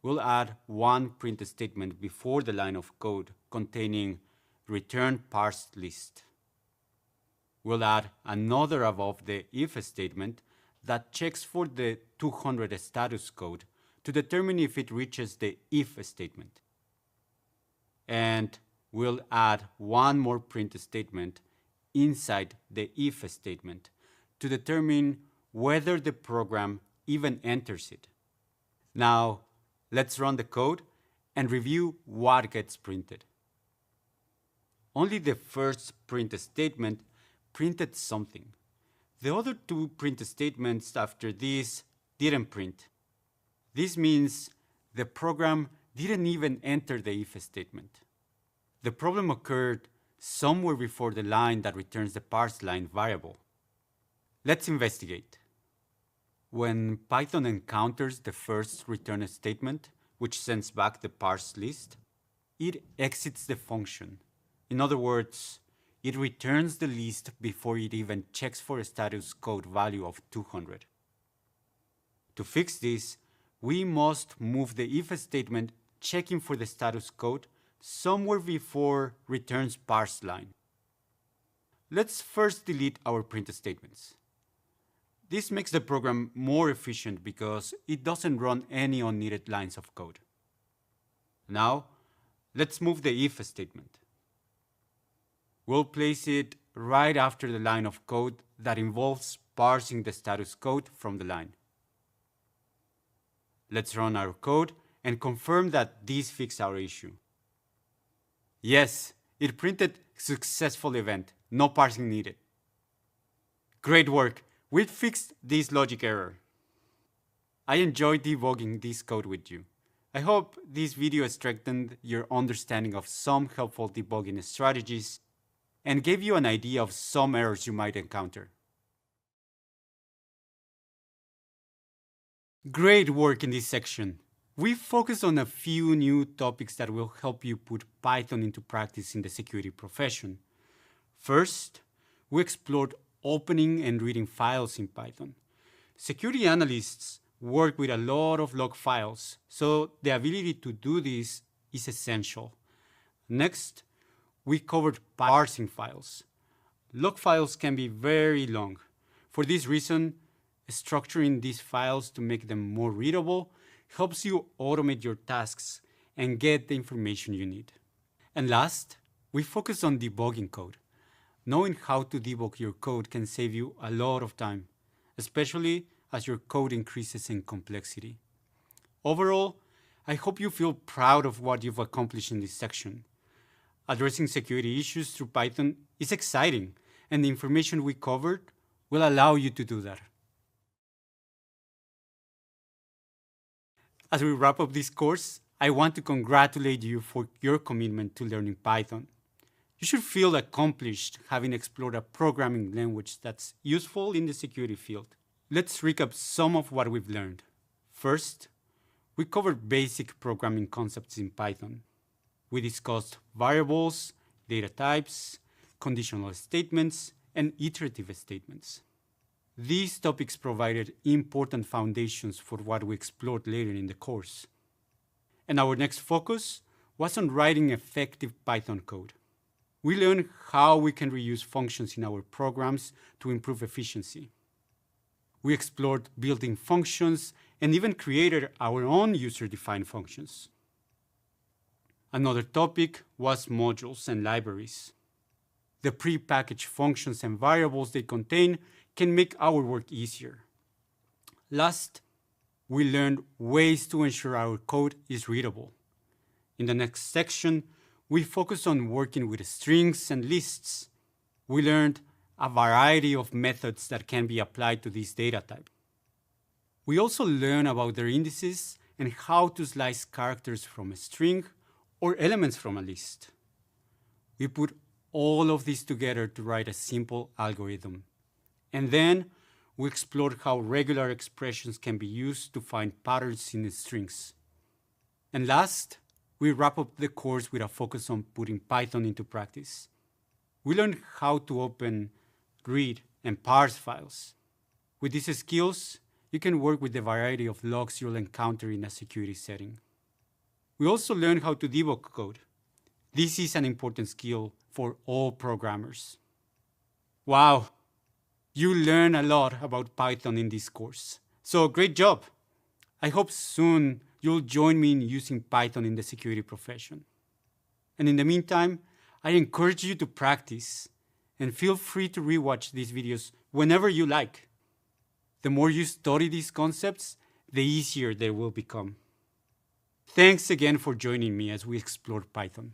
We'll add one print statement before the line of code containing return parsed list. We'll add another above the if statement that checks for the 200 status code to determine if it reaches the if statement. And we'll add one more print statement inside the if statement to determine whether the program even enters it. Now, let's run the code and review what gets printed. Only the first print statement printed something. The other 2 print statements after this didn't print. This means the program didn't even enter the if statement. The problem occurred somewhere before the line that returns the parse line variable. Let's investigate. When Python encounters the first return statement, which sends back the parse list, it exits the function. In other words, it returns the list before it even checks for a status code value of 200. To fix this, we must move the if statement checking for the status code somewhere before returns parse line. Let's first delete our print statements. This makes the program more efficient because it doesn't run any unneeded lines of code. Now, let's move the if statement. We'll place it right after the line of code that involves parsing the status code from the line. Let's run our code and confirm that this fixed our issue. Yes, it printed successful event, no parsing needed. Great work, we fixed this logic error. I enjoyed debugging this code with you. I hope this video strengthened your understanding of some helpful debugging strategies and gave you an idea of some errors you might encounter. Great work in this section. We focused on a few new topics that will help you put Python into practice in the security profession. First, we explored opening and reading files in Python. Security analysts work with a lot of log files, so the ability to do this is essential. Next, we covered parsing files. Log files can be very long. For this reason, structuring these files to make them more readable helps you automate your tasks and get the information you need. And last, we focus on debugging code. Knowing how to debug your code can save you a lot of time, especially as your code increases in complexity. Overall, I hope you feel proud of what you've accomplished in this section. Addressing security issues through Python is exciting, and the information we covered will allow you to do that. As we wrap up this course, I want to congratulate you for your commitment to learning Python. You should feel accomplished having explored a programming language that's useful in the security field. Let's recap some of what we've learned. First, we covered basic programming concepts in Python. We discussed variables, data types, conditional statements, and iterative statements. These topics provided important foundations for what we explored later in the course. And our next focus was on writing effective Python code. We learned how we can reuse functions in our programs to improve efficiency. We explored building functions and even created our own user-defined functions. Another topic was modules and libraries. The pre-packaged functions and variables they contain can make our work easier. Last, we learned ways to ensure our code is readable. In the next section, we focus on working with strings and lists. We learned a variety of methods that can be applied to this data type. We also learn about their indices and how to slice characters from a string or elements from a list. We put all of this together to write a simple algorithm. And then we explored how regular expressions can be used to find patterns in strings. And last, we wrap up the course with a focus on putting Python into practice. We learned how to open, read, and parse files. With these skills, you can work with the variety of logs you'll encounter in a security setting. We also learned how to debug code. This is an important skill for all programmers. Wow, you learn a lot about Python in this course. So great job. I hope soon you'll join me in using Python in the security profession. And in the meantime, I encourage you to practice and feel free to rewatch these videos whenever you like. The more you study these concepts, the easier they will become. Thanks again for joining me as we explore Python.